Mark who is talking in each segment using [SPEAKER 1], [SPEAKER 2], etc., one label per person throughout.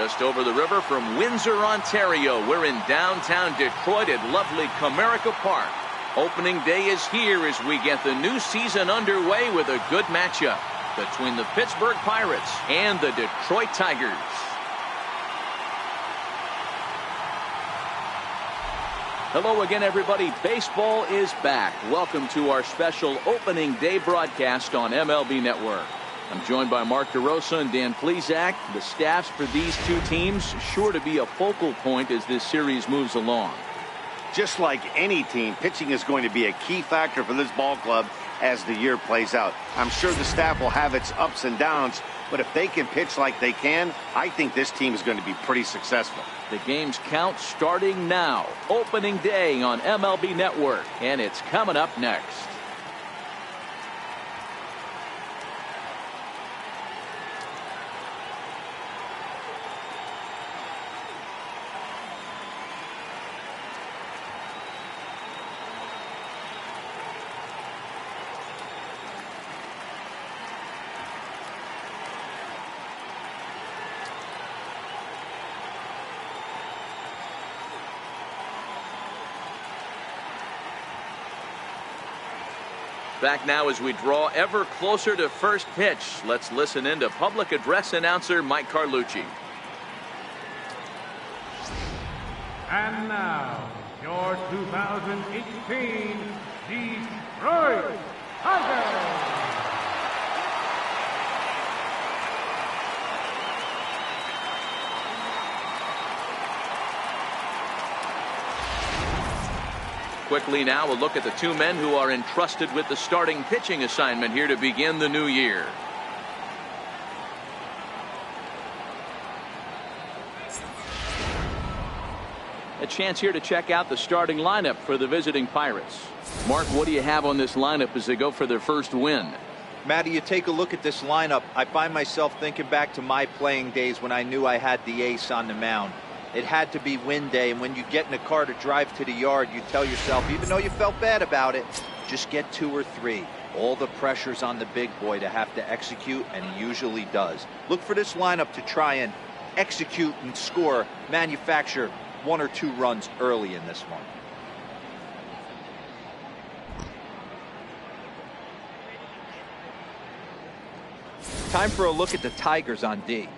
[SPEAKER 1] Just over the river from Windsor, Ontario, we're in downtown Detroit at lovely Comerica Park. Opening day is here as we get the new season underway with a good matchup between the Pittsburgh Pirates and the Detroit Tigers. Hello again, everybody. Baseball is back. Welcome to our special opening day broadcast on MLB Network. I'm joined by Mark DeRosa and Dan Plesac. The staffs for these two teams sure to be a focal point as this series moves along.
[SPEAKER 2] Just like any team, pitching is going to be a key factor for this ball club as the year plays out. I'm sure the staff will have its ups and downs, but if they can pitch like they can, I think this team is going to be pretty successful.
[SPEAKER 1] The game's count starting now. Opening day on MLB Network, and it's coming up next. Back now as we draw ever closer to first pitch. Let's listen in to public address announcer Mike Carlucci.
[SPEAKER 3] And now, your 2018 Detroit Tigers.
[SPEAKER 1] Quickly now, a look at the two men who are entrusted with the starting pitching assignment here to begin the new year. A chance here to check out the starting lineup for the visiting Pirates. Mark, what do you have on this lineup as they go for their first win?
[SPEAKER 4] Matty, you take a look at this lineup. I find myself thinking back to my playing days when I knew I had the ace on the mound. It had to be win day, and when you get in a car to drive to the yard, you tell yourself, even though you felt bad about it, just get 2 or 3. All the pressure's on the big boy to have to execute, and he usually does. Look for this lineup to try and execute and score, manufacture 1 or 2 runs early in this one. Time for a look at the Tigers on D.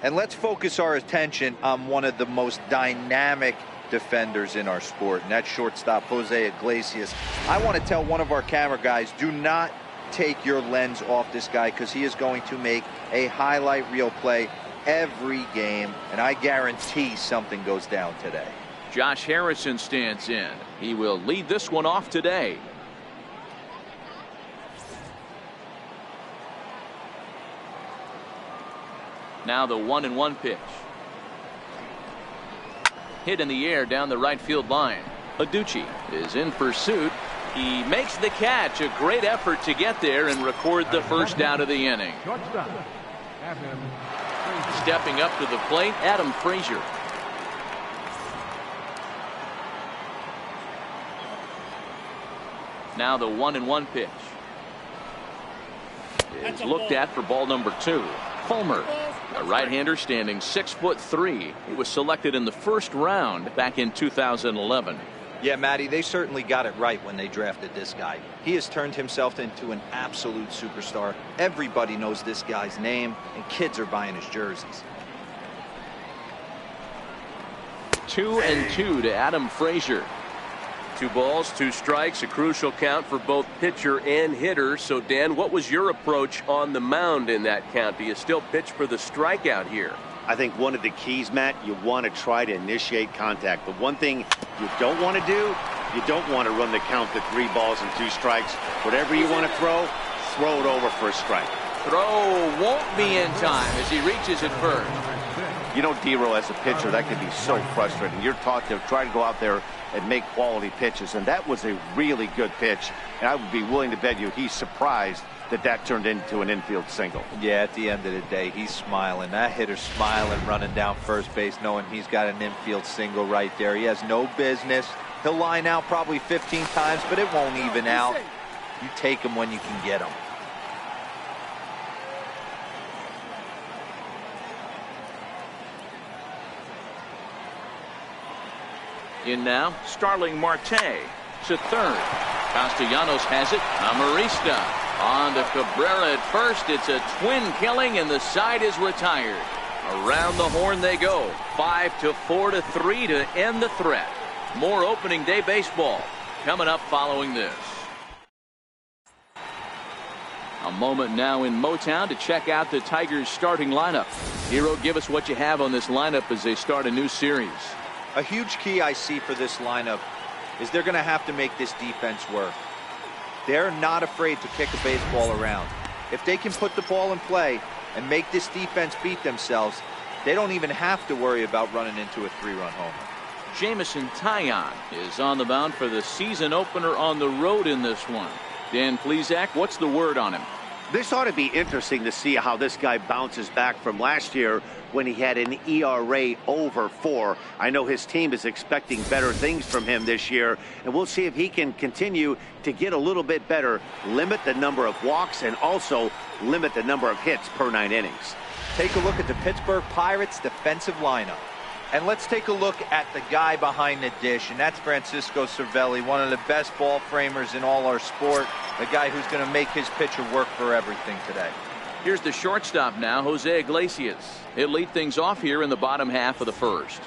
[SPEAKER 4] And let's focus our attention on one of the most dynamic defenders in our sport, and that's shortstop Jose Iglesias. I want to tell one of our camera guys, do not take your lens off this guy, because he is going to make a highlight reel play every game, and I guarantee something goes down today.
[SPEAKER 1] Josh Harrison stands in. He will lead this one off today. Now the 1-1 pitch. Hit in the air down the right field line. Aducci is in pursuit. He makes the catch. A great effort to get there and record the first out of the inning. Stepping up to the plate, Adam Frazier. Now the 1-1 pitch is looked at for ball number 2. Fulmer, a right-hander standing 6'3". He was selected in the first round back in 2011.
[SPEAKER 4] Yeah, Matty, they certainly got it right when they drafted this guy. He has turned himself into an absolute superstar. Everybody knows this guy's name, and kids are buying his jerseys.
[SPEAKER 1] 2-2 to Adam Frazier. 2 balls, 2 strikes, a crucial count for both pitcher and hitter. So, Dan, what was your approach on the mound in that count? Do you still pitch for the strikeout here?
[SPEAKER 2] I think one of the keys, Matt, you want to try to initiate contact. The one thing you don't want to do, you don't want to run the count to 3 balls and 2 strikes. Whatever you want to throw it over for a strike.
[SPEAKER 1] Throw won't be in time as he reaches it first.
[SPEAKER 2] You know, D-Row, as a pitcher, that can be so frustrating. You're taught to try to go out there and make quality pitches, and that was a really good pitch. And I would be willing to bet you he's surprised that turned into an infield single.
[SPEAKER 4] Yeah, at the end of the day, he's smiling. That hitter's smiling, running down first base, knowing he's got an infield single right there. He has no business. He'll line out probably 15 times, but it won't even out. You take him when you can get him.
[SPEAKER 1] In now, Starling Marte to third. Castellanos has it. Amarista on to Cabrera at first. It's a twin killing, and the side is retired. Around the horn they go. 5-4-3 to end the threat. More opening day baseball coming up following this. A moment now in Motown to check out the Tigers starting lineup. Hero, give us what you have on this lineup as they start a new series.
[SPEAKER 4] A huge key I see for this lineup is they're going to have to make this defense work. They're not afraid to kick a baseball around. If they can put the ball in play and make this defense beat themselves, they don't even have to worry about running into a 3-run homer.
[SPEAKER 1] Jamison Taillon is on the mound for the season opener on the road in this one. Dan Plesac, what's the word on him?
[SPEAKER 2] This ought to be interesting to see how this guy bounces back from last year when he had an ERA over 4. I know his team is expecting better things from him this year, and we'll see if he can continue to get a little bit better, limit the number of walks, and also limit the number of hits per 9 innings.
[SPEAKER 4] Take a look at the Pittsburgh Pirates defensive lineup. And let's take a look at the guy behind the dish, and that's Francisco Cervelli, one of the best ball framers in all our sport, the guy who's going to make his pitcher work for everything today.
[SPEAKER 1] Here's the shortstop now, Jose Iglesias. He'll lead things off here in the bottom half of the first.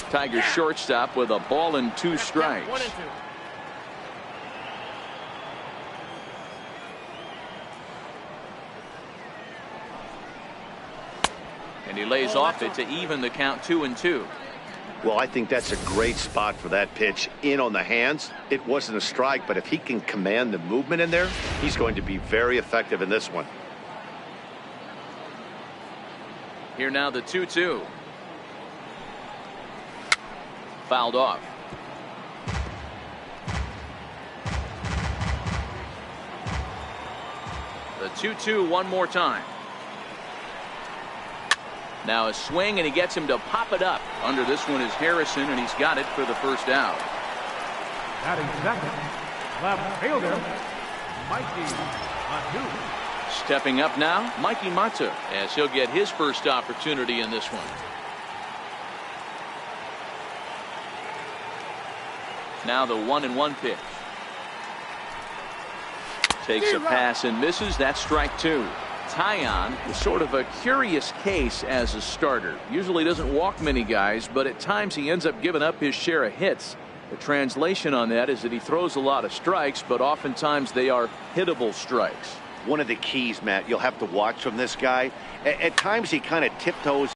[SPEAKER 1] Tigers shortstop with a ball and 2 strikes.
[SPEAKER 3] 1-2.
[SPEAKER 1] And he lays off it to even the count 2-2.
[SPEAKER 2] Well, I think that's a great spot for that pitch in on the hands. It wasn't a strike, but if he can command the movement in there, he's going to be very effective in this one.
[SPEAKER 1] Here now the 2-2. Fouled off. The 2-2 one more time. Now a swing, and he gets him to pop it up. Under this one is Harrison, and he's got it for the first out.
[SPEAKER 3] Batting second, left fielder, Mikey Matu.
[SPEAKER 1] Stepping up now, Mikey Mata, as he'll get his first opportunity in this one. Now the 1-1 pitch. Takes a pass and misses. That's strike 2. Taillon is sort of a curious case as a starter. Usually doesn't walk many guys, but at times he ends up giving up his share of hits. The translation on that is that he throws a lot of strikes, but oftentimes they are hittable strikes.
[SPEAKER 2] One of the keys, Matt, you'll have to watch from this guy. At times he kind of tiptoes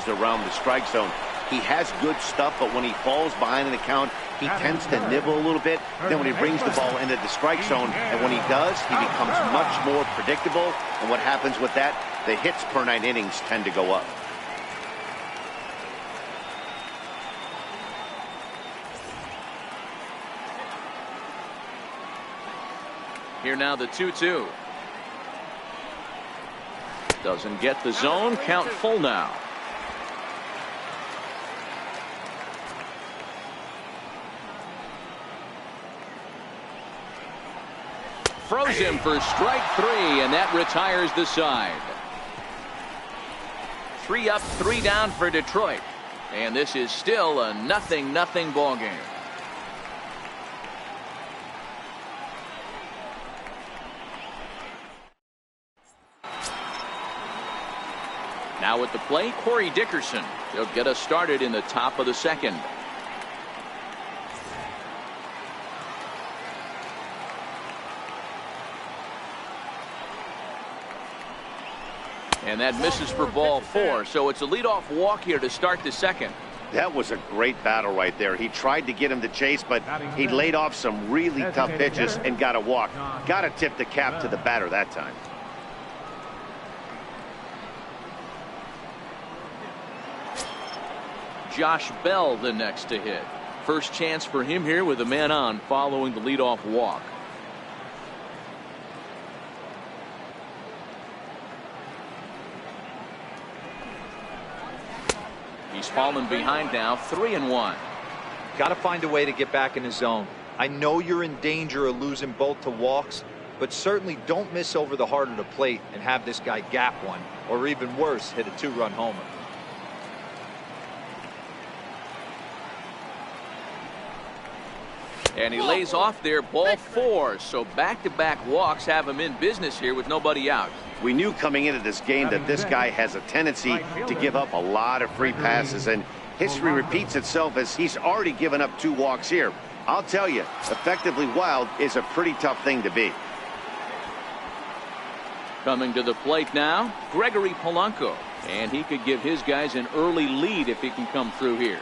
[SPEAKER 2] around the strike zone. He has good stuff, but when he falls behind in the count, he tends to nibble a little bit. Then when he brings the ball into the strike zone, and when he does, he becomes much more predictable. And what happens with that? The hits per 9 innings tend to go up.
[SPEAKER 1] Here now the 2-2. Doesn't get the zone. Count full now. Throws him for strike 3, and that retires the side. 3 up, 3 down for Detroit. And this is still a 0-0 ball game. Now at the plate, Corey Dickerson. He'll get us started in the top of the second. And that misses for ball 4. So it's a leadoff walk here to start the second.
[SPEAKER 2] That was a great battle right there. He tried to get him to chase, but he laid off some really tough pitches and got a walk. Got to tip the cap to the batter that time.
[SPEAKER 1] Josh Bell the next to hit. First chance for him here with a man on following the leadoff walk. He's fallen behind now, 3-1.
[SPEAKER 4] Got to find a way to get back in the zone. I know you're in danger of losing both to walks, but certainly don't miss over the heart of the plate and have this guy gap one, or even worse, hit a 2-run homer.
[SPEAKER 1] And he lays off there, ball 4. So back-to-back walks have him in business here with nobody out.
[SPEAKER 2] We knew coming into this game that this guy has a tendency to give up a lot of free passes, and history repeats itself as he's already given up 2 walks here. I'll tell you, effectively wild is a pretty tough thing to be.
[SPEAKER 1] Coming to the plate now, Gregory Polanco. And he could give his guys an early lead if he can come through here.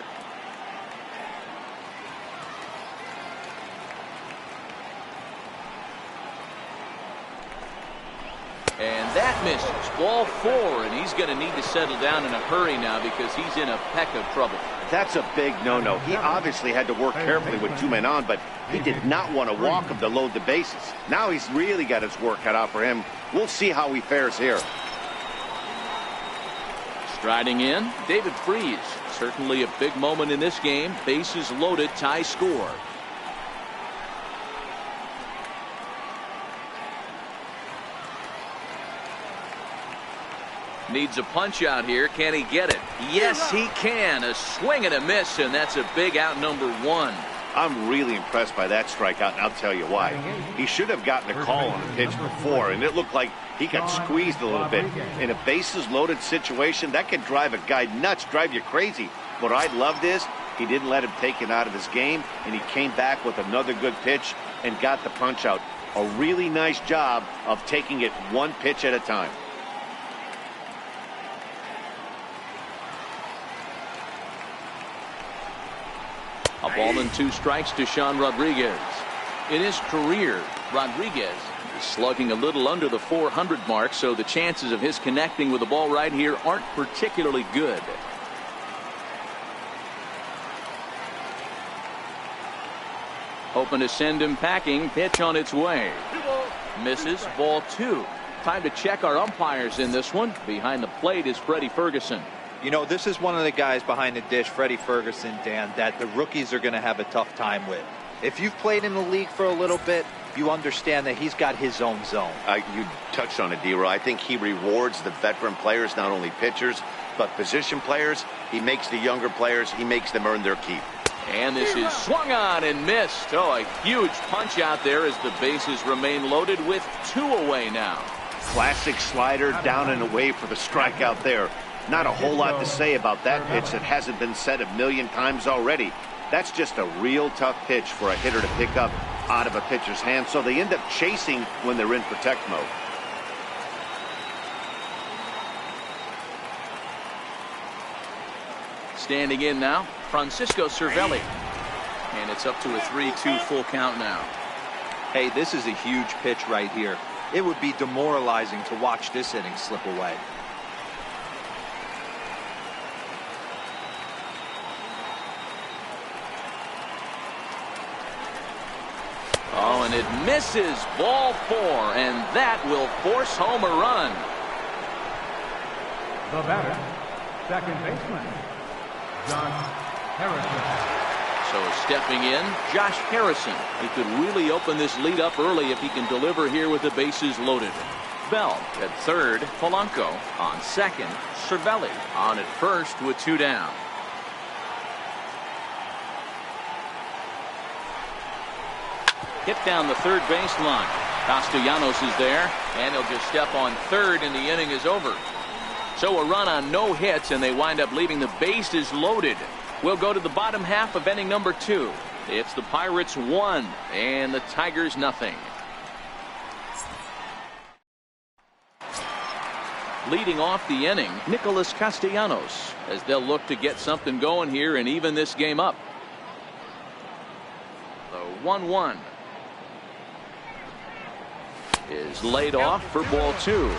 [SPEAKER 1] And that misses. Ball 4, and he's going to need to settle down in a hurry now because he's in a peck of trouble.
[SPEAKER 2] That's a big no-no. He obviously had to work carefully with 2 men on, but he did not want to walk him to load the bases. Now he's really got his work cut out for him. We'll see how he fares here.
[SPEAKER 1] Striding in, David Freese. Certainly a big moment in this game. Bases loaded, tie score. Needs a punch out here. Can he get it? Yes, he can. A swing and a miss, and that's a big out, number 1.
[SPEAKER 2] I'm really impressed by that strikeout, and I'll tell you why. He should have gotten a call on the pitch before, and it looked like he got squeezed a little bit. In a bases-loaded situation, that could drive a guy nuts, drive you crazy. What I loved is he didn't let him take it out of his game, and he came back with another good pitch and got the punch out. A really nice job of taking it 1 pitch at a time.
[SPEAKER 1] A ball and 2 strikes to Sean Rodriguez. In his career, Rodriguez is slugging a little under the 400 mark, so the chances of his connecting with the ball right here aren't particularly good. Hoping to send him packing. Pitch on its way. Misses. Ball 2. Time to check our umpires in this one. Behind the plate is Freddie Ferguson.
[SPEAKER 4] You know, this is one of the guys behind the dish, Freddie Ferguson, Dan, that the rookies are going to have a tough time with. If you've played in the league for a little bit, you understand that he's got his own zone.
[SPEAKER 2] You touched on it, D-Roy. I think he rewards the veteran players, not only pitchers, but position players. He makes the younger players, he makes them earn their keep.
[SPEAKER 1] And this is swung on and missed. Oh, a huge punch out there as the bases remain loaded with 2 away now.
[SPEAKER 2] Classic slider down and away for the strikeout there. Not a whole lot to say about that pitch that hasn't been said a million times already. That's just a real tough pitch for a hitter to pick up out of a pitcher's hand, so they end up chasing when they're in protect mode.
[SPEAKER 1] Standing in now, Francisco Cervelli. And it's up to a 3-2 full count now.
[SPEAKER 4] Hey, this is a huge pitch right here. It would be demoralizing to watch this inning slip away.
[SPEAKER 1] Oh, and it misses. Ball 4, and that will force home a run.
[SPEAKER 3] The batter, second baseman, Josh Harrison.
[SPEAKER 1] So stepping in, Josh Harrison. He could really open this lead up early if he can deliver here with the bases loaded. Bell at third, Polanco on second, Cervelli on at first with 2 down. Hit down the third baseline. Castellanos is there, and he'll just step on third, and the inning is over. So a run on no hits, and they wind up leaving the bases loaded. We'll go to the bottom half of inning number 2. It's the Pirates 1 and the Tigers nothing. Leading off the inning, Nicholas Castellanos, as they'll look to get something going here and even this game up. The 1-1 is laid off for ball 2.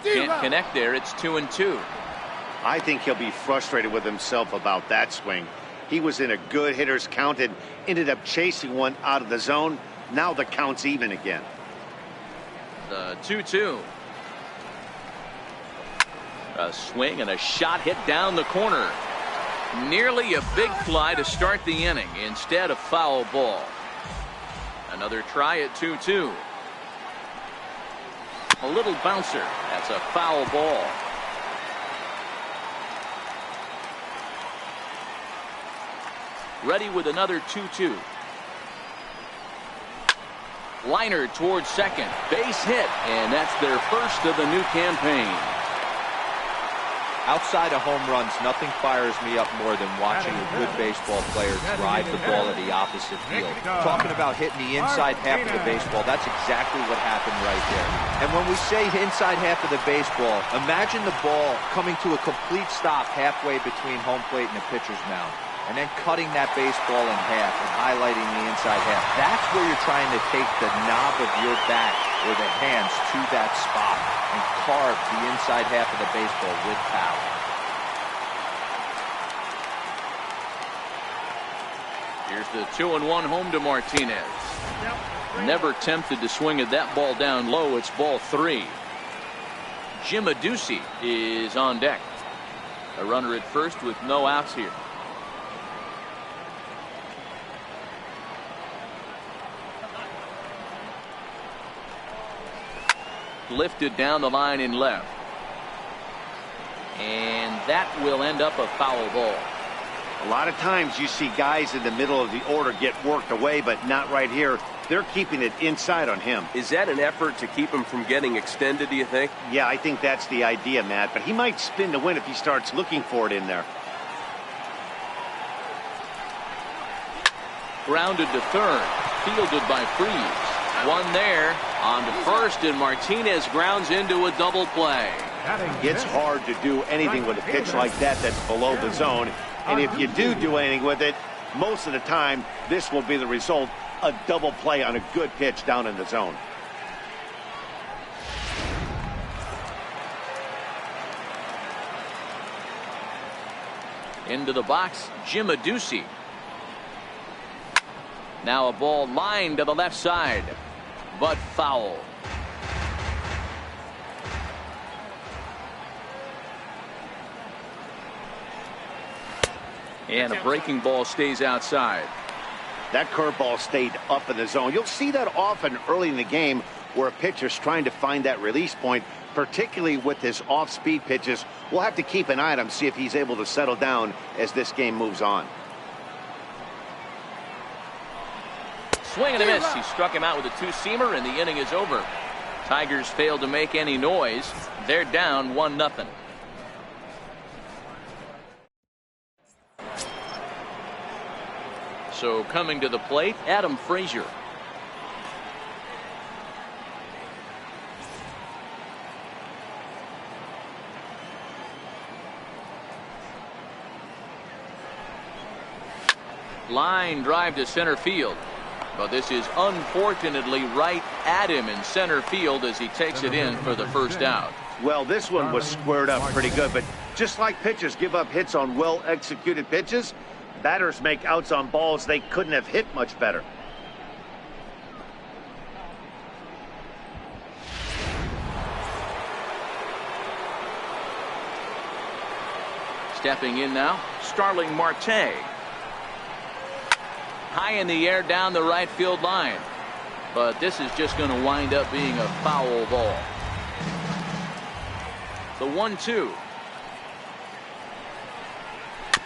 [SPEAKER 1] Can't connect there. It's 2-2.
[SPEAKER 2] I think he'll be frustrated with himself about that swing. He was in a good hitter's count and ended up chasing one out of the zone. Now the count's even again.
[SPEAKER 1] The 2-2. A swing and a shot hit down the corner. Nearly a big fly to start the inning. Instead, a foul ball. Another try at 2-2. A little bouncer. That's a foul ball. Ready with another 2-2. Liner towards second. Base hit. And that's their first of the new campaign.
[SPEAKER 4] Outside of home runs, nothing fires me up more than watching a good baseball player drive the ball to the opposite field. Talking about hitting the inside half of the baseball, that's exactly what happened right there. And when we say inside half of the baseball, imagine the ball coming to a complete stop halfway between home plate and the pitcher's mound, and then cutting that baseball in half and highlighting the inside half. That's where you're trying to take the knob of your bat or the hands to that spot and carve the inside half of the baseball with power.
[SPEAKER 1] Here's the 2-1 home to Martinez. Never tempted to swing at that ball down low. It's ball 3. Jim Adducci is on deck. A runner at first with no outs here. Lifted down the line in left. And that will end up a foul ball.
[SPEAKER 2] A lot of times you see guys in the middle of the order get worked away, but not right here. They're keeping it inside on him.
[SPEAKER 5] Is that an effort to keep him from getting extended, do you think?
[SPEAKER 2] Yeah, I think that's the idea, Matt. But he might spin to win if he starts looking for it in there.
[SPEAKER 1] Grounded to third. Fielded by Freese. One there. On to first, and Martinez grounds into a double play.
[SPEAKER 2] It's hard to do anything with a pitch like that that's below the zone. And if you do anything with it, most of the time, this will be the result. A double play on a good pitch down in the zone.
[SPEAKER 1] Into the box, Jim Adducci. Now a ball lined to the left side, but foul. And a breaking ball stays outside.
[SPEAKER 2] That curveball stayed up in the zone. You'll see that often early in the game where a pitcher's trying to find that release point, particularly with his off-speed pitches. We'll have to keep an eye on him, see if he's able to settle down as this game moves on.
[SPEAKER 1] Swing and a miss. He struck him out with a two-seamer, and the inning is over. Tigers failed to make any noise. They're down 1-0. So coming to the plate, Adam Frazier. Line drive to center field. But this is unfortunately right at him in center field as he takes it in for the first out.
[SPEAKER 2] Well, this one was squared up pretty good, but just like pitchers give up hits on well-executed pitches, batters make outs on balls they couldn't have hit much better.
[SPEAKER 1] Stepping in now, Starling Marte. High in the air down the right field line. But this is just going to wind up being a foul ball. The 1-2.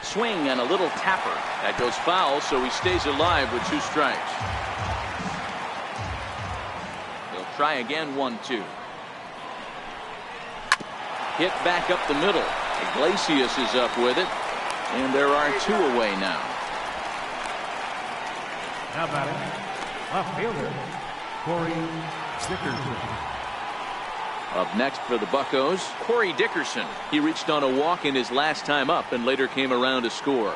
[SPEAKER 1] Swing and a little tapper. That goes foul, so he stays alive with 2 strikes. He'll try again, 1-2. Hit back up the middle. Iglesias is up with it. And there are 2 away now.
[SPEAKER 3] Now batting, left fielder, Corey Dickerson.
[SPEAKER 1] Up next for the Buccos, Corey Dickerson. He reached on a walk in his last time up and later came around to score.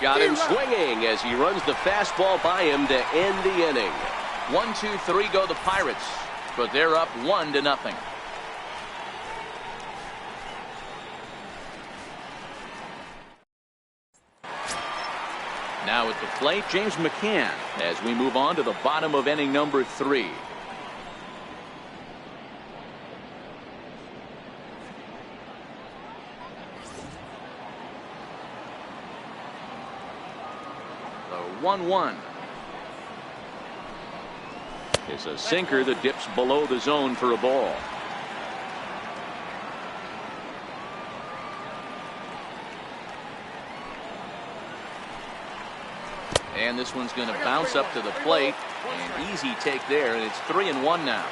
[SPEAKER 1] Got him swinging as he runs the fastball by him to end the inning. 1-2-3 go the Pirates. but they're up 1-0. Now at the plate, James McCann, as we move on to the bottom of inning number 3. The 1-1 is a sinker that dips below the zone for a ball. And this one's going to bounce up to the plate. An easy take there, and it's 3-1 now.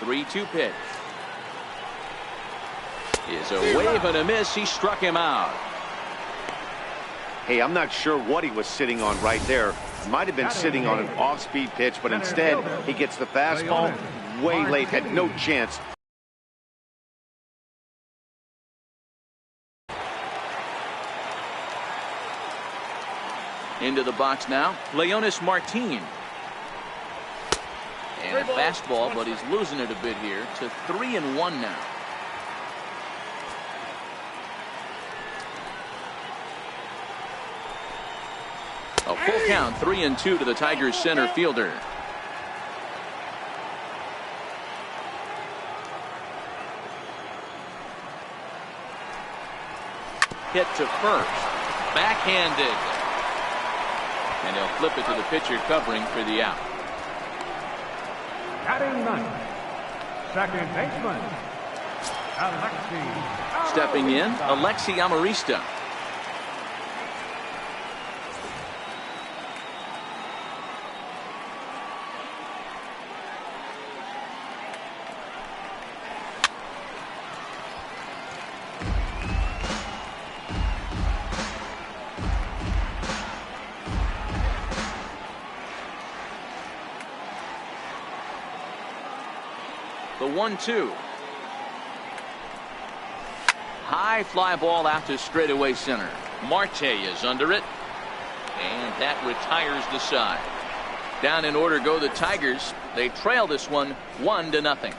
[SPEAKER 1] The 3-2 pitch is a wave and a miss. He struck him out.
[SPEAKER 2] Hey, I'm not sure what he was sitting on right there. Might have been sitting on an off-speed pitch, but instead he gets the fastball way late, had no chance.
[SPEAKER 1] Into the box now, Leonis Martin. And a fastball, but he's losing it a bit here to 3-1 now. A full count, 3-2 to the Tigers center fielder. Hit to first, backhanded, and he'll flip it to the pitcher covering for the out.
[SPEAKER 3] Batting ninth, second baseman, Alexi.
[SPEAKER 1] Stepping in, Alexi Amarista. The 1-2. High fly ball out to straightaway center. Marte is under it, and that retires the side. Down in order go the Tigers. They trail this one 1-0.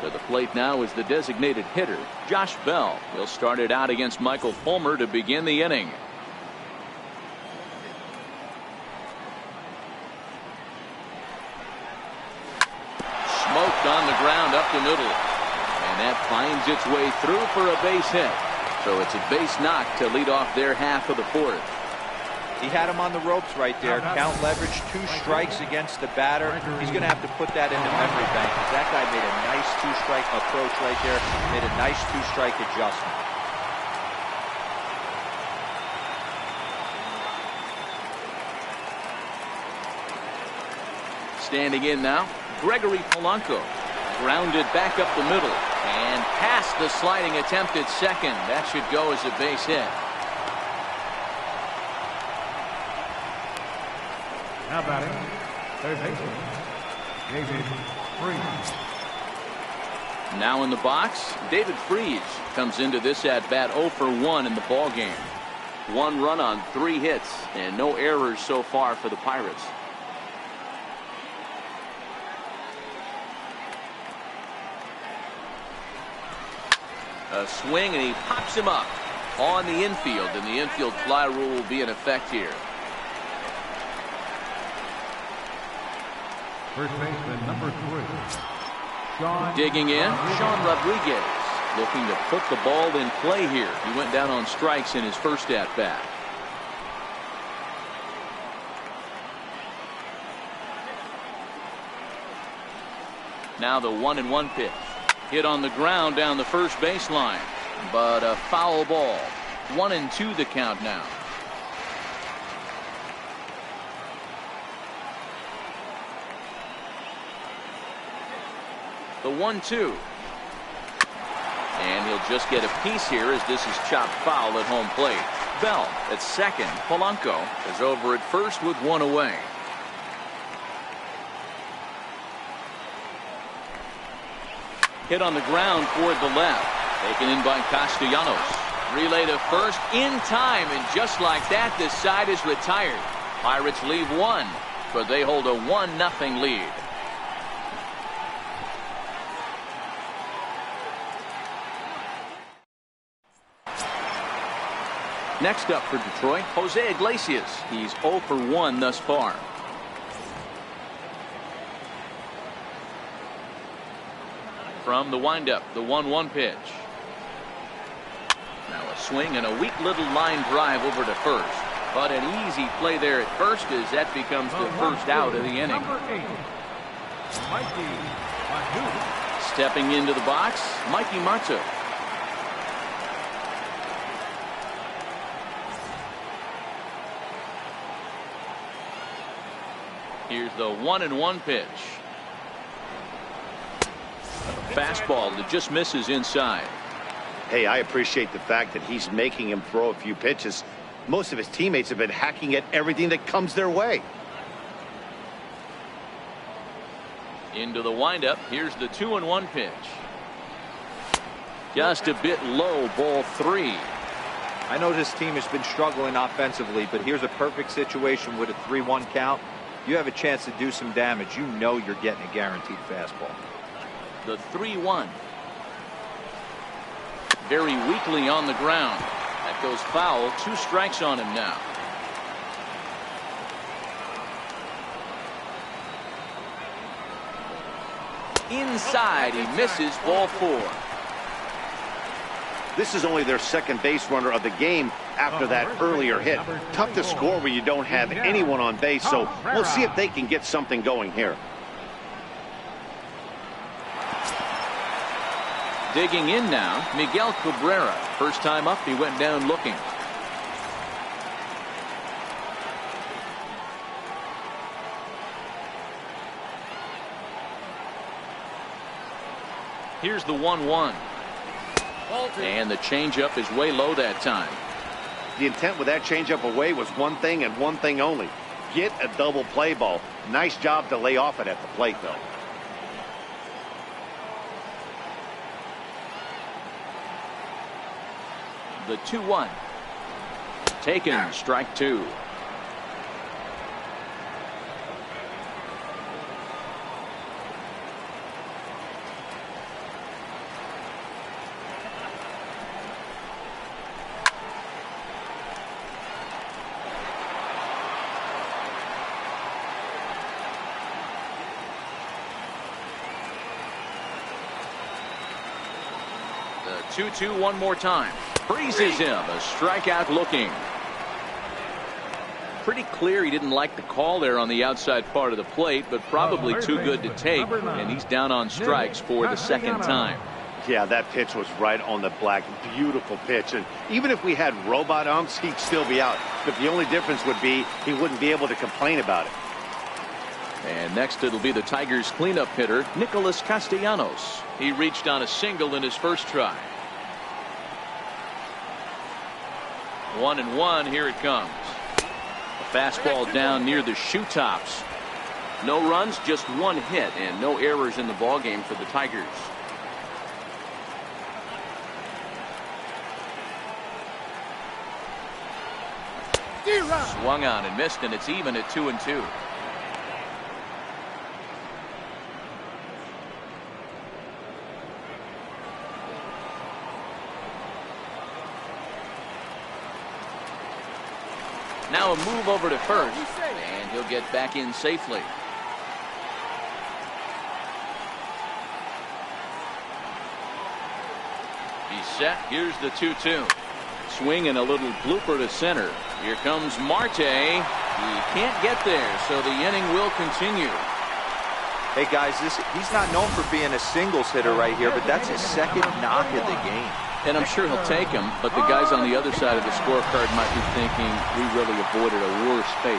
[SPEAKER 1] To the plate now is the designated hitter, Josh Bell. He'll start it out against Michael Fulmer to begin the inning. Smoked on the ground up the middle. And that finds its way through for a base hit. So it's a base knock to lead off their half of the fourth.
[SPEAKER 4] He had him on the ropes right there. Count leverage, 2 strikes against the batter. He's going to have to put that in the memory bank, because that guy made a nice 2-strike approach right there. Made a nice 2-strike adjustment.
[SPEAKER 1] Standing in now, Gregory Polanco. Grounded back up the middle and past the sliding attempt at second. That should go as a base hit.
[SPEAKER 3] Now batting, third baseman, David Freese.
[SPEAKER 1] Now in the box, David Freese comes into this at bat 0 for 1 in the ball game. 1 run on 3 hits and no errors so far for the Pirates. A swing, and he pops him up on the infield, and the infield fly rule will be in effect here.
[SPEAKER 3] First baseman, number 3. Sean
[SPEAKER 1] Digging in, Sean Rodriguez, looking to put the ball in play here. He went down on strikes in his first at bat. Now the 1-1 pitch. Hit on the ground down the first baseline, but a foul ball. 1-2 the count now. The 1-2. And he'll just get a piece here as this is chopped foul at home plate. Bell. At second, Polanco is over at first with one away. Hit on the ground toward the left. Taken in by Castellanos. Relay to first in time, and just like that, this side is retired. Pirates leave one, but they hold a 1-0 lead. Next up for Detroit, Jose Iglesias. He's 0 for 1 thus far. From the windup, the 1-1 pitch. Now a swing and a weak little line drive over to first. But an easy play there at first as that becomes the first out of the inning. Stepping into the box, Mikey Marto. Here's the 1-1 pitch. A fastball that just misses inside.
[SPEAKER 2] Hey, I appreciate the fact that he's making him throw a few pitches. Most of his teammates have been hacking at everything that comes their way.
[SPEAKER 1] Into the windup. Here's the 2-1 pitch. Just a bit low, ball 3.
[SPEAKER 4] I know this team has been struggling offensively, but here's a perfect situation with a 3-1 count. You have a chance to do some damage. You know you're getting a guaranteed fastball.
[SPEAKER 1] The 3-1. Very weakly on the ground. That goes foul. 2 strikes on him now. Inside, he misses, ball 4.
[SPEAKER 2] This is only their second base runner of the game after that earlier hit. Tough to score when you don't have anyone on base, so we'll see if they can get something going here.
[SPEAKER 1] Digging in now, Miguel Cabrera. First time up, he went down looking. Here's the 1-1. And the changeup is way low that time.
[SPEAKER 2] The intent with that changeup away was one thing and one thing only. Get a double play ball. Nice job to lay off it at the plate, though.
[SPEAKER 1] The 2-1. Taken, strike 2. The 2-2 one more time. Freezes him. A strikeout looking. Pretty clear he didn't like the call there on the outside part of the plate, but probably too good to take, and he's down on strikes for the second time.
[SPEAKER 2] Yeah, that pitch was right on the black. Beautiful pitch. And even if we had robot umps, he'd still be out. But the only difference would be he wouldn't be able to complain about it.
[SPEAKER 1] And next it'll be the Tigers cleanup hitter, Nicholas Castellanos. He reached on a single in his first try. 1-1, here it comes. A fastball down near the shoe tops. No runs, just one hit, and no errors in the ballgame for the Tigers. Swung on and missed, and it's even at 2-2. Now a move over to first, and he'll get back in safely. He's set. Here's the 2-2. Swing and a little blooper to center. Here comes Marte. He can't get there, so the inning will continue.
[SPEAKER 4] Hey guys, he's not known for being a singles hitter right here, but that's his second knock of the game.
[SPEAKER 1] And I'm sure he'll take him, but the guys on the other side of the scorecard might be thinking we really avoided a worse fate.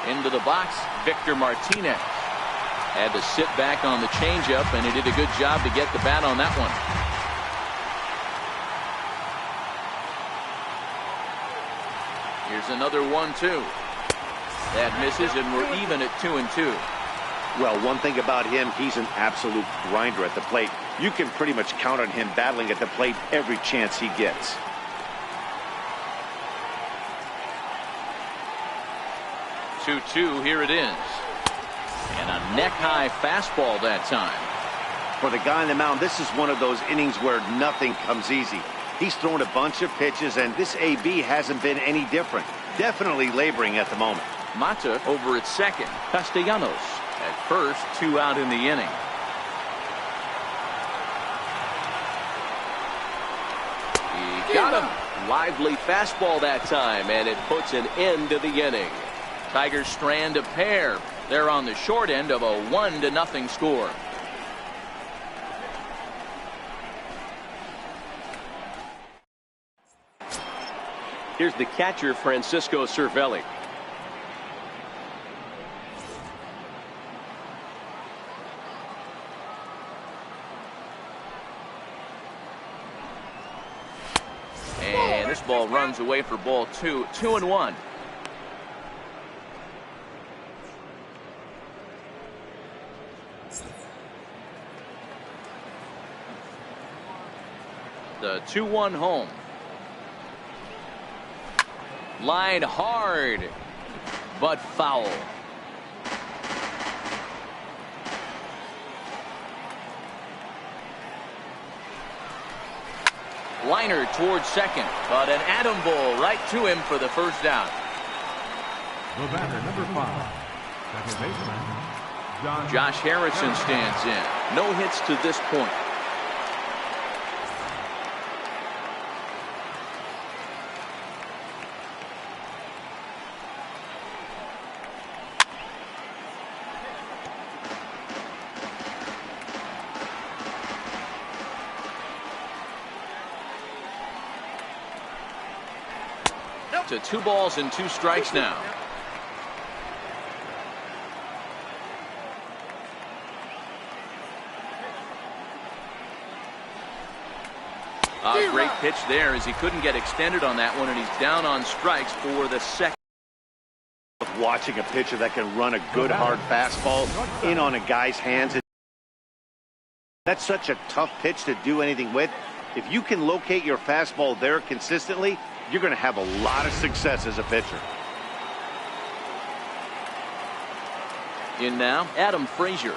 [SPEAKER 1] Into the box, Victor Martinez. Had to sit back on the changeup, and he did a good job to get the bat on that one. Here's another 1-2. That misses, and we're even at 2-2.
[SPEAKER 2] Well, one thing about him, he's an absolute grinder at the plate. You can pretty much count on him battling at the plate every chance he gets.
[SPEAKER 1] Here it is. And a neck-high fastball that time.
[SPEAKER 2] For the guy on the mound, this is one of those innings where nothing comes easy. He's thrown a bunch of pitches, and this AB hasn't been any different. Definitely laboring at the moment.
[SPEAKER 1] Mata over at second. Castellanos at first, 2 out in the inning. He got him. Lively fastball that time, and it puts an end to the inning. Tigers strand a pair. They're on the short end of a 1-0 score.
[SPEAKER 5] Here's the catcher, Francisco Cervelli.
[SPEAKER 1] And this ball runs away for ball 2. 2-1. The 2-1 home. Line hard, but foul. Liner towards second, but an atom ball right to him for the first down.
[SPEAKER 3] The batter, number 5, second baseman,
[SPEAKER 1] Josh Harrison stands in. No hits to this point. To 2 balls and 2 strikes now. A great pitch there as he couldn't get extended on that one, and he's down on strikes for the second.
[SPEAKER 2] Watching a pitcher that can run a good hard fastball in on a guy's hands. That's such a tough pitch to do anything with. If you can locate your fastball there consistently, you're going to have a lot of success as a pitcher.
[SPEAKER 1] In now, Adam Frazier.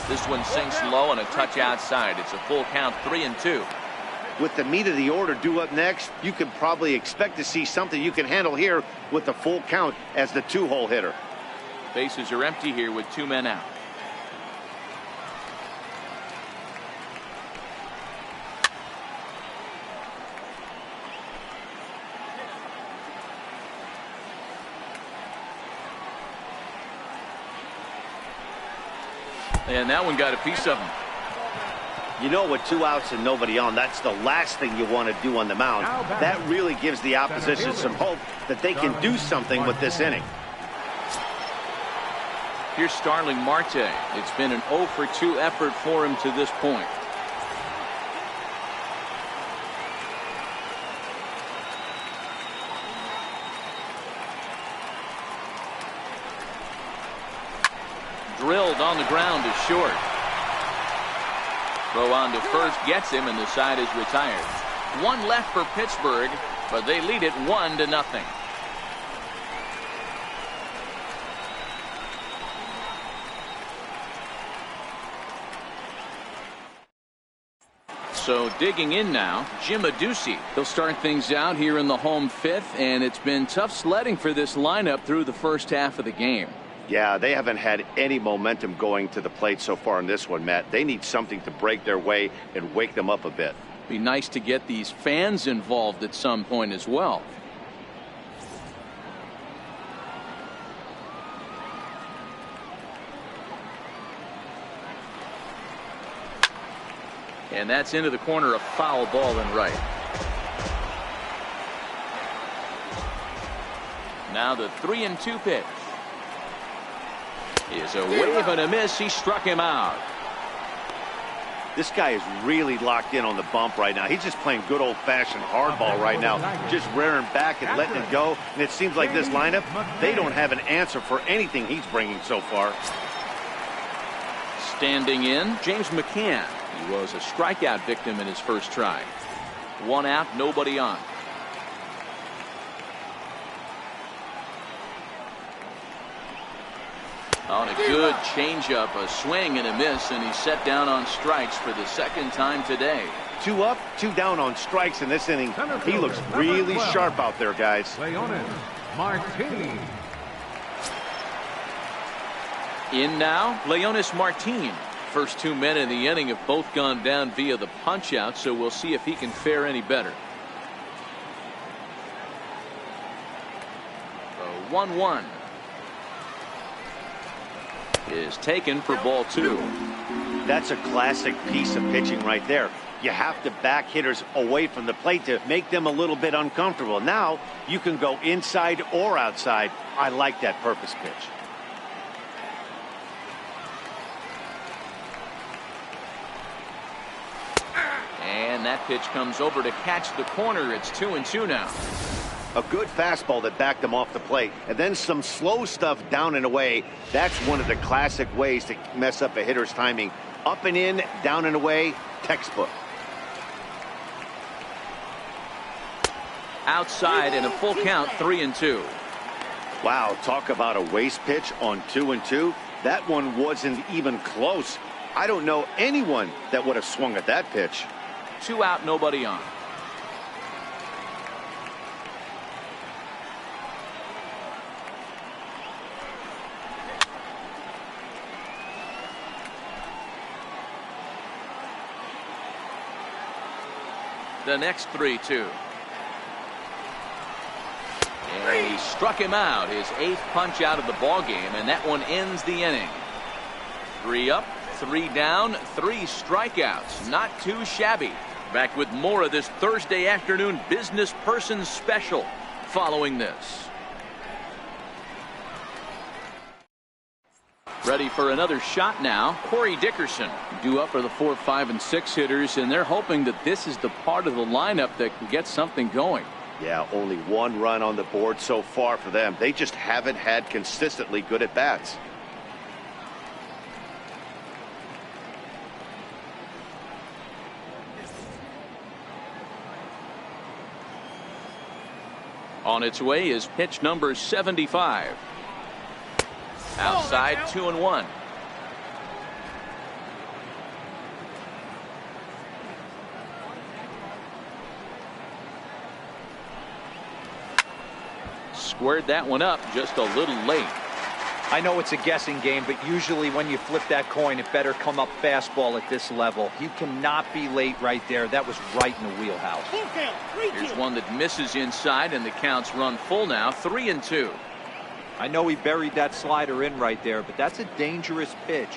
[SPEAKER 1] This one sinks low and a touch outside. It's a full count, 3-2.
[SPEAKER 2] With the meat of the order due up next, you can probably expect to see something you can handle here with the full count as the 2-hole hitter.
[SPEAKER 1] Bases are empty here with 2 men out. And that one got a piece of him.
[SPEAKER 2] You know, with 2 outs and nobody on, that's the last thing you want to do on the mound. That really gives the opposition some hope that they can do something with this inning.
[SPEAKER 1] Here's Starling Marte. It's been an 0-for-2 effort for him to this point. Drilled on the ground to short. Throw on to first gets him, and the side is retired. 1 left for Pittsburgh, but they lead it 1-0. So digging in now, Jim Adduci. He'll start things out here in the home 5th, and it's been tough sledding for this lineup through the first half of the game.
[SPEAKER 2] Yeah, they haven't had any momentum going to the plate so far in this one, Matt. They need something to break their way and wake them up a bit.
[SPEAKER 1] Be nice to get these fans involved at some point as well. And that's into the corner, a foul ball and right. Now the 3-2 pitch. Is a wave and a miss. He struck him out.
[SPEAKER 2] This guy is really locked in on the bump right now. He's just playing good old-fashioned hardball right now, just rearing back and letting it go. And it seems like this lineup, they don't have an answer for anything he's bringing so far.
[SPEAKER 1] Standing in, James McCann. He was a strikeout victim in his first try. 1 out, nobody on. On a good changeup, a swing and a miss, and he's set down on strikes for the second time today.
[SPEAKER 2] 2 up, 2 down on strikes in this inning. He looks really sharp out there, guys.
[SPEAKER 3] Leonis Martin.
[SPEAKER 1] In now, Leonis Martin. First 2 men in the inning have both gone down via the punch-out, so we'll see if he can fare any better. 1-1. Is taken for ball 2.
[SPEAKER 2] That's a classic piece of pitching right there. You have to back hitters away from the plate to make them a little bit uncomfortable. Now you can go inside or outside. I like that purpose pitch.
[SPEAKER 1] And that pitch comes over to catch the corner. It's 2-2 now.
[SPEAKER 2] A good fastball that backed him off the plate, and then some slow stuff down and away. That's one of the classic ways to mess up a hitter's timing. Up and in, down and away, textbook.
[SPEAKER 1] Outside in a full count, 3-2.
[SPEAKER 2] Wow, talk about a waste pitch on 2-2. That one wasn't even close. I don't know anyone that would have swung at that pitch.
[SPEAKER 1] 2 out, nobody on. The next 3-2. And he struck him out, his 8th punch out of the ball game, and that one ends the inning. 3 up, 3 down, 3 strikeouts. Not too shabby. Back with more of this Thursday afternoon business person special following this. Ready for another shot now. Corey Dickerson due up for the 4, 5, and 6 hitters, and they're hoping that this is the part of the lineup that can get something going.
[SPEAKER 2] Yeah, only 1 run on the board so far for them. They just haven't had consistently good at bats.
[SPEAKER 1] On its way is pitch number 75. Outside, 2-1. Squared that one up just a little late.
[SPEAKER 4] I know it's a guessing game, but usually when you flip that coin, it better come up fastball at this level. You cannot be late right there. That was right in the wheelhouse.
[SPEAKER 1] Here's one that misses inside, and the count's run full now, 3-2.
[SPEAKER 4] I know he buried that slider in right there, but that's a dangerous pitch.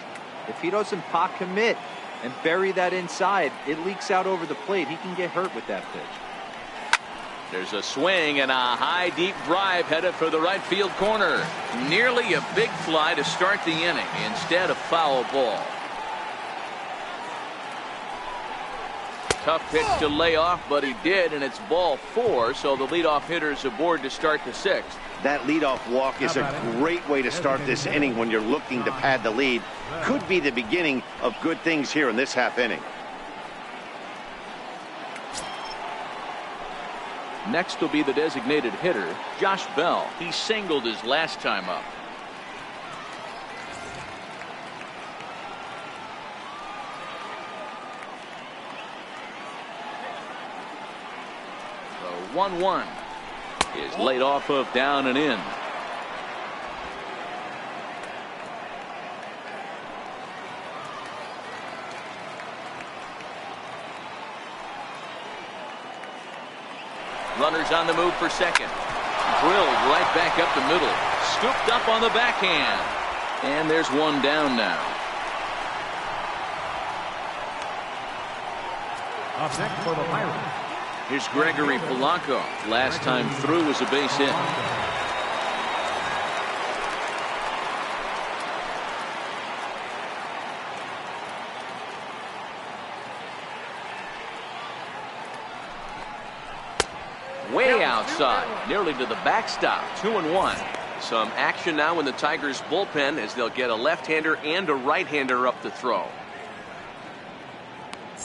[SPEAKER 4] If he doesn't pot commit and bury that inside, it leaks out over the plate. He can get hurt with that pitch.
[SPEAKER 1] There's a swing and a high deep drive headed for the right field corner. Nearly a big fly to start the inning. Instead, a foul ball. Tough pitch to lay off, but he did, and it's ball 4, so the leadoff hitter's aboard to start the 6th.
[SPEAKER 2] That leadoff walk is a great way to start this inning when you're looking to pad the lead. Could be the beginning of good things here in this half inning.
[SPEAKER 1] Next will be the designated hitter, Josh Bell. He singled his last time up. The 1-1 is laid off of down and in. Runners on the move for second. Drilled right back up the middle. Scooped up on the backhand. And there's one down now.
[SPEAKER 3] Up next for the Pirates.
[SPEAKER 1] Here's Gregory Polanco. Last time through was a base hit. outside, nearly to the backstop. 2-1.
[SPEAKER 5] Some action now in the Tigers bullpen as they'll get a left-hander and a right-hander up to throw.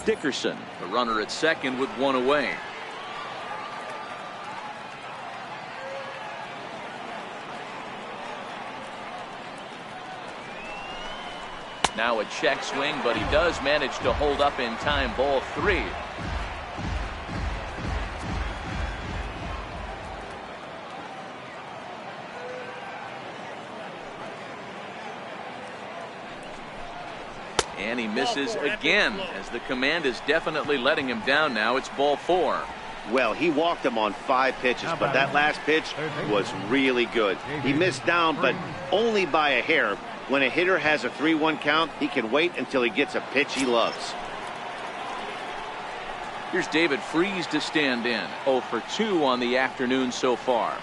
[SPEAKER 1] Dickerson, the runner at second with one away. Now a check swing, but he does manage to hold up in time. Ball 3. And he misses again, as the command is definitely letting him down now. It's ball 4.
[SPEAKER 2] Well, he walked him on 5 pitches, but that last pitch was really good. He missed down, but only by a hair. When a hitter has a 3-1 count, he can wait until he gets a pitch he loves.
[SPEAKER 1] Here's David Freese to stand in. 0 for 2 on the afternoon so far.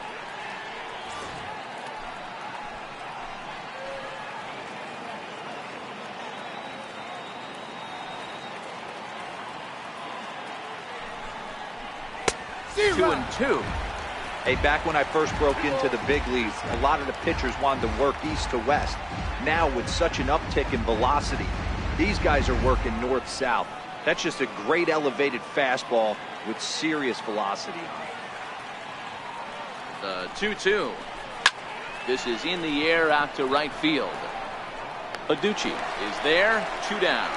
[SPEAKER 1] Two and 2.
[SPEAKER 4] Hey, back when I first broke into the big leagues, a lot of the pitchers wanted to work east to west. Now, with such an uptick in velocity, these guys are working north-south. That's just a great elevated fastball with serious velocity.
[SPEAKER 1] The 2-2. This is in the air out to right field. Aducci is there. 2 down.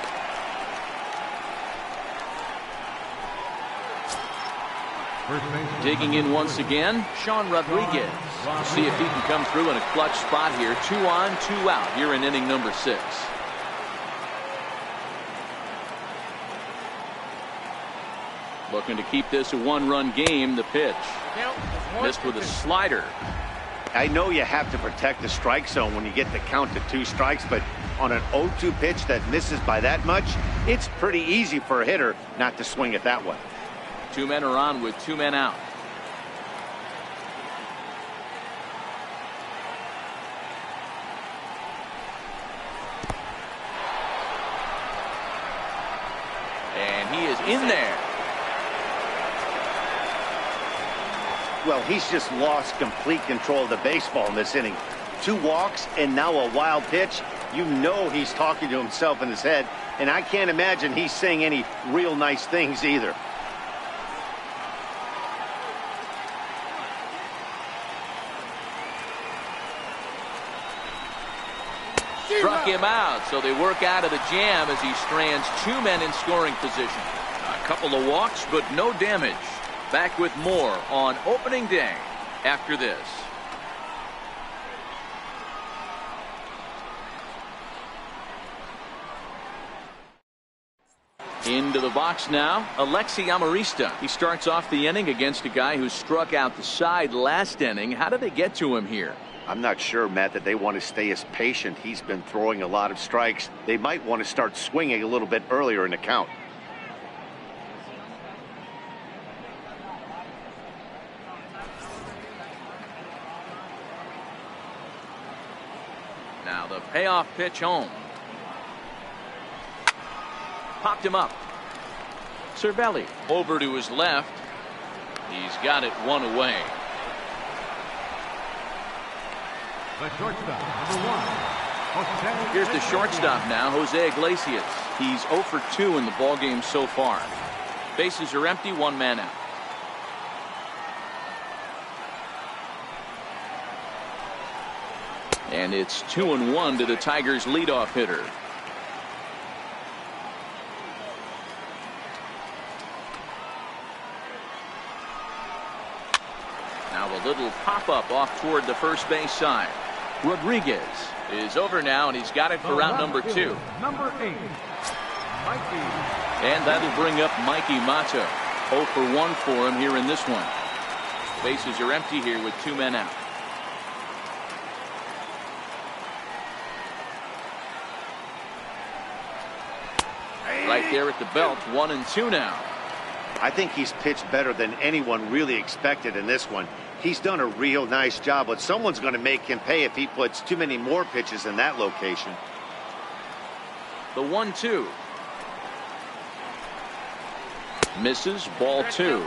[SPEAKER 1] Digging in once again, Sean Rodriguez. We'll see if he can come through in a clutch spot here. 2 on, 2 out here in inning number 6. Looking to keep this a 1-run game. The pitch missed with a slider.
[SPEAKER 2] I know you have to protect the strike zone when you get the count to 2 strikes, but on an 0-2 pitch that misses by that much, it's pretty easy for a hitter not to swing at that one.
[SPEAKER 1] 2 men are on with 2 men out. And he is in there.
[SPEAKER 2] Well, he's just lost complete control of the baseball in this inning. 2 walks and now a wild pitch. You know he's talking to himself in his head, and I can't imagine he's saying any real nice things either.
[SPEAKER 1] Struck him out, so they work out of the jam as he strands 2 men in scoring position. A couple of walks, but no damage. Back with more on opening day after this. Into the box now, Alexi Amarista. He starts off the inning against a guy who struck out the side last inning. How did they get to him here?
[SPEAKER 2] I'm not sure, Matt, that they want to stay as patient. He's been throwing a lot of strikes. They might want to start swinging a little bit earlier in the count.
[SPEAKER 1] Now the payoff pitch home. Popped him up. Cervelli over to his left. He's got it 1 away.
[SPEAKER 3] The shortstop, number 1.
[SPEAKER 1] Here's the shortstop now, Jose Iglesias. He's 0 for 2 in the ballgame so far. Bases are empty, 1 man out. And it's 2-1 to the Tigers' leadoff hitter. Now a little pop-up off toward the first base side. Rodriguez is over now, and he's got it for out number 2.
[SPEAKER 3] Number 8, Mikey.
[SPEAKER 1] And that'll bring up Mikey Mata. 0 for 1 for him here in this one. Bases are empty here with 2 men out. Right there at the belt, 1 and 2 now.
[SPEAKER 2] I think he's pitched better than anyone really expected in this one. He's done a real nice job, but someone's going to make him pay if he puts too many more pitches in that location.
[SPEAKER 1] The 1-2. Misses, ball 2.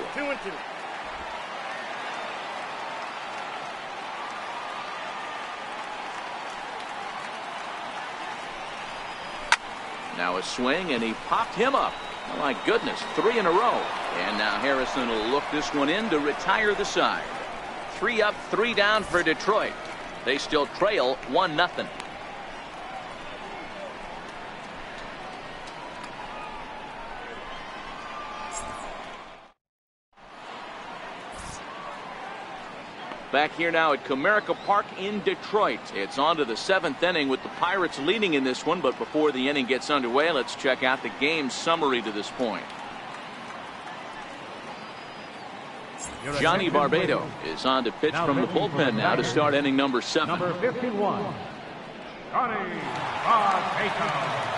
[SPEAKER 1] Now a swing, and he popped him up. Oh, my goodness, 3 in a row. And now Harrison will look this one in to retire the side. 3 up, 3 down for Detroit. They still trail 1-0. Back here now at Comerica Park in Detroit. It's on to the 7th inning with the Pirates leading in this one. But before the inning gets underway, let's check out the game summary to this point. Johnny Barbado is on to pitch from the bullpen now to start inning number 7.
[SPEAKER 3] Number 51, Johnny Barbado.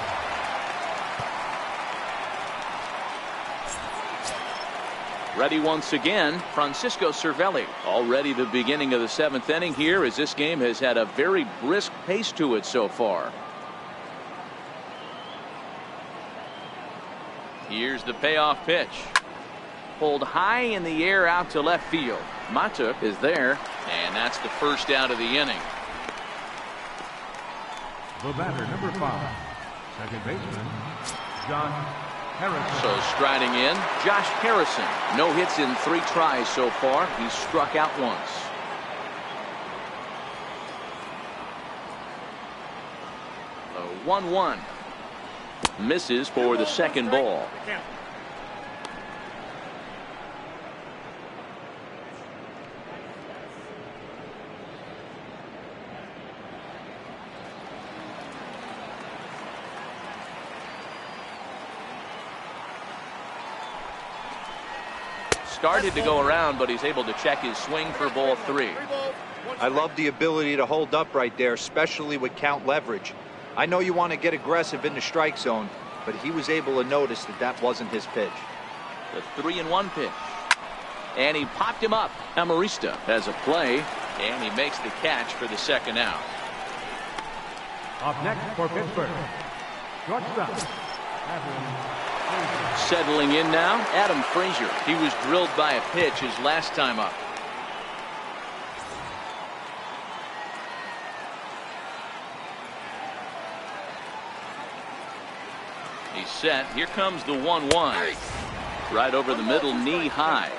[SPEAKER 1] Ready once again, Francisco Cervelli. Already the beginning of the 7th inning here, as this game has had a very brisk pace to it so far. Here's the payoff pitch. Pulled high in the air out to left field. Mata is there, and that's the first out of the inning.
[SPEAKER 3] The batter, number 5, second baseman, John Harrison.
[SPEAKER 1] So striding in, Josh Harrison. No hits in 3 tries so far. He's struck out once. The 1-1. Misses for the second ball. Started to go around, but he's able to check his swing for ball 3.
[SPEAKER 4] I love the ability to hold up right there, especially with count leverage. I know you want to get aggressive in the strike zone, but he was able to notice that that wasn't his pitch.
[SPEAKER 1] The 3-1 pitch. And he popped him up. Amarista has a play, and he makes the catch for the second out.
[SPEAKER 3] Up next for Pittsburgh, shortstop,
[SPEAKER 1] Settling in now, Adam Frazier. He was drilled by a pitch his last time up. He's set. Here comes the 1-1. Right over the middle, knee high.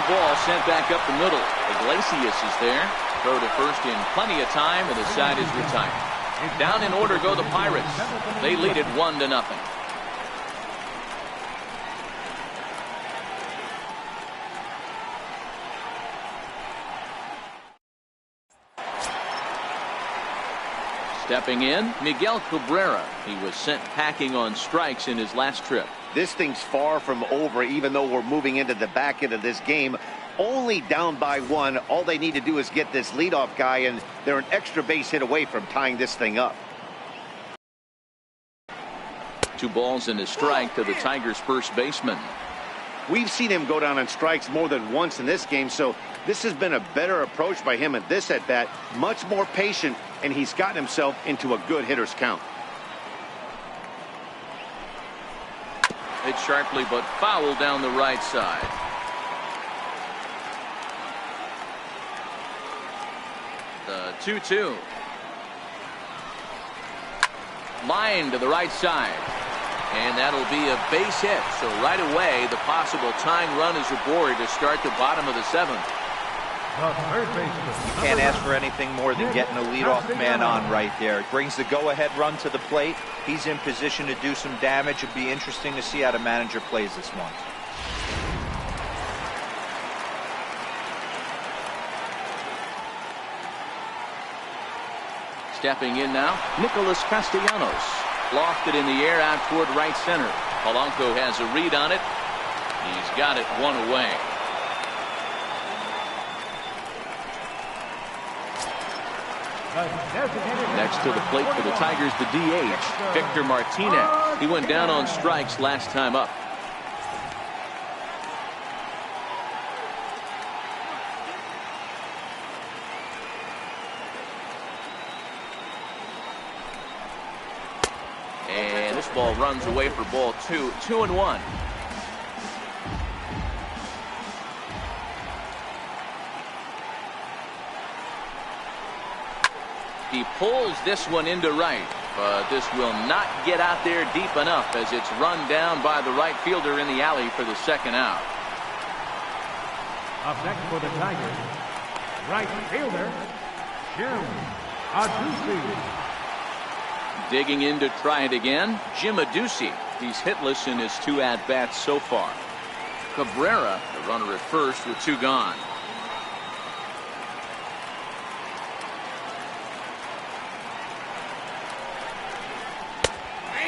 [SPEAKER 1] Ball sent back up the middle. Iglesias is there. Throw to first in plenty of time, and the side is retired. Down in order go the Pirates. They lead it 1-0. Stepping in, Miguel Cabrera. He was sent packing on strikes in his last trip.
[SPEAKER 2] This thing's far from over, even though we're moving into the back end of this game. Only down by 1. All they need to do is get this leadoff guy, and they're an extra base hit away from tying this thing up.
[SPEAKER 1] 2 balls and a strike to the Tigers' first baseman.
[SPEAKER 2] We've seen him go down on strikes more than once in this game, so this has been a better approach by him at this at-bat. Much more patient, and he's gotten himself into a good hitter's count.
[SPEAKER 1] Hit sharply, but foul down the right side. The 2-2. Line to the right side. And that'll be a base hit. So right away, the possible tying run is aboard to start the bottom of the 7th.
[SPEAKER 4] You can't ask for anything more than getting a leadoff man on right there. It brings the go-ahead run to the plate. He's in position to do some damage. It'd be interesting to see how the manager plays this one.
[SPEAKER 1] Stepping in now, Nicholas Castellanos. Lofted in the air out toward right center. Polanco has a read on it. He's got it 1 away. Next to the plate for the Tigers, the DH, Victor Martinez. He went down on strikes last time up. fastball runs away for ball 2, 2-1. He pulls this one into right, but this will not get out there deep enough as it's run down by the right fielder in the alley for the second out.
[SPEAKER 3] Up next for the Tigers, right fielder, Jim Adduci.
[SPEAKER 1] Digging in to try it again, Jim Adduci. He's hitless in his 2 at-bats so far. Cabrera, the runner at first with 2 gone.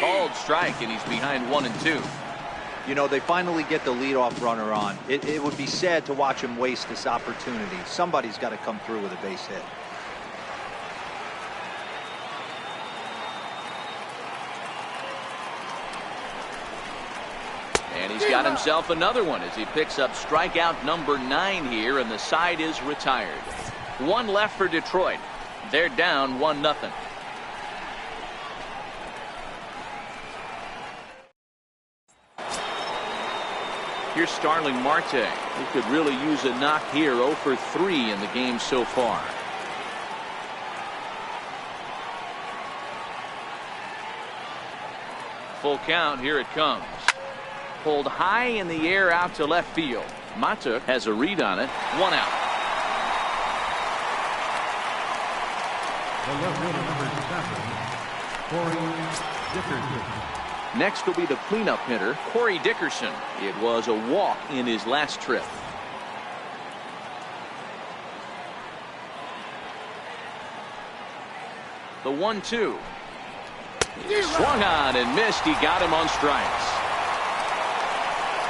[SPEAKER 1] Called strike, and he's behind 1-2.
[SPEAKER 4] You know, they finally get the leadoff runner on. It would be sad to watch him waste this opportunity. Somebody's got to come through with a base hit.
[SPEAKER 1] And he's got himself another one as he picks up strikeout number 9 here, and the side is retired. 1 left for Detroit. They're down 1-0. Here's Starling Marte. He could really use a knock here. 0 for 3 in the game so far. Full count. Here it comes. Pulled high in the air out to left field. Marte has a read on it. 1 out.
[SPEAKER 3] The left fielder, number 7, Corey Dickerson.
[SPEAKER 1] Next will be the cleanup hitter, Corey Dickerson. It was a walk in his last trip. The 1-2. Swung on and missed. He got him on strikes.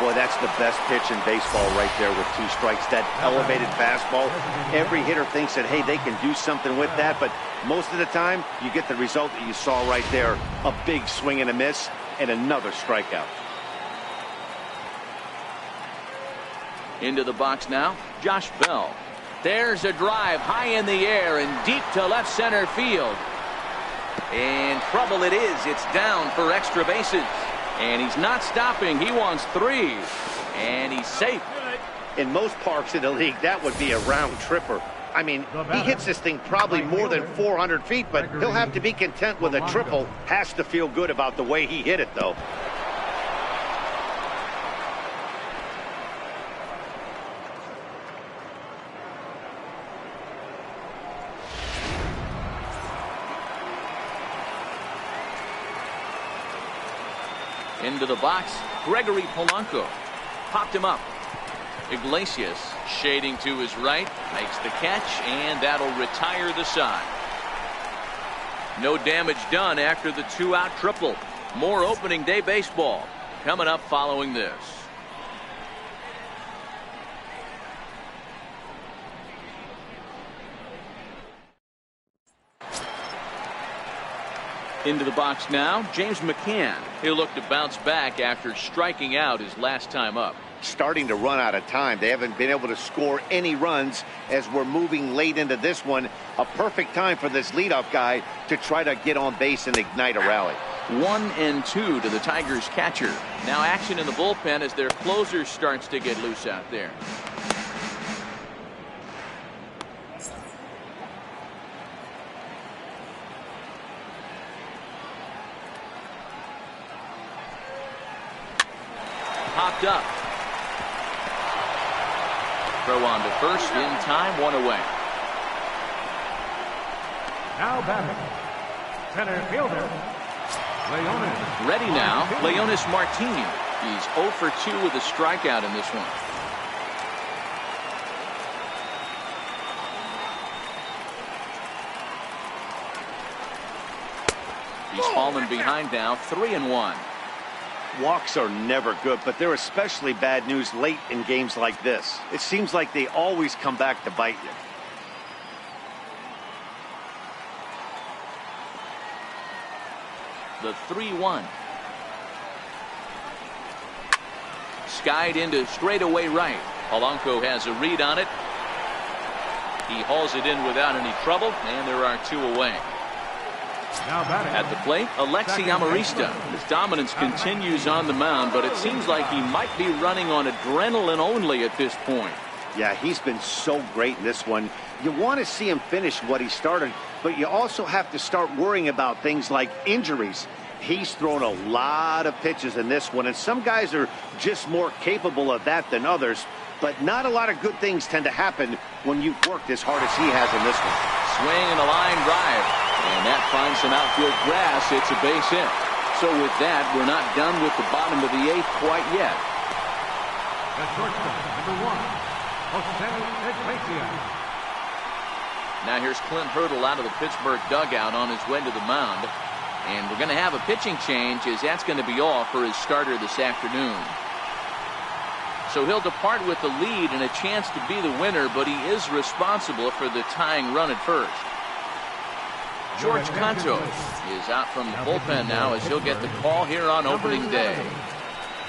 [SPEAKER 2] Boy, that's the best pitch in baseball right there with 2 strikes. That elevated fastball. Every hitter thinks that, hey, they can do something with that, but most of the time you get the result that you saw right there. A big swing and a miss and another strikeout.
[SPEAKER 1] Into the box now, Josh Bell. There's a drive high in the air and deep to left center field. And trouble it is. It's down for extra bases. And he's not stopping. He wants 3. And he's safe.
[SPEAKER 2] In most parks in the league, that would be a round tripper. I mean, he hits this thing probably more than 400 feet, but he'll have to be content with a triple. Has to feel good about the way he hit it, though.
[SPEAKER 1] Into the box, Gregory Polanco. Popped him up. Iglesias shading to his right, makes the catch, and that'll retire the side. No damage done after the 2-out triple. More opening day baseball coming up following this. Into the box now, James McCann. He'll look to bounce back after striking out his last time up.
[SPEAKER 2] Starting to run out of time. They haven't been able to score any runs as we're moving late into this one. A perfect time for this leadoff guy to try to get on base and ignite a rally.
[SPEAKER 1] 1-2 to the Tigers catcher. Now action in the bullpen as their closer starts to get loose out there. Popped up. Throw on to first in time, 1 away.
[SPEAKER 3] Now batting, center fielder, Leonis.
[SPEAKER 1] Ready now, Leonis Martin. He's 0 for 2 with a strikeout in this one. He's fallen behind now, 3-1.
[SPEAKER 2] Walks are never good, but they're especially bad news late in games like this. It seems like they always come back to bite you.
[SPEAKER 1] The 3-1. Skied into straightaway right. Polanco has a read on it. He hauls it in without any trouble, and there are 2 away.
[SPEAKER 3] Now batting.
[SPEAKER 1] At the plate, Alexi Amarista. His dominance continues on the mound, but it seems like he might be running on adrenaline only at this point.
[SPEAKER 2] Yeah, he's been so great in this one. You want to see him finish what he started, but you also have to start worrying about things like injuries. He's thrown a lot of pitches in this one, and some guys are just more capable of that than others, but not a lot of good things tend to happen when you've worked as hard as he has in this one.
[SPEAKER 1] Swing and a line drive, and that finds some outfield grass. It's a base hit. So with that, we're not done with the bottom of the eighth quite yet.
[SPEAKER 3] The shortstop, number 1, Jose Iglesias.
[SPEAKER 1] Now here's Clint Hurdle out of the Pittsburgh dugout on his way to the mound. And we're going to have a pitching change, as that's going to be all for his starter this afternoon. So he'll depart with the lead and a chance to be the winner, but he is responsible for the tying run at first. George Cantos is out from the bullpen now, as he'll get the call here on opening day.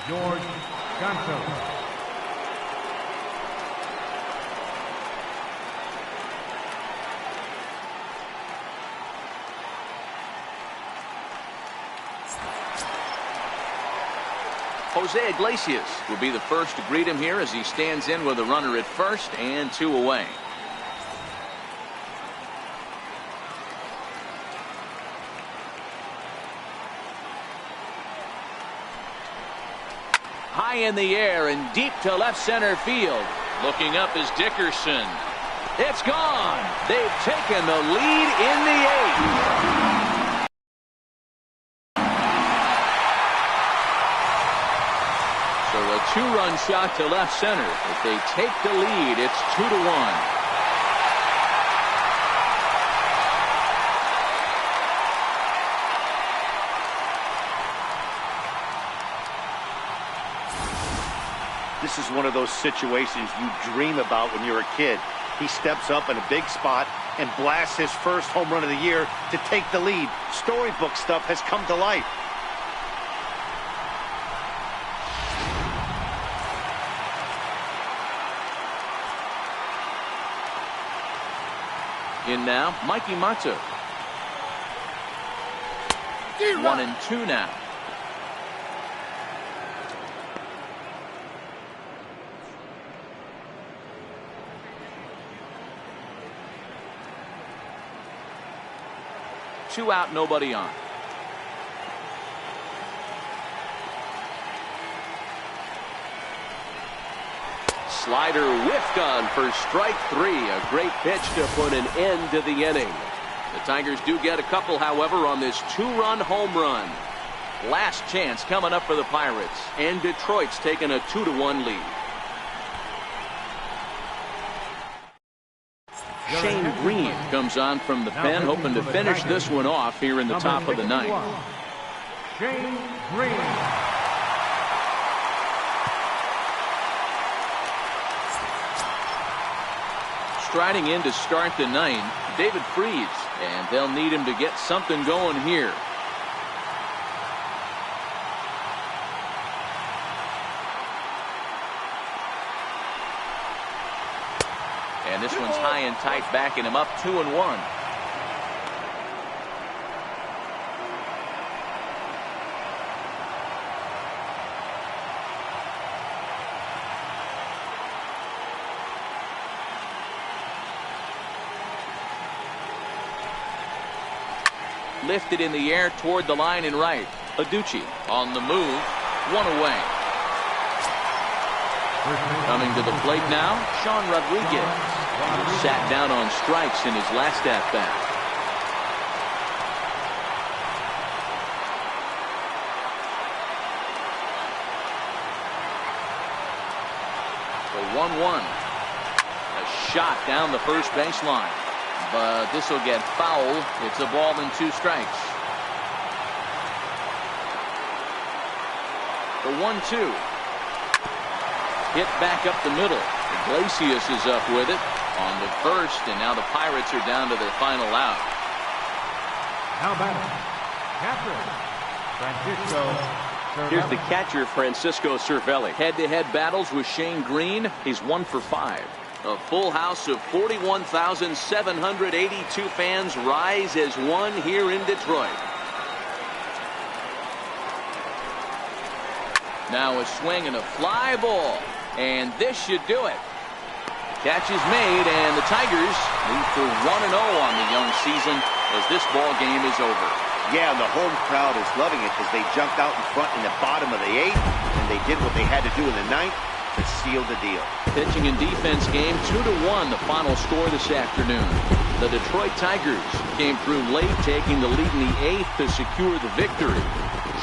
[SPEAKER 3] George Cantos.
[SPEAKER 1] Jose Iglesias will be the first to greet him here as he stands in with a runner at first and 2 away. High in the air and deep to left center field. Looking up is Dickerson. It's gone. They've taken the lead in the 8th. So a 2-run shot to left center. If they take the lead, it's 2-1.
[SPEAKER 2] This is one of those situations you dream about when you're a kid. He steps up in a big spot and blasts his first home run of the year to take the lead. Storybook stuff has come to life.
[SPEAKER 1] In now, Mikey Matsu. 1-2 now. Two out, nobody on. Slider whiffed on for strike 3. A great pitch to put an end to the inning. The Tigers do get a couple, however, on this 2-run home run. Last chance coming up for the Pirates, and Detroit's taking a 2-1 lead. Shane Green comes on from the pen, hoping to finish this one off here in the top of the 9th.
[SPEAKER 3] Shane Green.
[SPEAKER 1] Striding in to start the 9th, David Freese, and they'll need him to get something going here. And this one's high and tight, backing him up 2-1. Lifted in the air toward the line and right. Aducci on the move, 1 away. Coming to the plate now, Sean Rodriguez. Sat down on strikes in his last at-bat. The 1-1. A shot down the first baseline. But this will get foul. It's a ball and 2 strikes. The 1-2. Hit back up the middle. Iglesias is up with it on the first, and now the Pirates are down to their final out.
[SPEAKER 3] Now batting, catcher, Francisco.
[SPEAKER 5] Here's the catcher, Francisco Cervelli.
[SPEAKER 1] Head-to-head battles with Shane Green. He's 1 for 5.
[SPEAKER 5] A full house of 41,782 fans rise as one here in Detroit.
[SPEAKER 1] Now a swing and a fly ball. And this should do it. Catch is made, and the Tigers lead for 1-0 on the young season as this ball game is over.
[SPEAKER 2] Yeah, and the home crowd is loving it because they jumped out in front in the bottom of the 8th, and they did what they had to do in the 9th to seal the deal.
[SPEAKER 1] Pitching and defense game 2-1, the final score this afternoon. The Detroit Tigers came through late, taking the lead in the 8th to secure the victory.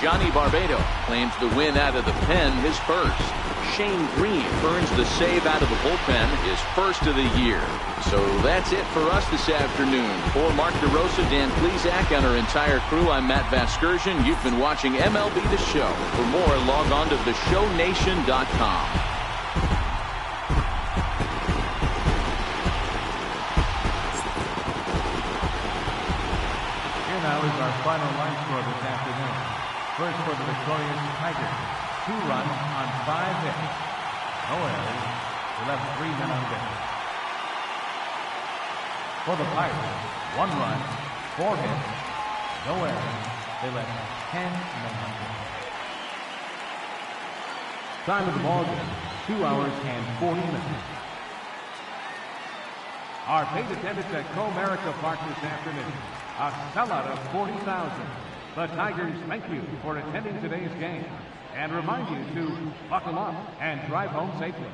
[SPEAKER 1] Johnny Barbado claims the win out of the pen, his first. Shane Green earns the save out of the bullpen, his first of the year. So that's it for us this afternoon. For Mark DeRosa, Dan Plesac, and our entire crew, I'm Matt Vasgersian. You've been watching MLB The Show. For more, log on to theshownation.com.
[SPEAKER 3] Here now is our final line score this afternoon. First for the victorious Tigers, 2 runs on 5 hits. No errors. They left 3 men on base. For the Pirates, 1 run, 4 hits. No errors. They left 10 men on base. Time of the ball game, 2 hours and 40 minutes. Our paid attendance at Comerica Park this afternoon, a sellout of 40,000. The Tigers thank you for attending today's game and remind you to buckle up and drive home safely.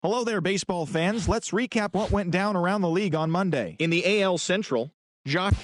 [SPEAKER 6] Hello there, baseball fans. Let's recap what went down around the league on Monday. In the AL Central, Josh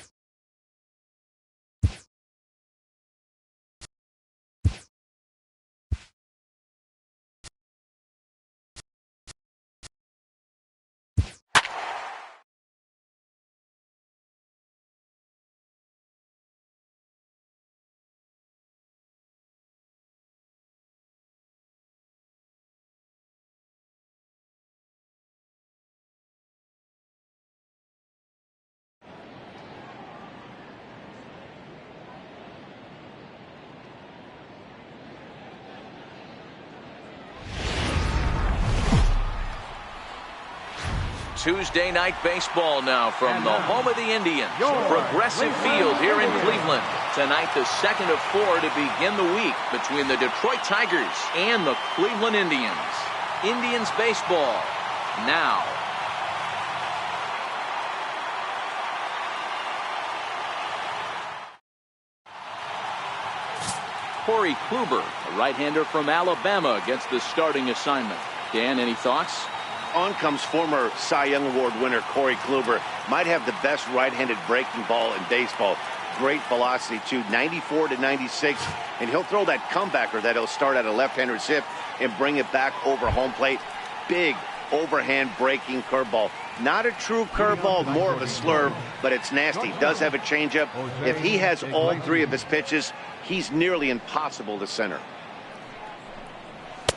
[SPEAKER 1] Tuesday night baseball now from the home of the Indians, Progressive Field here in Cleveland. Tonight, the second of 4 to begin the week between the Detroit Tigers and the Cleveland Indians. Indians baseball now. Corey Kluber, a right-hander from Alabama, gets the starting assignment. Dan, any thoughts?
[SPEAKER 2] On comes former Cy Young Award winner Corey Kluber. Might have the best right-handed breaking ball in baseball. Great velocity, too, 94 to 96. And he'll throw that comebacker that he'll start at a left-hander's hip and bring it back over home plate. Big overhand breaking curveball. Not a true curveball, more of a slurve, but it's nasty. Does have a changeup. If he has all three of his pitches, he's nearly impossible to center.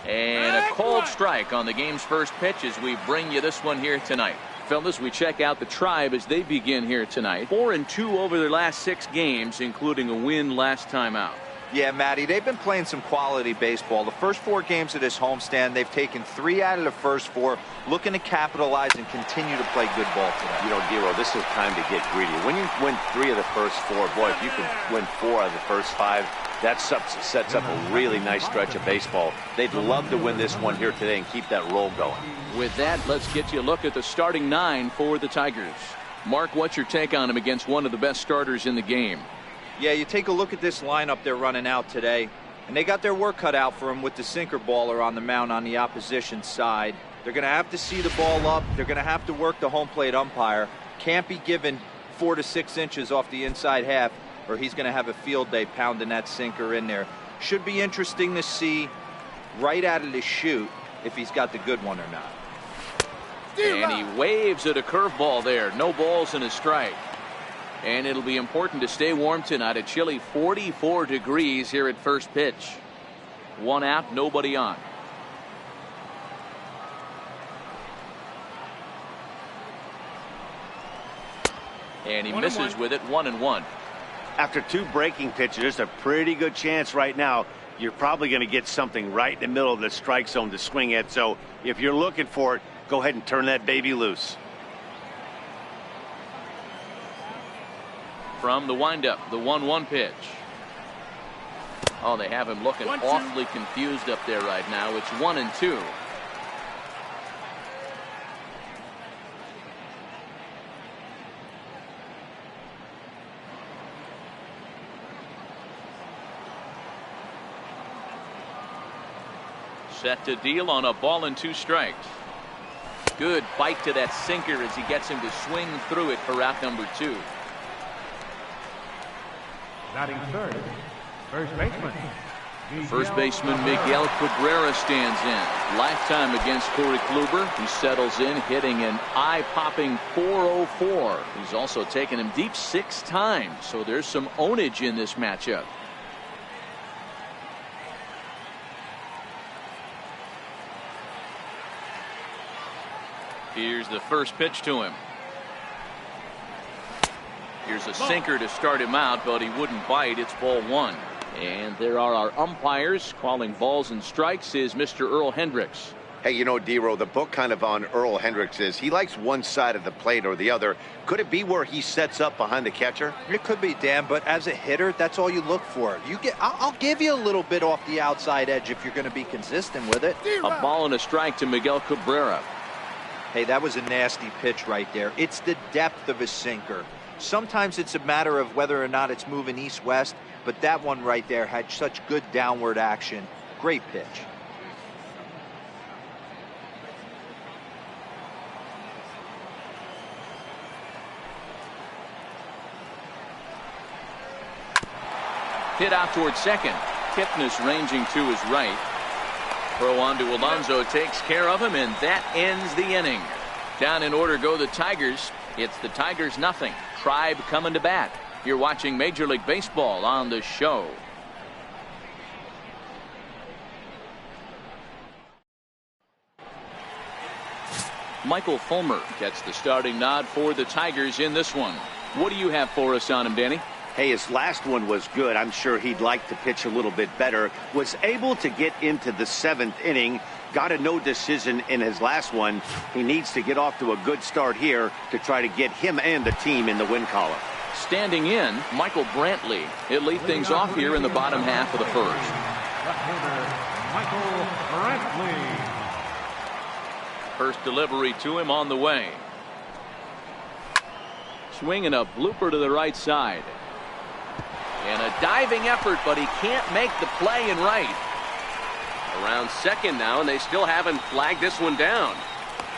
[SPEAKER 1] And a cold strike on the game's first pitch as we bring you this one here tonight. Fellas, we check out the Tribe as they begin here tonight. 4-2 over their last 6 games, including a win last time out.
[SPEAKER 4] Yeah, Matty, they've been playing some quality baseball. The first 4 games of this homestand, they've taken 3 out of the first 4, looking to capitalize and continue to play good ball today.
[SPEAKER 2] You know, Dero, this is time to get greedy. When you win 3 of the first 4, boy, if you can win 4 out of the first 5, that sets up a really nice stretch of baseball. They'd love to win this one here today and keep that roll going.
[SPEAKER 1] With that, let's get you a look at the starting 9 for the Tigers. Mark, what's your take on them against one of the best starters in the game?
[SPEAKER 4] Yeah, you take a look at this lineup they're running out today, and they got their work cut out for them with the sinker baller on the mound on the opposition side. They're going to have to see the ball up. They're going to have to work the home plate umpire. Can't be given 4 to 6 inches off the inside half, or he's going to have a field day pounding that sinker in there. Should be interesting to see right out of the chute if he's got the good one or not.
[SPEAKER 1] And he waves at a curveball there. No balls and a strike. And it'll be important to stay warm tonight. A chilly 44 degrees here at first pitch. 1 out, nobody on. And he misses with it, 1-1.
[SPEAKER 2] After 2 breaking pitches, there's a pretty good chance right now you're probably going to get something right in the middle of the strike zone to swing at. So if you're looking for it, go ahead and turn that baby loose.
[SPEAKER 1] From the windup, the 1-1 pitch. Oh, they have him looking awfully confused up there right now. It's 1-2. Set to deal on a ball and 2 strikes. Good bite to that sinker as he gets him to swing through it for out number 2.
[SPEAKER 3] Batting third, first baseman
[SPEAKER 1] Miguel Cabrera stands in. Lifetime against Corey Kluber. He settles in, hitting an eye-popping .404. He's also taken him deep 6 times, so there's some ownage in this matchup. Here's the first pitch to him. Here's a sinker to start him out, but he wouldn't bite. It's ball 1. And there are our umpires calling balls and strikes is Mr. Earl Hendricks.
[SPEAKER 2] Hey, you know, Dero, the book kind of on Earl Hendricks is he likes one side of the plate or the other. Could it be where he sets up behind the catcher?
[SPEAKER 4] It could be, Dan, but as a hitter, that's all you look for. I'll give you a little bit off the outside edge if you're going to be consistent with it.
[SPEAKER 1] A ball and a strike to Miguel Cabrera.
[SPEAKER 4] Hey, that was a nasty pitch right there. It's the depth of his sinker. Sometimes it's a matter of whether or not it's moving east-west, but that one right there had such good downward action. Great pitch.
[SPEAKER 1] Hit out towards second. Kipnis ranging to his right. Throw on to Alonso takes care of him, and that ends the inning. Down in order go the Tigers. It's the Tigers nothing. Tribe coming to bat. You're watching Major League Baseball on the show. Michael Fulmer gets the starting nod for the Tigers in this one. What do you have for us on him, Danny?
[SPEAKER 2] Hey, his last one was good. I'm sure he'd like to pitch a little bit better. Was able to get into the 7th inning. Got a no decision in his last one. He needs to get off to a good start here to try to get him and the team in the win column.
[SPEAKER 1] Standing in, Michael Brantley. He'll lead things off here in the bottom half of the first.
[SPEAKER 3] Michael Brantley.
[SPEAKER 1] First delivery to him on the way. Swinging a blooper to the right side. And a diving effort, but he can't make the play in right.
[SPEAKER 5] Around second now, and they still haven't flagged this one down.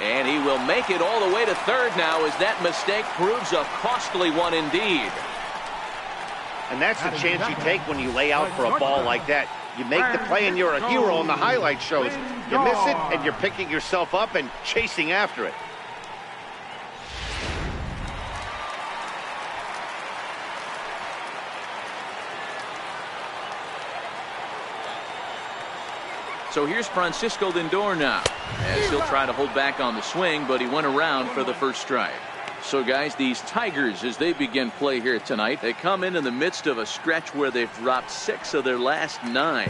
[SPEAKER 1] And he will make it all the way to third now, as that mistake proves a costly one indeed.
[SPEAKER 2] And that's the chance you take when you lay out for a ball like that. You make the play and you're a hero on the highlight shows. You miss it and you're picking yourself up and chasing after it.
[SPEAKER 1] So here's Francisco Lindor now, as he'll try to hold back on the swing, but he went around for the first strike. So guys, these Tigers, as they begin play here tonight, they come in the midst of a stretch where they've dropped 6 of their last 9.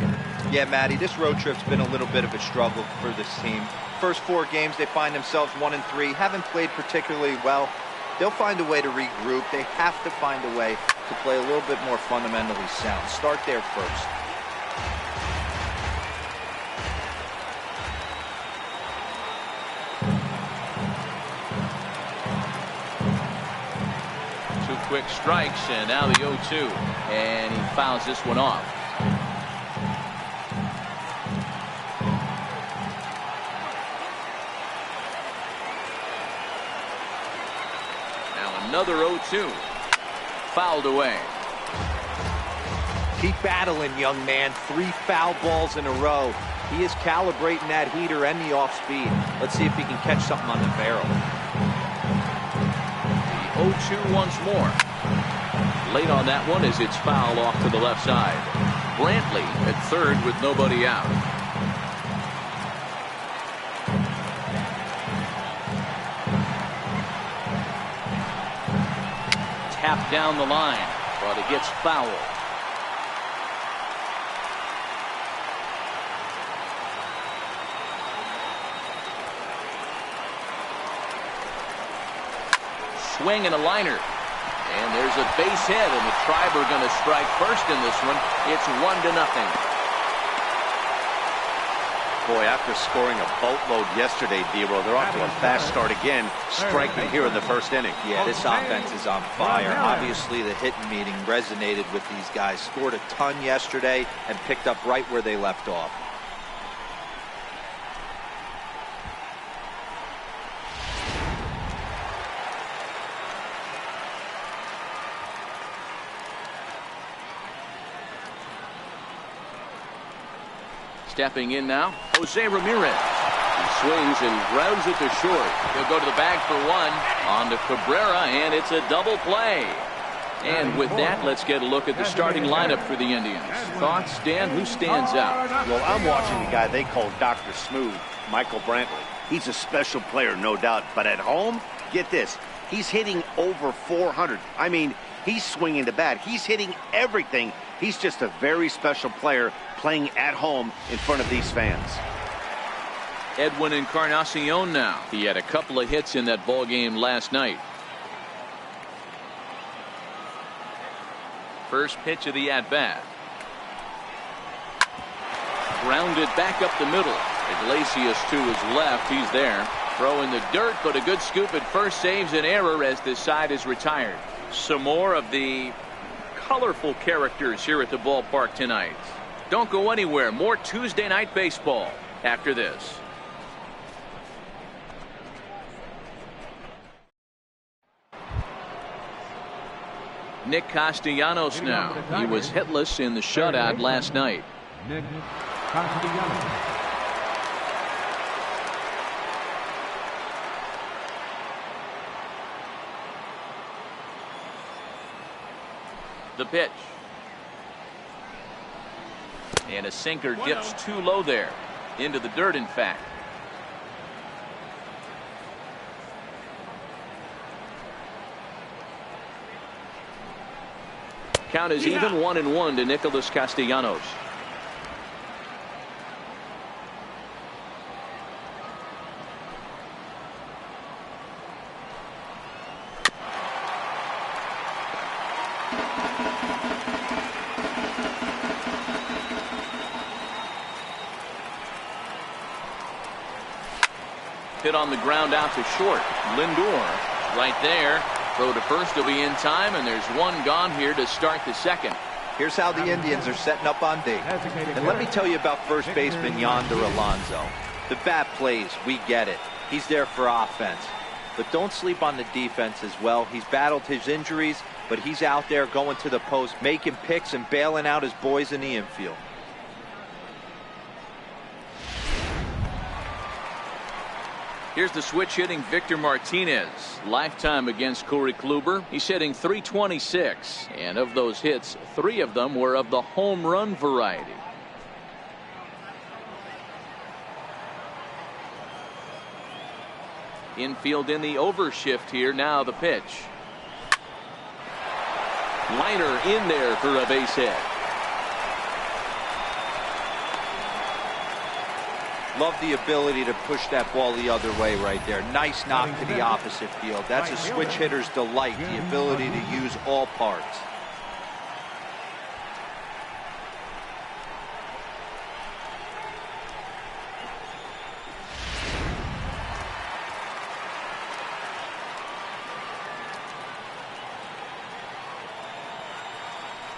[SPEAKER 4] Yeah, Matty, this road trip's been a little bit of a struggle for this team. First 4 games, they find themselves 1-3, haven't played particularly well. They'll find a way to regroup. They have to find a way to play a little bit more fundamentally sound. Start there first.
[SPEAKER 1] Quick strikes, and now the 0-2, and he fouls this one off. Now another 0-2, fouled away.
[SPEAKER 4] Keep battling, young man. 3 foul balls in a row. He is calibrating that heater and the off speed. Let's see if he can catch something on the barrel.
[SPEAKER 1] 0-2 once more. Late on that one as it's foul off to the left side. Brantley at third with nobody out. Tapped down the line, but it gets fouled. Swing and a liner. And there's a base hit, and the Tribe are going to strike first in this one. It's 1-0.
[SPEAKER 2] Boy, after scoring a boatload yesterday, D-Row, they're off to a fast start again, striking here in the first inning.
[SPEAKER 4] Yeah, this offense is on fire. Obviously, the hitting meeting resonated with these guys. Scored a ton yesterday and picked up right where they left off.
[SPEAKER 1] Stepping in now, Jose Ramirez. He swings and grounds it to short. He'll go to the bag for 1. On to Cabrera, and it's a double play. And with that, let's get a look at the starting lineup for the Indians. Thoughts, Dan? Who stands out?
[SPEAKER 2] Well, I'm watching the guy they call Dr. Smooth, Michael Brantley. He's a special player, no doubt. But at home, get this, he's hitting over 400. I mean, he's swinging the bat. He's hitting everything. He's just a very special player playing at home in front of these fans.
[SPEAKER 1] Edwin Encarnacion now. He had a couple of hits in that ball game last night. First pitch of the at-bat. Grounded back up the middle. Iglesias to his left. He's there. Throw in the dirt, but a good scoop at first saves an error as this side is retired. Some more of the colorful characters here at the ballpark tonight. Don't go anywhere. More Tuesday night baseball after this. Nick Castellanos now. He was hitless in the shutout last night.
[SPEAKER 3] Nick Castellanos.
[SPEAKER 1] The pitch. And a sinker dips too low there. Into the dirt, in fact. Count is even 1-1 to Nicholas Castellanos. Hit on the ground out to short. Lindor right there. Throw to first will be in time, and there's one gone here to start the second.
[SPEAKER 4] Here's how the Indians are setting up on D. And let me tell you about first baseman Yonder Alonso. The bat plays, we get it. He's there for offense. But don't sleep on the defense as well. He's battled his injuries, but he's out there going to the post, making picks and bailing out his boys in the infield.
[SPEAKER 1] Here's the switch hitting Victor Martinez. Lifetime against Corey Kluber. He's hitting .326. And of those hits, 3 of them were of the home run variety. Infield in the overshift here. Now the pitch. Liner in there for a base hit.
[SPEAKER 4] Love the ability to push that ball the other way right there. Nice knock to the opposite field. That's a switch hitter's delight, the ability to use all parts.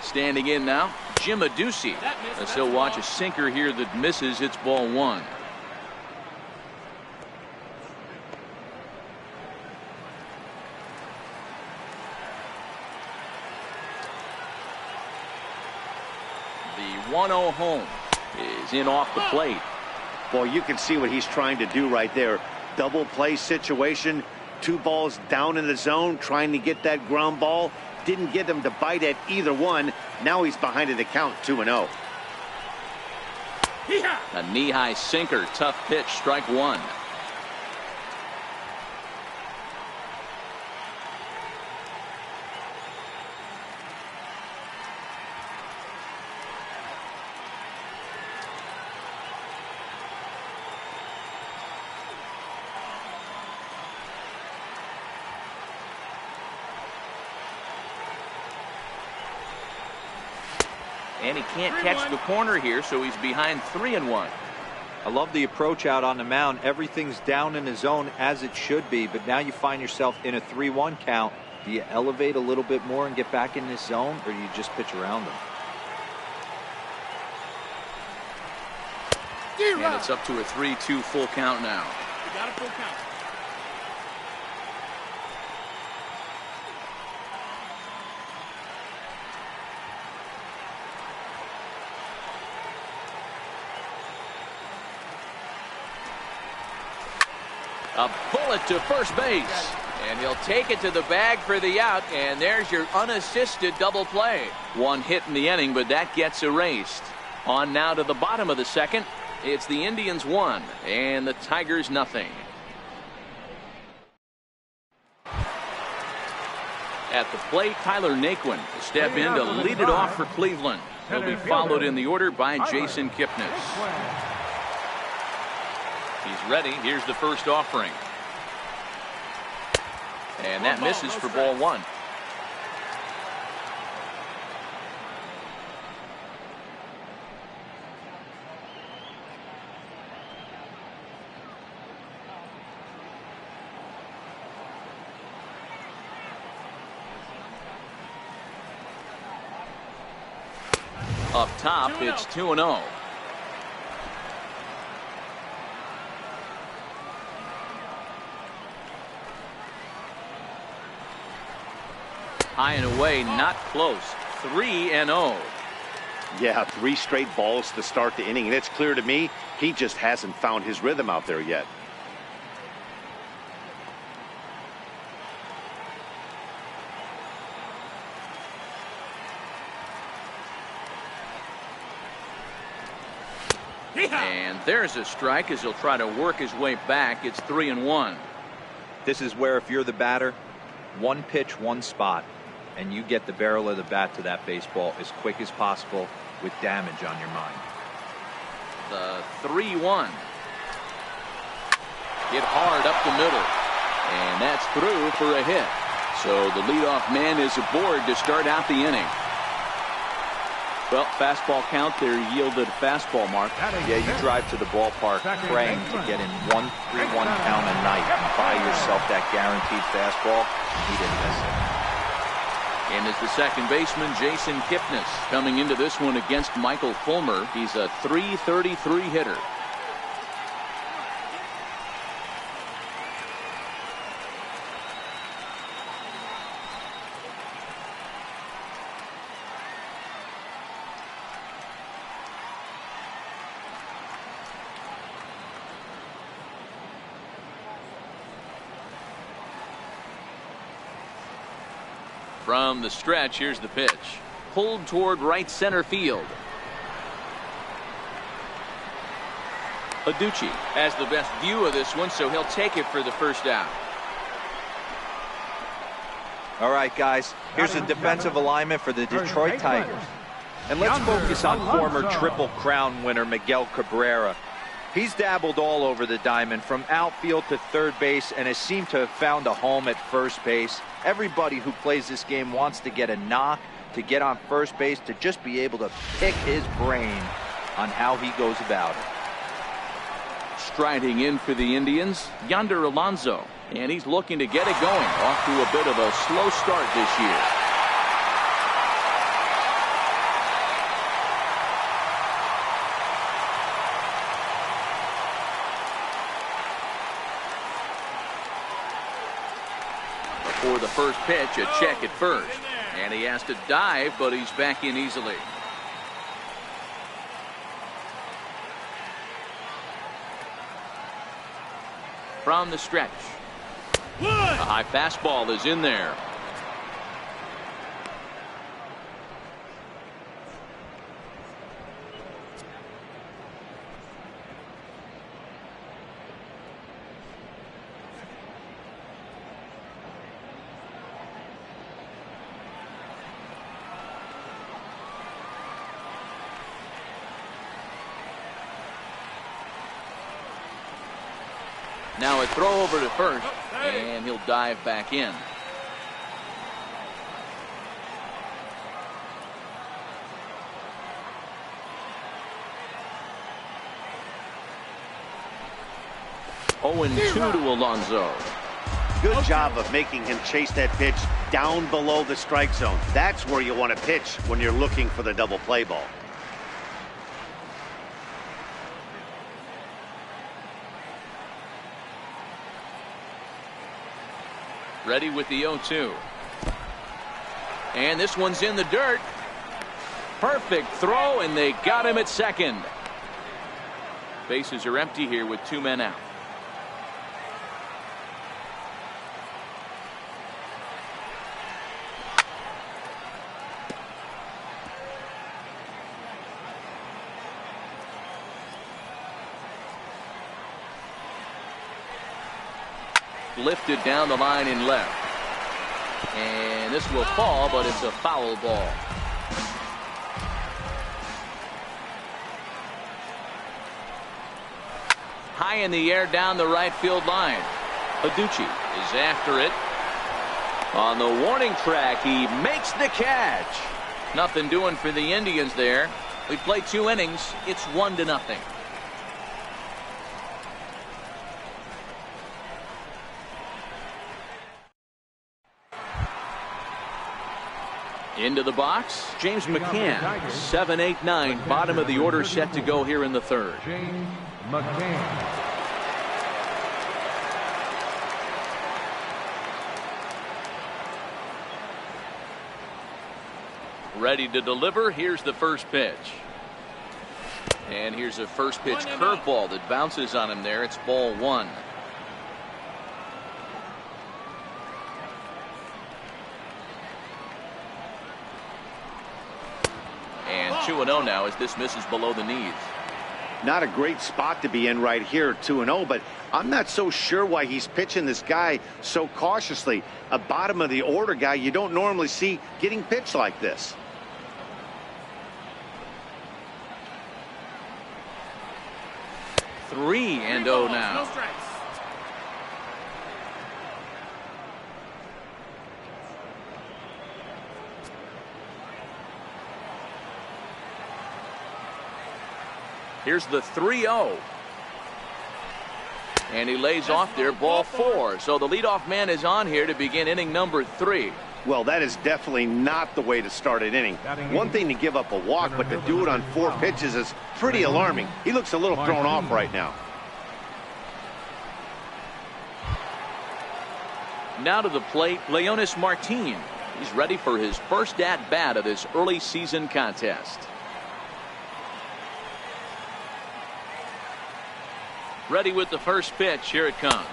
[SPEAKER 1] Standing in now, Jim Adduci. As he'll watch a sinker here that misses. It's ball 1. The 1-0 home is in off the plate.
[SPEAKER 2] Boy, you can see what he's trying to do right there. Double play situation. 2 balls down in the zone, trying to get that ground ball. Didn't get him to bite at either one. Now he's behind in the count, 2-0.
[SPEAKER 1] A knee-high sinker. Tough pitch. Strike 1. And he can't catch the corner here, so he's behind 3-1.
[SPEAKER 4] I love the approach out on the mound. Everything's down in the zone as it should be, but now you find yourself in a 3-1 count. Do you elevate a little bit more and get back in this zone, or do you just pitch around them?
[SPEAKER 1] And it's up to a 3-2 full count now.
[SPEAKER 7] You got a full count.
[SPEAKER 1] A bullet to first base. And he'll take it to the bag for the out. And there's your unassisted double play. 1 hit in the inning, but that gets erased. On now to the bottom of the second. It's the Indians 1 and the Tigers nothing. At the plate, Tyler Naquin will step in to lead it off for Cleveland. He'll be followed in the order by Jason Kipnis. He's ready. Here's the first offering. And that misses for ball 1. Up top, it's 2-0. High and away, not close. 3-0.
[SPEAKER 2] Yeah, 3 straight balls to start the inning, and it's clear to me he just hasn't found his rhythm out there yet.
[SPEAKER 1] And there's a strike as he'll try to work his way back. It's 3-1.
[SPEAKER 4] This is where, if you're the batter, one pitch, one spot, and you get the barrel of the bat to that baseball as quick as possible with damage on your mind.
[SPEAKER 1] The 3-1. Hit hard up the middle. And that's through for a hit. So the leadoff man is aboard to start out the inning. Well, fastball count there yielded fastball, Mark.
[SPEAKER 4] Yeah, you drive to the ballpark praying to get in 1-3-1 count a night and buy yourself that guaranteed fastball. He didn't miss it.
[SPEAKER 1] And is the second baseman, Jason Kipnis, coming into this one against Michael Fulmer. He's a .333 hitter. From the stretch, here's the pitch. Pulled toward right center field. Aducci has the best view of this one, so he'll take it for the first out.
[SPEAKER 4] All right, guys, here's a defensive alignment for the Detroit Tigers. And let's focus on former Triple Crown winner Miguel Cabrera. He's dabbled all over the diamond, from outfield to third base, and has seemed to have found a home at first base. Everybody who plays this game wants to get a knock, to get on first base, to just be able to pick his brain on how he goes about it.
[SPEAKER 1] Striding in for the Indians, Yonder Alonso, and he's looking to get it going. Off to a bit of a slow start this year. For the first pitch, a check at first. And he has to dive, but he's back in easily. From the stretch. A high fastball is in there. Now a throw over to first, and he'll dive back in. Oh, and 2 to Alonso.
[SPEAKER 2] Good job of making him chase that pitch down below the strike zone. That's where you want to pitch when you're looking for the double play ball.
[SPEAKER 1] Ready with the 0-2. And this one's in the dirt. Perfect throw, and they got him at second. Bases are empty here with 2 men out. Lifted down the line in left. And this will fall, but it's a foul ball. High in the air down the right field line. Aducci is after it. On the warning track, he makes the catch. Nothing doing for the Indians there. We played 2 innings. It's 1-0. Into the box, James McCann, 7, 8, 9, bottom of the order, set to go here in the third.
[SPEAKER 3] James McCann.
[SPEAKER 1] Ready to deliver. Here's the first pitch. And here's a first pitch curveball that bounces on him there. It's ball one. And 2-0 now as this misses below the knees.
[SPEAKER 2] Not a great spot to be in right here, 2-0, but I'm not so sure why he's pitching this guy so cautiously. A bottom of the order guy you don't normally see getting pitched like this.
[SPEAKER 1] Three and 0 now.
[SPEAKER 7] No strikes.
[SPEAKER 1] Here's the 3-0. And he lays off there, ball four. So the leadoff man is on here to begin inning number 3.
[SPEAKER 2] Well, that is definitely not the way to start an inning. One thing to give up a walk, but to do it on 4 pitches is pretty alarming. He looks a little thrown off right now.
[SPEAKER 1] Now to the plate, Leonis Martin. He's ready for his first at-bat of this early season contest. Ready with the first pitch. Here it comes.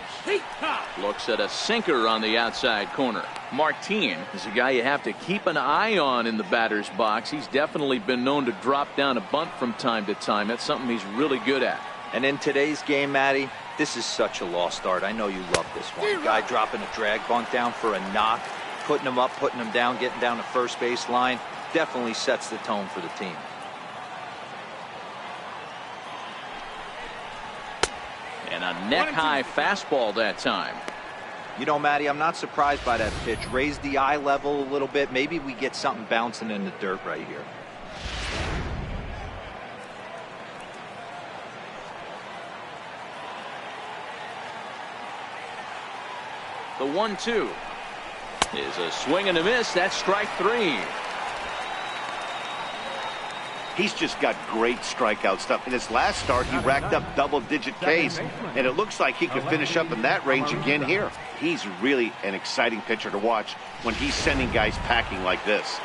[SPEAKER 1] Looks at a sinker on the outside corner. Martin is a guy you have to keep an eye on in the batter's box. He's definitely been known to drop down a bunt from time to time. That's something he's really good at.
[SPEAKER 4] And in today's game, Matty, this is such a lost art. I know you love this one. Guy dropping a drag bunt down for a knock, putting him up, putting him down, getting down the first base line. Definitely sets the tone for the team.
[SPEAKER 1] And a neck-high fastball that time.
[SPEAKER 4] You know, Matty, I'm not surprised by that pitch. Raise the eye level a little bit. Maybe we get something bouncing in the dirt right here.
[SPEAKER 1] The 1-2 is a swing and a miss. That's strike 3.
[SPEAKER 2] He's just got great strikeout stuff. In his last start, he racked up double-digit Ks, and it looks like he could finish up in that range again here. He's really an exciting pitcher to watch when he's sending guys packing like this.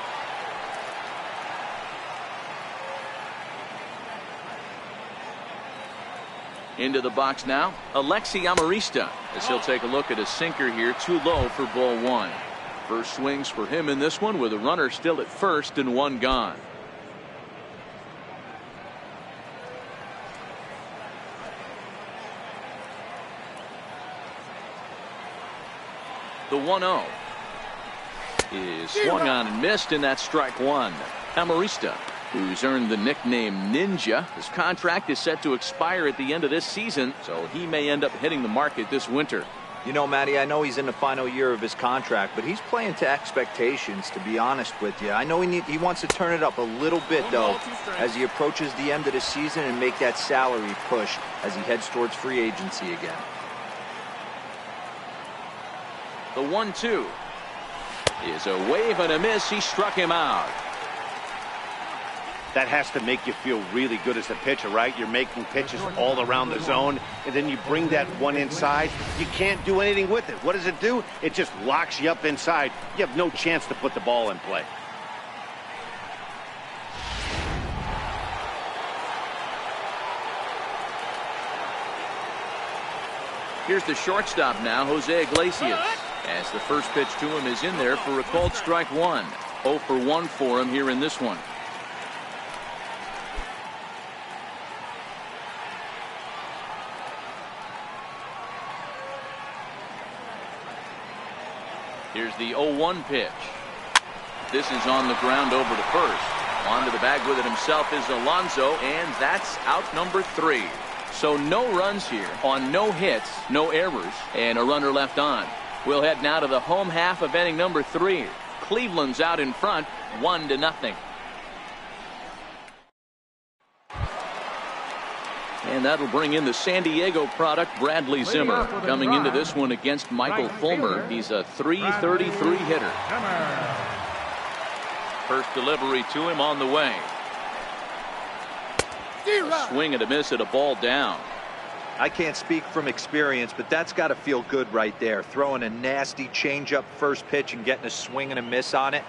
[SPEAKER 1] Into the box now, Alexi Amarista, as he'll take a look at a sinker here, too low for ball 1. First swings for him in this one with a runner still at first and 1 gone. The 1-0 is swung on and missed, and that's strike 1. Amarista, who's earned the nickname Ninja, his contract is set to expire at the end of this season, so he may end up hitting the market this winter.
[SPEAKER 4] You know, Matty, I know he's in the final year of his contract, but he's playing to expectations, to be honest with you. I know he wants to turn it up a little bit, though, as he approaches the end of the season and make that salary push as he heads towards free agency again.
[SPEAKER 1] The 1-2 is a wave and a miss. He struck him out.
[SPEAKER 2] That has to make you feel really good as a pitcher, right? You're making pitches all around the zone, and then you bring that one inside. You can't do anything with it. What does it do? It just locks you up inside. You have no chance to put the ball in play.
[SPEAKER 1] Here's the shortstop now, Jose Iglesias, as the first pitch to him is in there for a called strike 1. 0 for 1 for him here in this one. Here's the 0-1 pitch. This is on the ground over to first. On to the bag with it himself is Alonso, and that's out number 3. So no runs here on no hits, no errors, and a runner left on. We'll head now to the home half of inning number 3. Cleveland's out in front, 1-0. And that'll bring in the San Diego product, Bradley Zimmer, coming into this one against Michael Fulmer. He's a .333 hitter. First delivery to him on the way. A swing and a miss at a ball down.
[SPEAKER 4] I can't speak from experience, but that's got to feel good right there. Throwing a nasty changeup first pitch and getting a swing and a miss on it.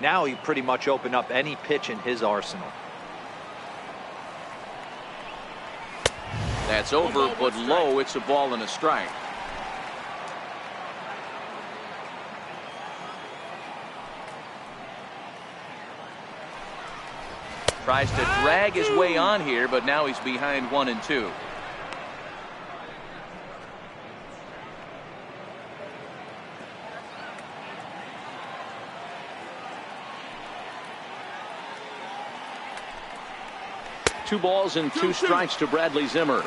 [SPEAKER 4] Now he pretty much opened up any pitch in his arsenal.
[SPEAKER 1] That's over, but low. It's a ball and a strike. Tries to drag his way on here, but now he's behind 1-2. Two balls and two strikes to Bradley Zimmer.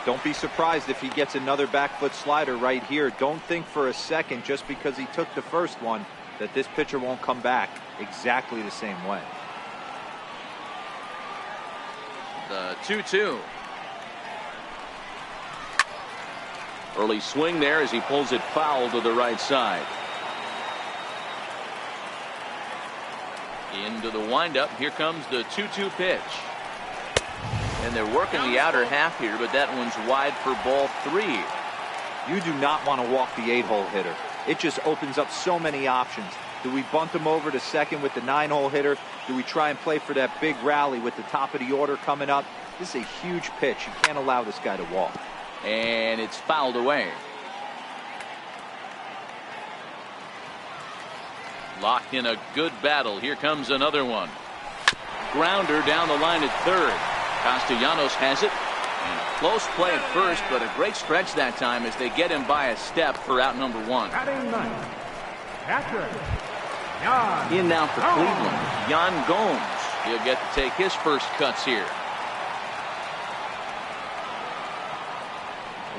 [SPEAKER 4] Don't be surprised if he gets another back foot slider right here. Don't think for a second, just because he took the first one, that this pitcher won't come back exactly the same way.
[SPEAKER 1] The 2-2. Early swing there as he pulls it foul to the right side. Into the windup. Here comes the 2-2 pitch. And they're working the outer half here, but that one's wide for ball 3.
[SPEAKER 4] You do not want to walk the 8-hole hitter. It just opens up so many options. Do we bunt him over to second with the 9-hole hitter? Do we try and play for that big rally with the top of the order coming up? This is a huge pitch. You can't allow this guy to walk.
[SPEAKER 1] And it's fouled away. Locked in a good battle. Here comes another one. Grounder down the line at third. Castellanos has it. And close play at first, but a great stretch that time as they get him by a step for out number 1.
[SPEAKER 3] Batting ninth, catcher,
[SPEAKER 1] In now for Cleveland, Yan Gomes. He'll get to take his first cuts here.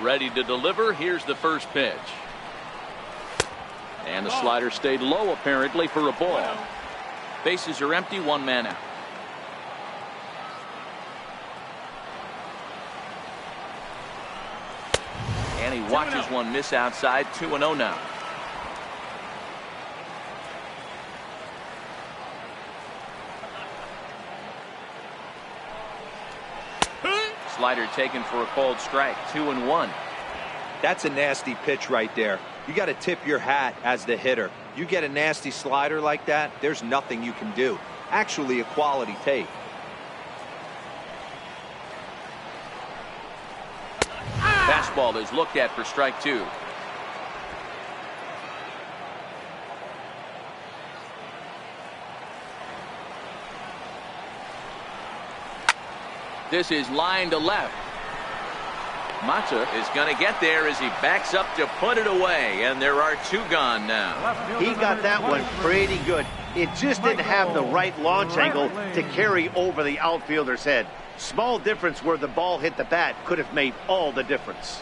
[SPEAKER 1] Ready to deliver. Here's the first pitch. And the slider stayed low apparently for a ball. Bases are empty, 1 man out. And he watches one miss outside. 2-0 now. Slider taken for a called strike. 2-1.
[SPEAKER 4] That's a nasty pitch right there. You got to tip your hat as the hitter. You get a nasty slider like that, there's nothing you can do. Actually a quality take.
[SPEAKER 1] Fastball is looked at for strike 2. This is line to left. Mata is going to get there as he backs up to put it away, and there are 2 gone now.
[SPEAKER 2] He got that one pretty good. It just didn't have the right launch angle to carry over the outfielder's head. Small difference where the ball hit the bat could have made all the difference.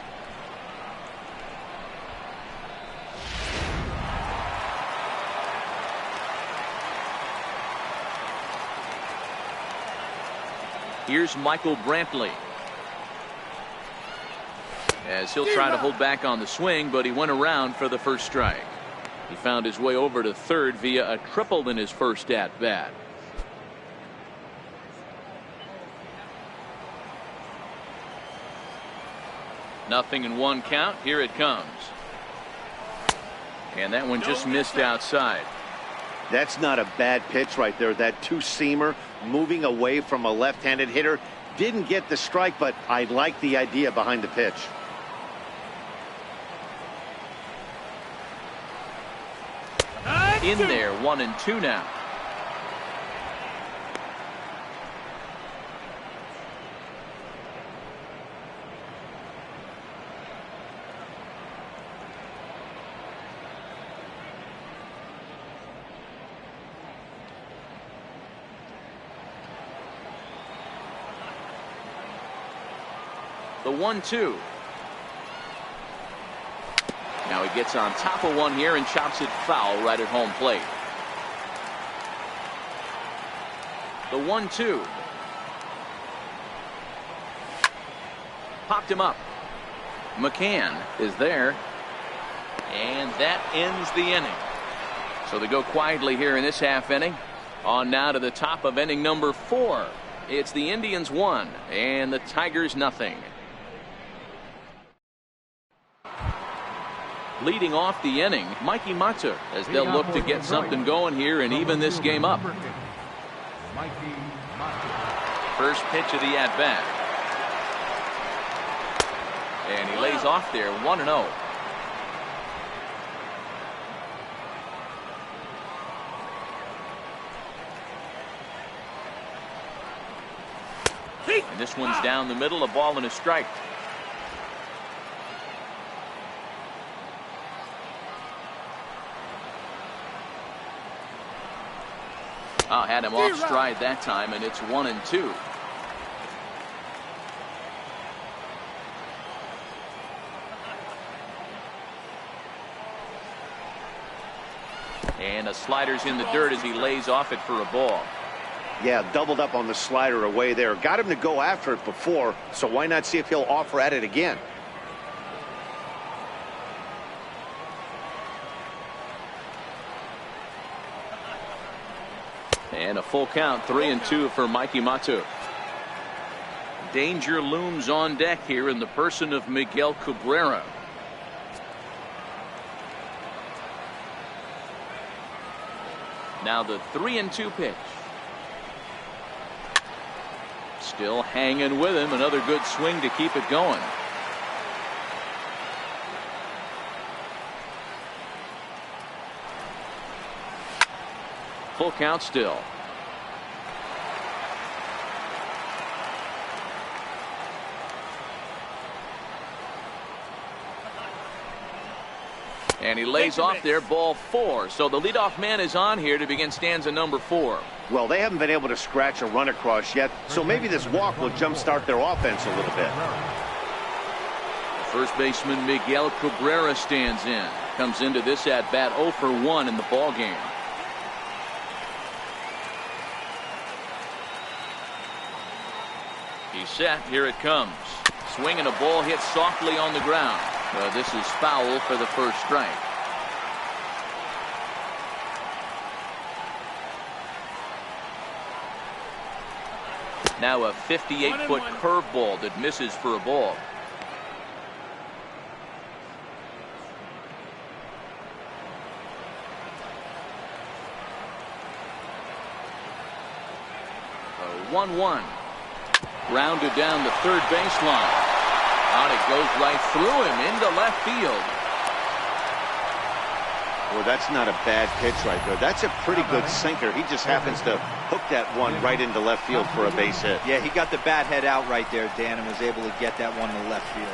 [SPEAKER 1] Here's Michael Brantley. As he'll try to hold back on the swing, but he went around for the first strike. He found his way over to third via a triple in his first at bat. Nothing in 1 count. Here it comes. And that one just missed outside.
[SPEAKER 2] That's not a bad pitch right there. That 2-seamer moving away from a left-handed hitter. Didn't get the strike, but I like the idea behind the pitch.
[SPEAKER 1] In there, 1-2 now. The 1-2. Now he gets on top of one here and chops it foul right at home plate. The 1-2. Popped him up. McCann is there. And that ends the inning. So they go quietly here in this half inning. On now to the top of inning number 4. It's the Indians 1 and the Tigers nothing. Leading off the inning, Mikey Mata, as they'll look to get something going here and even this game up. First pitch of the at-bat. And he lays off there, 1-0. And this one's down the middle, a ball and a strike. Had him off stride that time, and it's 1-2. And a slider's in the dirt as he lays off it for a ball.
[SPEAKER 2] Yeah, doubled up on the slider away there. Got him to go after it before, so why not see if he'll offer at it again?
[SPEAKER 1] And a full count, 3-2 for Mikey Matu. Danger looms on deck here in the person of Miguel Cabrera. Now the 3-2 pitch. Still hanging with him. Another good swing to keep it going. Full count still. And he lays off there, ball 4. So the leadoff man is on here to begin stanza number 4.
[SPEAKER 2] Well, they haven't been able to scratch a run across yet, so maybe this walk will jumpstart their offense a little bit.
[SPEAKER 1] First baseman Miguel Cabrera stands in. Comes into this at bat 0 for 1 in the ball game. He's set. Here it comes. Swing and a ball hit softly on the ground. This is foul for the first strike. Now a 58-foot curveball that misses for a ball. A 1-1. Grounded down the third baseline. Out it goes right through him into left field.
[SPEAKER 2] Well, that's not a bad pitch right there. That's a pretty good sinker. He just happens to hook that one right into left field for a base hit.
[SPEAKER 4] Yeah, he got the bat head out right there, Dan, and was able to get that one to left field.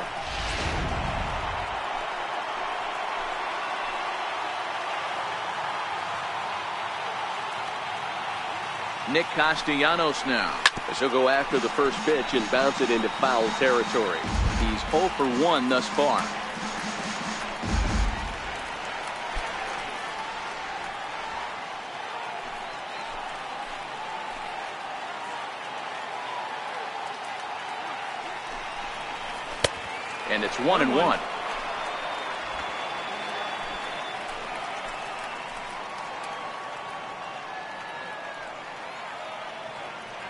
[SPEAKER 1] Nick Castellanos now, as he'll go after the first pitch and bounce it into foul territory. He's 0 for 1 thus far. And it's 1-1.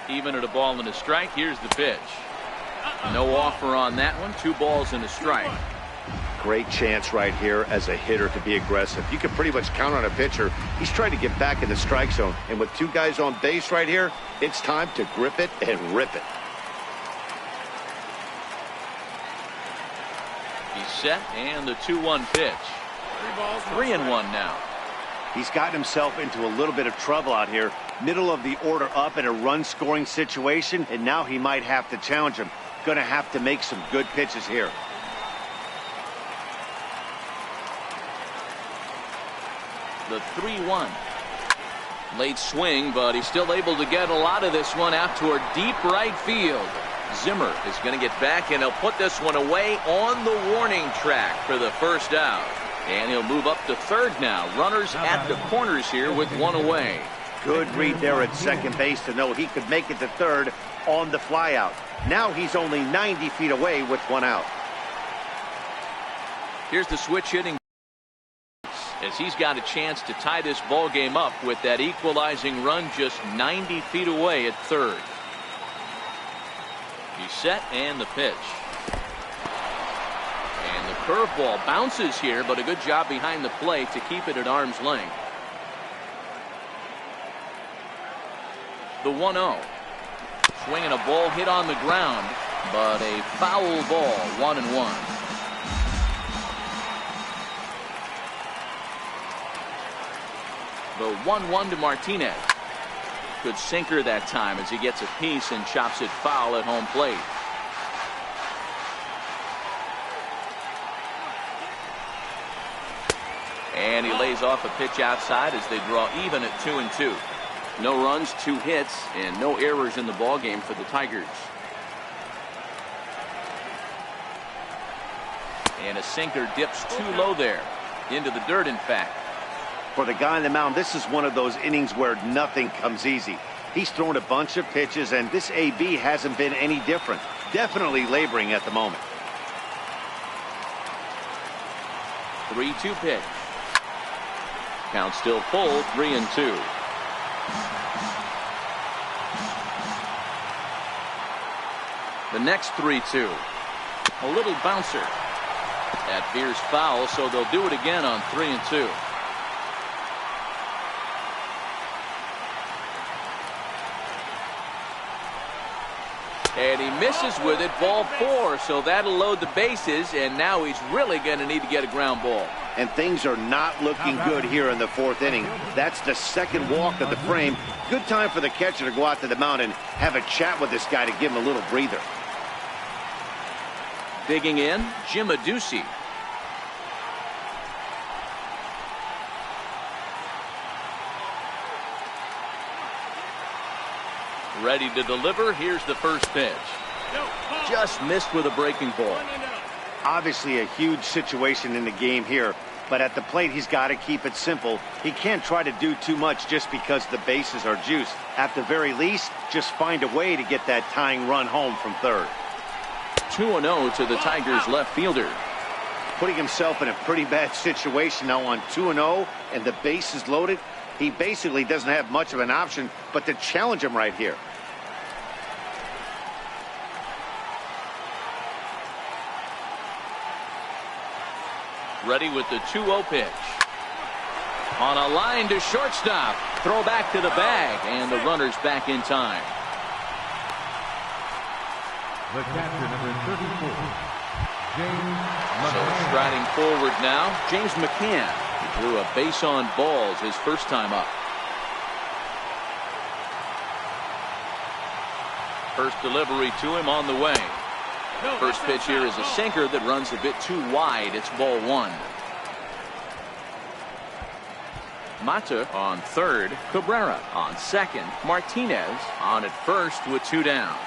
[SPEAKER 1] Even at a ball and a strike. Here's the pitch. No offer on that one. 2 balls and a strike.
[SPEAKER 2] Great chance right here as a hitter to be aggressive. You can pretty much count on a pitcher. He's trying to get back in the strike zone. And with 2 guys on base right here, it's time to grip it and rip it.
[SPEAKER 1] He's set, and the 2-1 pitch. 3-1 now.
[SPEAKER 2] He's gotten himself into a little bit of trouble out here. Middle of the order up in a run-scoring situation, and now he might have to challenge him. Going to have to make some good pitches here.
[SPEAKER 1] The 3-1. Late swing, but he's still able to get a lot of this one out toward deep right field. Zimmer is going to get back, and he'll put this one away on the warning track for the first out. And he'll move up to third now. Runners at the corners here with 1 away.
[SPEAKER 2] Good read there at second base to know he could make it to third on the flyout. Now he's only 90 feet away with 1 out.
[SPEAKER 1] Here's the switch hitting as he's got a chance to tie this ball game up with that equalizing run just 90 feet away at third. He's set, and the pitch. And the
[SPEAKER 5] Curveball bounces here, but a good job behind the plate to keep it at arm's length. The 1-0. Swinging a ball hit on the ground, but a foul ball, 1-1. The 1-1 to Martinez. Good sinker that time as he gets a piece and chops it foul at home plate. And he lays off a pitch outside as they draw even at 2-2. No runs, 2 hits, and no errors in the ballgame for the Tigers. And a sinker dips too low there. Into the dirt, in fact.
[SPEAKER 2] For the guy on the mound, this is one of those innings where nothing comes easy. He's thrown a bunch of pitches, and this AB hasn't been any different. Definitely laboring at the moment.
[SPEAKER 5] 3-2 pitch. Count still full, 3-2. The next 3-2. A little bouncer. That veers foul, so they'll do it again on 3-2. And he misses with it, ball 4, so that'll load the bases, and now he's really going to need to get a ground ball.
[SPEAKER 2] And things are not looking good here in the 4th inning. That's the second walk of the frame. Good time for the catcher to go out to the mound and have a chat with this guy to give him a little breather.
[SPEAKER 5] Digging in, Jim Adducci. Ready to deliver. Here's the first pitch. Just missed with a breaking ball.
[SPEAKER 2] Obviously a huge situation in the game here, but at the plate he's got to keep it simple. He can't try to do too much just because the bases are juiced. At the very least, just find a way to get that tying run home from third.
[SPEAKER 1] 2-0 to the Tigers left fielder.
[SPEAKER 2] Putting himself in a pretty bad situation now on 2-0 and the bases loaded. He basically doesn't have much of an option but to challenge him right here.
[SPEAKER 5] Ready with the 2-0 pitch. On a line to shortstop. Throw back to the bag, and the runner's back in time.
[SPEAKER 3] The catcher, number 34, James
[SPEAKER 1] So
[SPEAKER 3] McCann.
[SPEAKER 1] striding forward now, James McCann. He drew a base on balls his first time up.
[SPEAKER 5] First delivery to him on the way. First pitch here is a sinker that runs a bit too wide. It's ball 1. Mata on third. Cabrera on second. Martinez on at first with 2 down.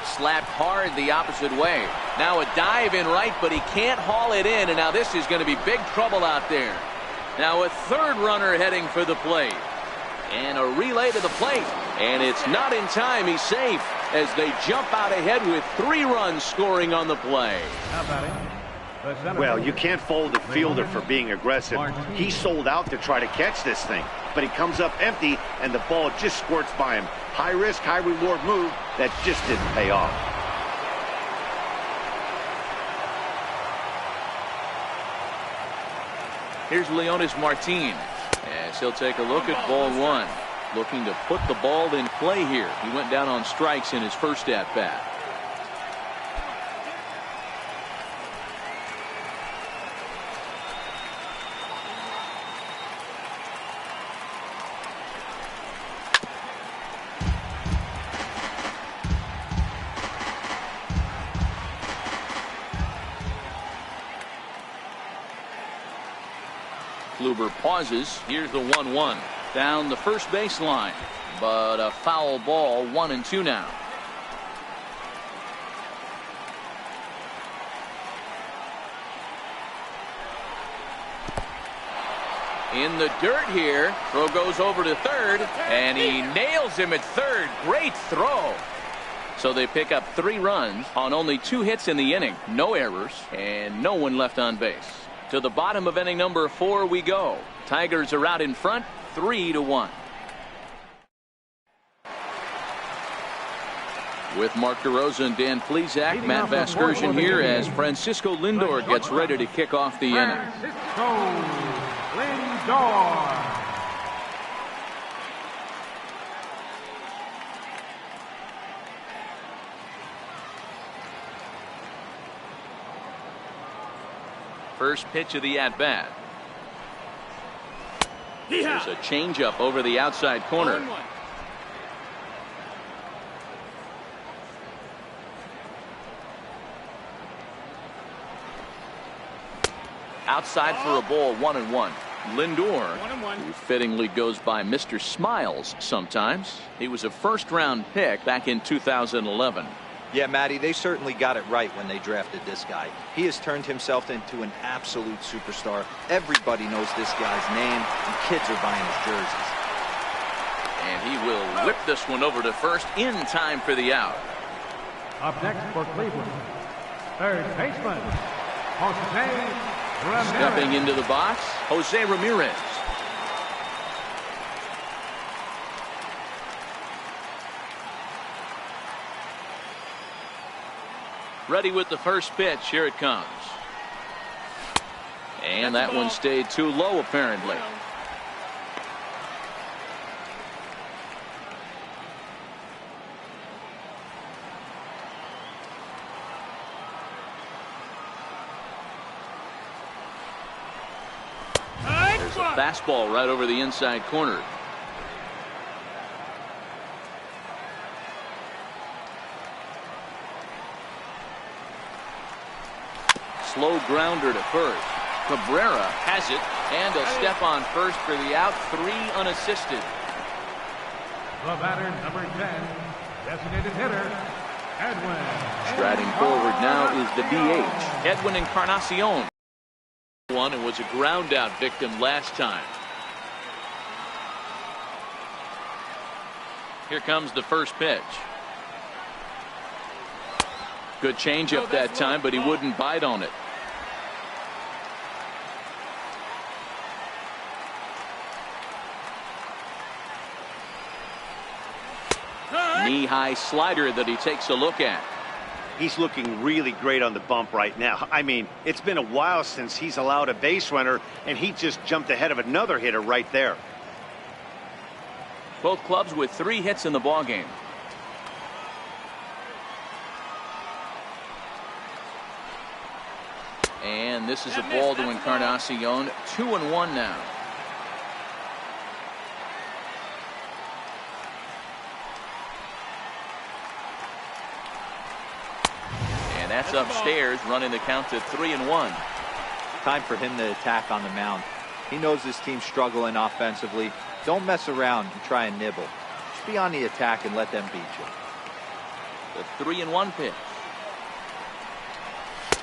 [SPEAKER 5] Slapped hard the opposite way. Now a dive in right, but he can't haul it in, and now this is going to be big trouble out there. Now a third runner heading for the plate. And a relay to the plate. And it's not in time. He's safe as they jump out ahead with 3 runs scoring on the play.
[SPEAKER 3] How about it? The center
[SPEAKER 2] Well, you
[SPEAKER 3] fielder,
[SPEAKER 2] can't fault the fielder for being aggressive. He sold out to try to catch this thing, but he comes up empty and the ball just squirts by him. High risk, high reward move that just didn't pay off.
[SPEAKER 5] Here's Leonis Martin as he'll take a look at ball 1. Looking to put the ball in play here. He went down on strikes in his first at bat. Kluber pauses. Here's the 1-1 down the first baseline, but a foul ball. 1-2 now. In the dirt here. Throw goes over to third, and he nails him at third. Great throw. So they pick up 3 runs on only 2 hits in the inning. No errors and no one left on base. To the bottom of inning number 4 we go. Tigers are out in front, 3-1.
[SPEAKER 1] With Mark DeRosa and Dan Plesac, Matt Vasgersian here as Francisco Lindor gets ready to kick off the inning.
[SPEAKER 3] Francisco Lindor.
[SPEAKER 1] First pitch of the at-bat. There's a changeup over the outside corner. Outside for a ball, 1-1. Lindor, who fittingly goes by Mr. Smiles sometimes. He was a first-round pick back in 2011.
[SPEAKER 4] Yeah, Matty, they certainly got it right when they drafted this guy. He has turned himself into an absolute superstar. Everybody knows this guy's name, and kids are buying his jerseys.
[SPEAKER 1] And he will whip this one over to first in time for the out.
[SPEAKER 3] Up next for Cleveland, third baseman, Jose Ramirez.
[SPEAKER 1] Stepping into the box, Jose Ramirez. Ready with the first pitch. Here it comes. And that one stayed too low, apparently. There's a fastball right over the inside corner. Slow grounder to first. Cabrera has it, and a step on first for the out. 3 unassisted.
[SPEAKER 3] The batter, number 10, designated hitter, Edwin.
[SPEAKER 1] Striding forward now is the DH, Edwin Encarnacion. One and was a ground out victim last time. Here comes the first pitch. Good changeup that time, but he wouldn't bite on it. Knee-high slider that he takes a look at.
[SPEAKER 2] He's looking really great on the bump right now. I mean, it's been a while since he's allowed a base runner, and he just jumped ahead of another hitter right there.
[SPEAKER 1] Both clubs with 3 hits in the ballgame. And this is a ball to Encarnacion. 2-1 now. And that's upstairs, running the count to 3-1.
[SPEAKER 4] Time for him to attack on the mound. He knows this team's struggling offensively. Don't mess around and try and nibble. Just be on the attack and let them beat you.
[SPEAKER 1] The 3-1 pitch.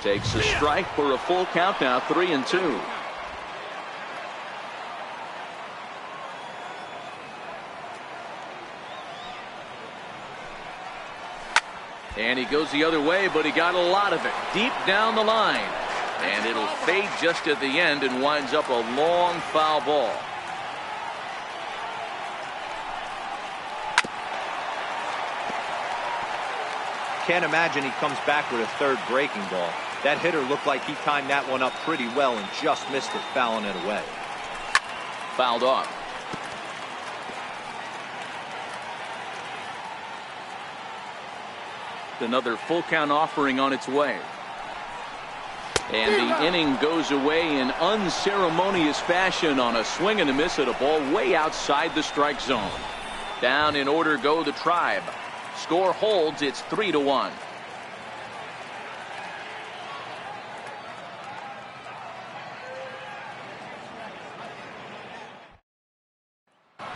[SPEAKER 1] Takes a strike for a full count now, 3-2. And he goes the other way, but he got a lot of it deep down the line. And it'll fade just at the end and winds up a long foul ball.
[SPEAKER 4] Can't imagine he comes back with a third breaking ball. That hitter looked like he timed that one up pretty well and just missed it, fouling it away.
[SPEAKER 1] Fouled off. Another full count offering on its way. And the inning goes away in unceremonious fashion on a swing and a miss at a ball way outside the strike zone. Down in order go the Tribe. Score holds. It's 3-1.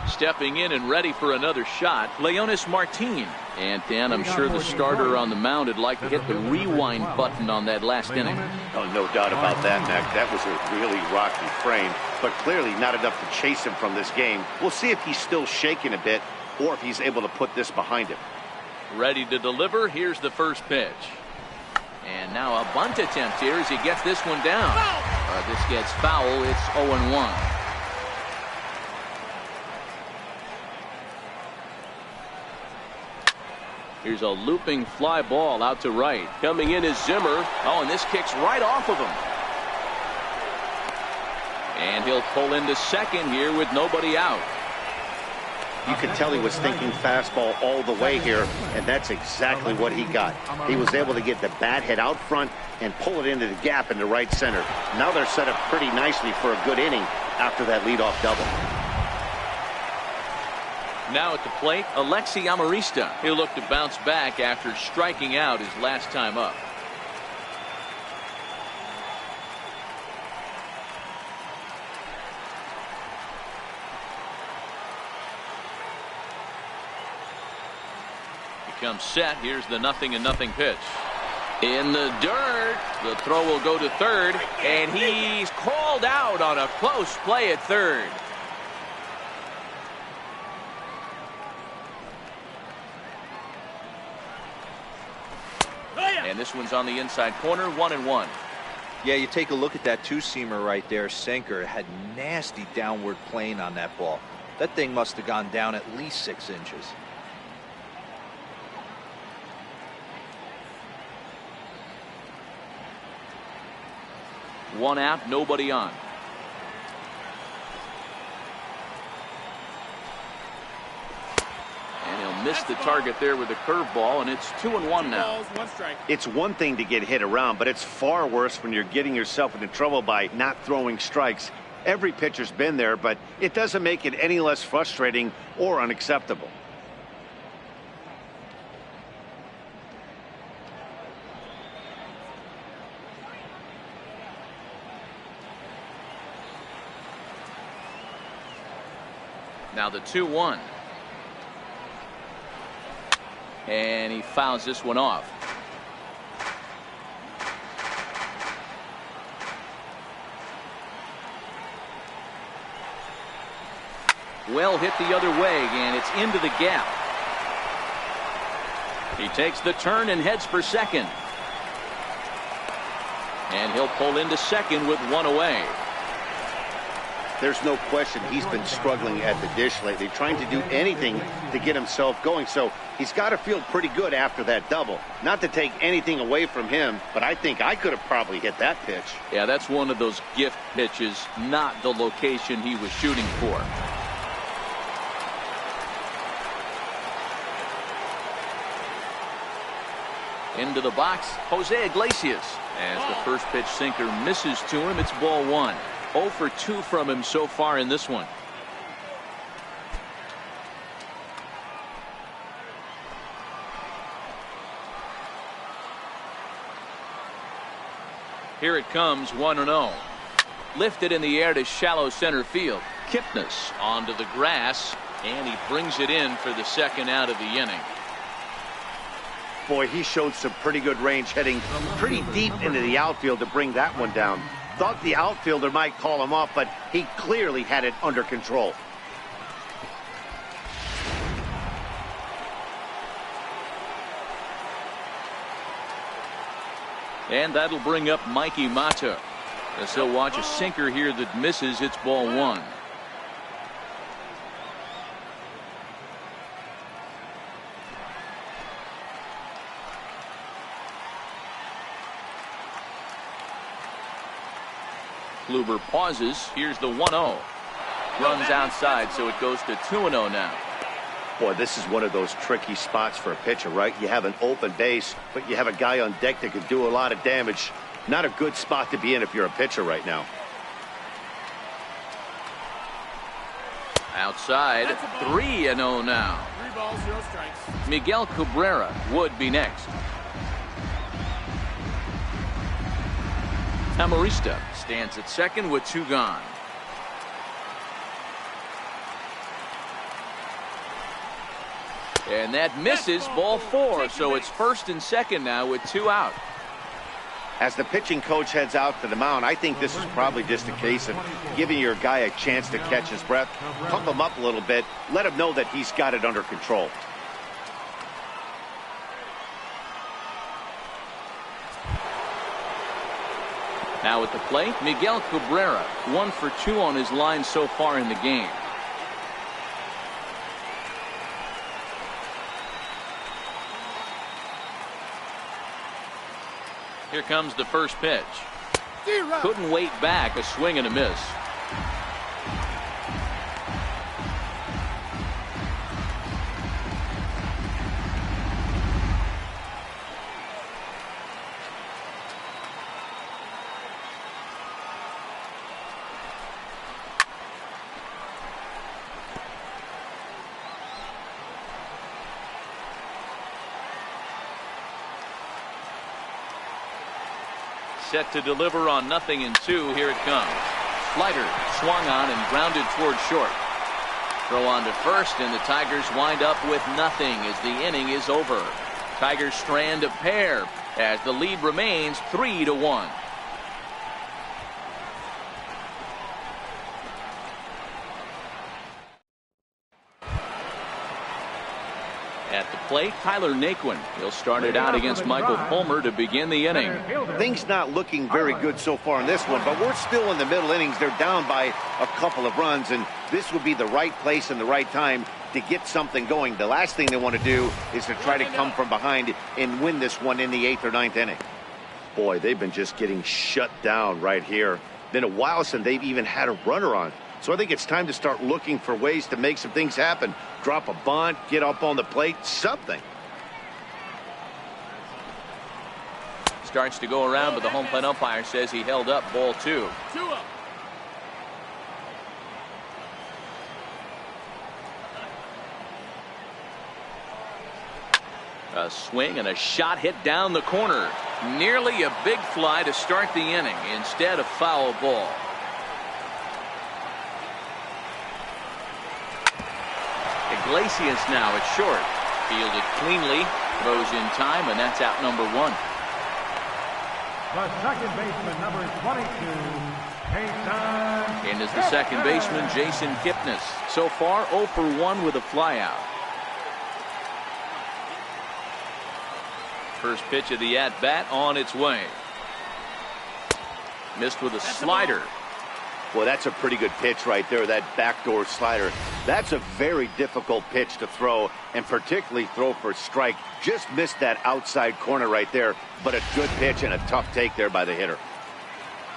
[SPEAKER 1] Stepping in and ready for another shot, Leonis Martin. And Dan, I'm sure the starter on the mound would like to hit the rewind button on that last inning.
[SPEAKER 2] Oh, no doubt about that, Mac. That was a really rocky frame, but clearly not enough to chase him from this game. We'll see if he's still shaking a bit or if he's able to put this behind him.
[SPEAKER 1] Ready to deliver. Here's the first pitch. And now a bunt attempt here as he gets this one down. This gets foul. It's 0-1.
[SPEAKER 5] Here's a looping fly ball out to right. Coming in is Zimmer. Oh, and this kicks right off of him. And he'll pull into second here with nobody out.
[SPEAKER 2] You could tell he was thinking fastball all the way here, and that's exactly what he got. He was able to get the bat head out front and pull it into the gap into right center. Now they're set up pretty nicely for a good inning after that leadoff double.
[SPEAKER 5] Now at the plate, Alexi Amarista. He'll look to bounce back after striking out his last time up. Comes set. Here's the 0-0 pitch. In the dirt. The throw will go to third, and he's called out on a close play at third. And this one's on the inside corner, 1-1.
[SPEAKER 4] Yeah, you take a look at that two-seamer right there, sinker. It had nasty downward plane on that ball. That thing must have gone down at least 6 inches.
[SPEAKER 5] One out, nobody on. And he'll miss the target there with a curveball, and it's 2-1 now.
[SPEAKER 2] It's one thing to get hit around, but it's far worse when you're getting yourself into trouble by not throwing strikes. Every pitcher's been there, but it doesn't make it any less frustrating or unacceptable.
[SPEAKER 5] Now the 2-1. And he fouls this one off. Well hit the other way, and it's into the gap. He takes the turn and heads for second. And he'll pull into second with one away.
[SPEAKER 2] There's no question he's been struggling at the dish lately, trying to do anything to get himself going. So he's got to feel pretty good after that double. Not to take anything away from him, but I think I could have probably hit that pitch.
[SPEAKER 5] Yeah, that's one of those gift pitches, not the location he was shooting for. Into the box, Jose Iglesias. As the first pitch sinker misses to him, it's ball one. 0 for 2 from him so far in this one. Here it comes, 1-0. Lifted in the air to shallow center field. Kipnis onto the grass, and he brings it in for the second out of the inning.
[SPEAKER 2] Boy, he showed some pretty good range, heading pretty deep into the outfield to bring that one down. Thought the outfielder might call him off, but he clearly had it under control.
[SPEAKER 5] And that'll bring up Mikey Mata. As he'll watch a sinker here that misses. It's ball one. Kluber pauses. Here's the 1-0. Runs outside, so it goes to 2-0 now.
[SPEAKER 2] Boy, this is one of those tricky spots for a pitcher, right? You have an open base, but you have a guy on deck that could do a lot of damage. Not a good spot to be in if you're a pitcher right now.
[SPEAKER 5] Outside, 3-0 now.
[SPEAKER 7] 3 balls, 0 strikes.
[SPEAKER 5] Miguel Cabrera would be next. Amarista stands at second with 2 gone. And that misses, ball 4, so it's first and second now with 2 out.
[SPEAKER 2] As the pitching coach heads out to the mound, I think this is probably just a case of giving your guy a chance to catch his breath, pump him up a little bit, let him know that he's got it under control.
[SPEAKER 5] Now at the plate, Miguel Cabrera, 1 for 2 on his line so far in the game. Here comes the first pitch. Couldn't wait back. A swing and a miss. Set to deliver on 0-2. Here it comes. Slider swung on and grounded toward short. Throw on to first, and the Tigers wind up with nothing as the inning is over. Tigers strand a pair as the lead remains 3-1. At the plate, Tyler Naquin. He'll start it out against Michael Fulmer to begin the inning.
[SPEAKER 2] Things not looking very good so far in this one, but we're still in the middle innings. They're down by a couple of runs, and this would be the right place and the right time to get something going. The last thing they want to do is to try to come from behind and win this one in the 8th or 9th inning. Boy, they've been just getting shut down right here. Been a while since they've even had a runner on. So I think it's time to start looking for ways to make some things happen. Drop a bunt, get up on the plate, something.
[SPEAKER 5] Starts to go around, but the home plate umpire says he held up. Ball 2. 2 up. A swing and a shot hit down the corner. Nearly a big fly to start the inning. Instead, a foul ball. Iglesias now at short. Fielded cleanly. Throws in time, and that's out number 1.
[SPEAKER 3] The second baseman, number 22, Jason.
[SPEAKER 5] In is the second baseman, Jason Kipnis. So far, 0 for 1 with a flyout. First pitch of the at-bat on its way. Missed with a slider.
[SPEAKER 2] Well, that's a pretty good pitch right there, that backdoor slider. That's a very difficult pitch to throw, and particularly throw for strike. Just missed that outside corner right there, but a good pitch and a tough take there by the hitter.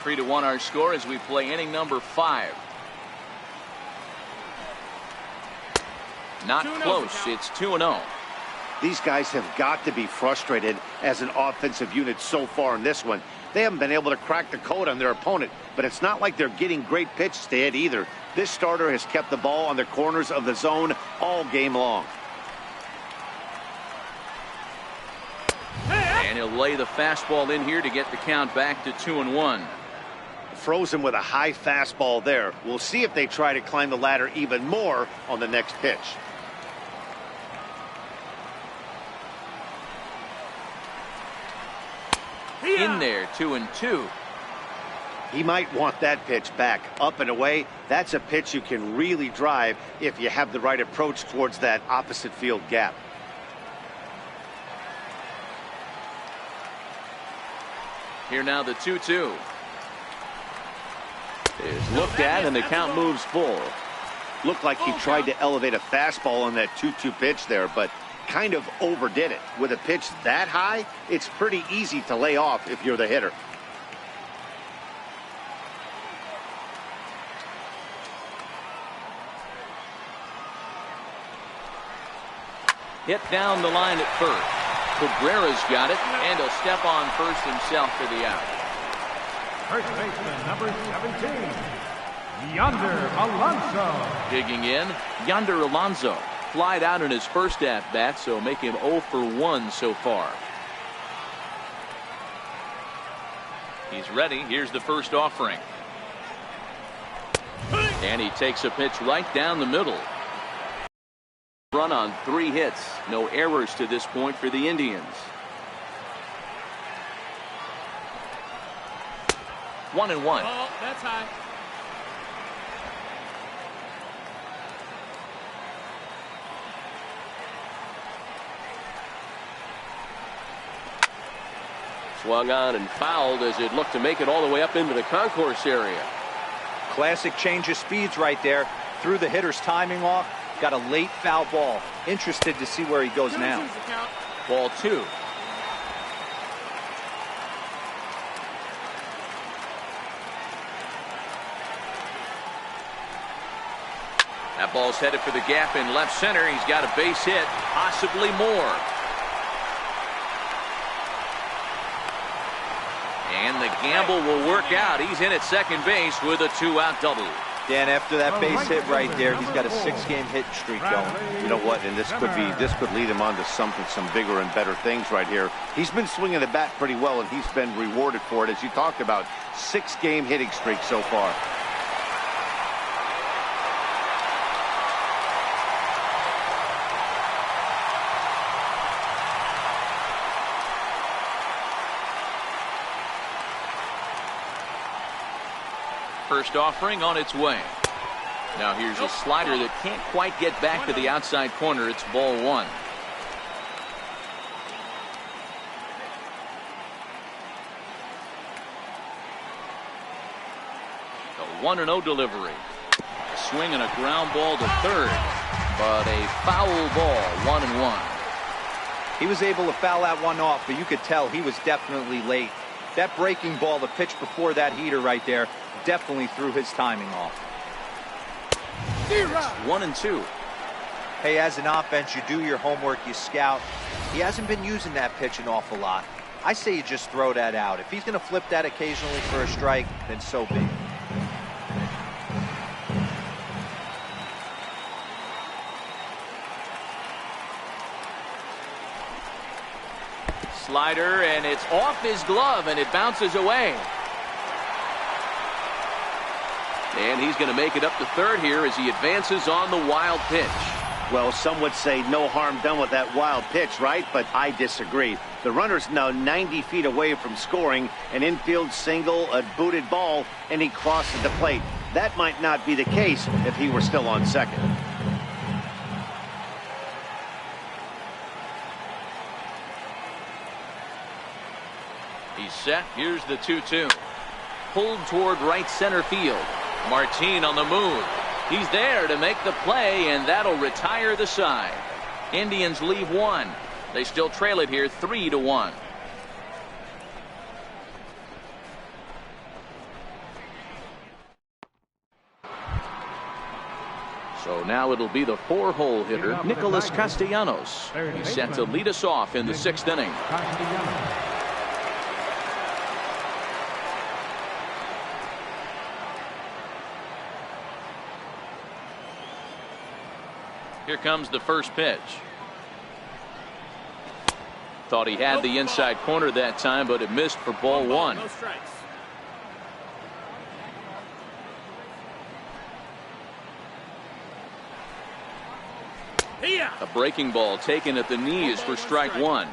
[SPEAKER 5] 3-1 our score as we play inning number 5. Not close. It's 2-0.
[SPEAKER 2] These guys have got to be frustrated as an offensive unit so far in this one. They haven't been able to crack the code on their opponent, but it's not like they're getting great pitches to hit either. This starter has kept the ball on the corners of the zone all game long.
[SPEAKER 5] And he'll lay the fastball in here to get the count back to 2-1.
[SPEAKER 2] Frozen with a high fastball there. We'll see if they try to climb the ladder even more on the next pitch.
[SPEAKER 5] In there, 2-2.
[SPEAKER 2] He might want that pitch back. Up and away, that's a pitch you can really drive if you have the right approach towards that opposite field gap.
[SPEAKER 5] Here now the 2-2. Is looked at and the count moves full.
[SPEAKER 2] Looked like he tried to elevate a fastball on that 2-2 pitch there, but kind of overdid it. With a pitch that high, it's pretty easy to lay off if you're the hitter.
[SPEAKER 5] Hit down the line at first. Cabrera's got it, and he'll step on first himself for the out.
[SPEAKER 3] First baseman, number 17, Yonder Alonso.
[SPEAKER 5] Digging in, Yonder Alonso. Flied out in his first at-bat, so make him 0 for 1 so far. He's ready. Here's the first offering. And he takes a pitch right down the middle. Run on 3 hits. No errors to this point for the Indians. 1-1.
[SPEAKER 7] Oh, that's high.
[SPEAKER 5] Swung on and fouled as it looked to make it all the way up into the concourse area.
[SPEAKER 4] Classic change of speeds right there. Threw the hitter's timing off. Got a late foul ball. Interested to see where he goes now.
[SPEAKER 5] Ball 2. That ball's headed for the gap in left center. He's got a base hit, possibly more. And the gamble will work out. He's in at second base with a 2-out double.
[SPEAKER 4] Dan, after that base hit right there, he's got a 6-game hit streak going.
[SPEAKER 2] You know what? And this could lead him on to some bigger and better things right here. He's been swinging the bat pretty well, and he's been rewarded for it, as you talked about. 6-game hitting streak so far.
[SPEAKER 5] First offering on its way. Now here's a slider that can't quite get back to the outside corner. It's ball 1. The 1-0 delivery. A swing and a ground ball to third, but a foul ball. 1-1.
[SPEAKER 4] He was able to foul that one off, but you could tell he was definitely late. That breaking ball, the pitch before that heater right there, definitely threw his timing off.
[SPEAKER 5] 1-2.
[SPEAKER 4] Hey, as an offense, you do your homework, you scout. He hasn't been using that pitch an awful lot. I say you just throw that out. If he's going to flip that occasionally for a strike, then so be it.
[SPEAKER 5] Slider, and it's off his glove, and it bounces away. And he's going to make it up to third here as he advances on the wild pitch.
[SPEAKER 2] Well, some would say no harm done with that wild pitch, right? But I disagree. The runner's now 90 feet away from scoring, an infield single, a booted ball, and he crosses the plate. That might not be the case if he were still on second.
[SPEAKER 5] He's set. Here's the 2-2. Pulled toward right center field. Martin on the move. He's there to make the play, and that'll retire the side. Indians leave 1. They still trail it here 3-1. So now it'll be the 4-hole hitter, Nicholas Castellanos. He's set to lead us off in the 6th inning. Here comes the first pitch. Thought he had the inside corner that time, but it missed for ball 1.
[SPEAKER 7] No strikes.
[SPEAKER 5] A breaking ball taken at the knees for strike 1.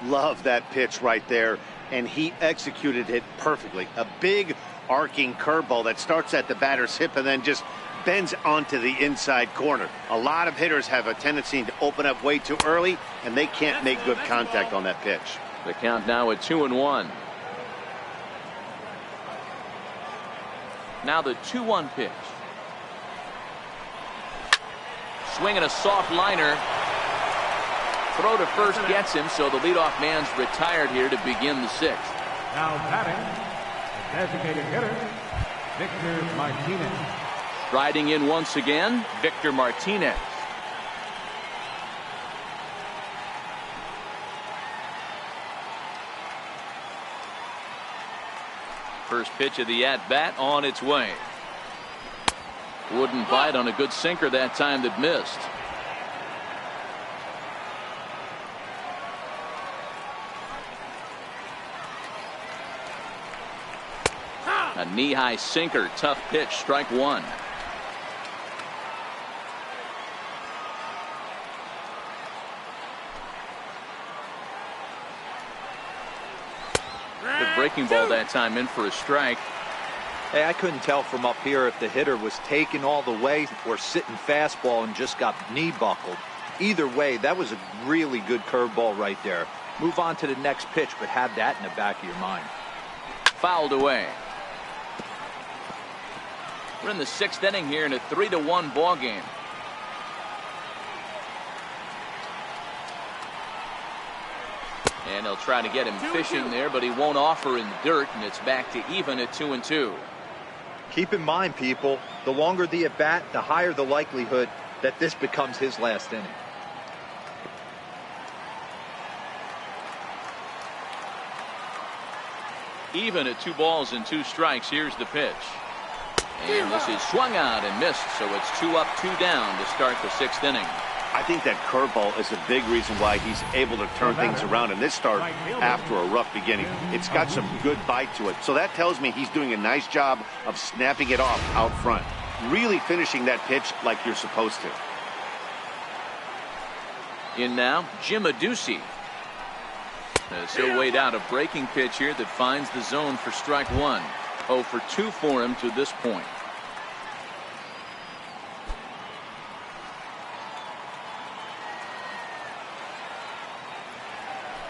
[SPEAKER 2] Love that pitch right there, and he executed it perfectly. A big arcing curveball that starts at the batter's hip and then just bends onto the inside corner. A lot of hitters have a tendency to open up way too early, and they can't make good contact on that pitch.
[SPEAKER 5] The count now at 2-1. Now the 2-1 pitch. Swinging a soft liner. Throw to first gets him, so the leadoff man's retired here to begin the 6th.
[SPEAKER 3] Now batting, the designated hitter, Victor Martinez.
[SPEAKER 5] Riding in once again, Victor Martinez. First pitch of the at-bat on its way. Wouldn't bite on a good sinker that time that missed. A knee-high sinker, tough pitch, strike 1. The breaking ball that time in for a strike.
[SPEAKER 4] Hey, I couldn't tell from up here if the hitter was taken all the way or sitting fastball and just got knee buckled. Either way, that was a really good curveball right there. Move on to the next pitch, but have that in the back of your mind.
[SPEAKER 5] Fouled away. We're in the 6th inning here in a 3-1 ball game. And they'll try to get him fishing there, but he won't offer in the dirt, and it's back to even at 2-2.
[SPEAKER 4] Keep in mind, people, the longer the at-bat, the higher the likelihood that this becomes his last inning.
[SPEAKER 1] Even at 2 balls and 2 strikes, here's the pitch. And this is swung out and missed, so it's 2 up, 2 down to start the 6th inning.
[SPEAKER 2] I think that curveball is a big reason why he's able to turn things around in this start after a rough beginning. It's got some good bite to it, so that tells me he's doing a nice job of snapping it off out front, really finishing that pitch like you're supposed to.
[SPEAKER 1] In now, Jim Adduci. He'll wait out a breaking pitch here that finds the zone for strike 1. 0 for 2 for him to this point.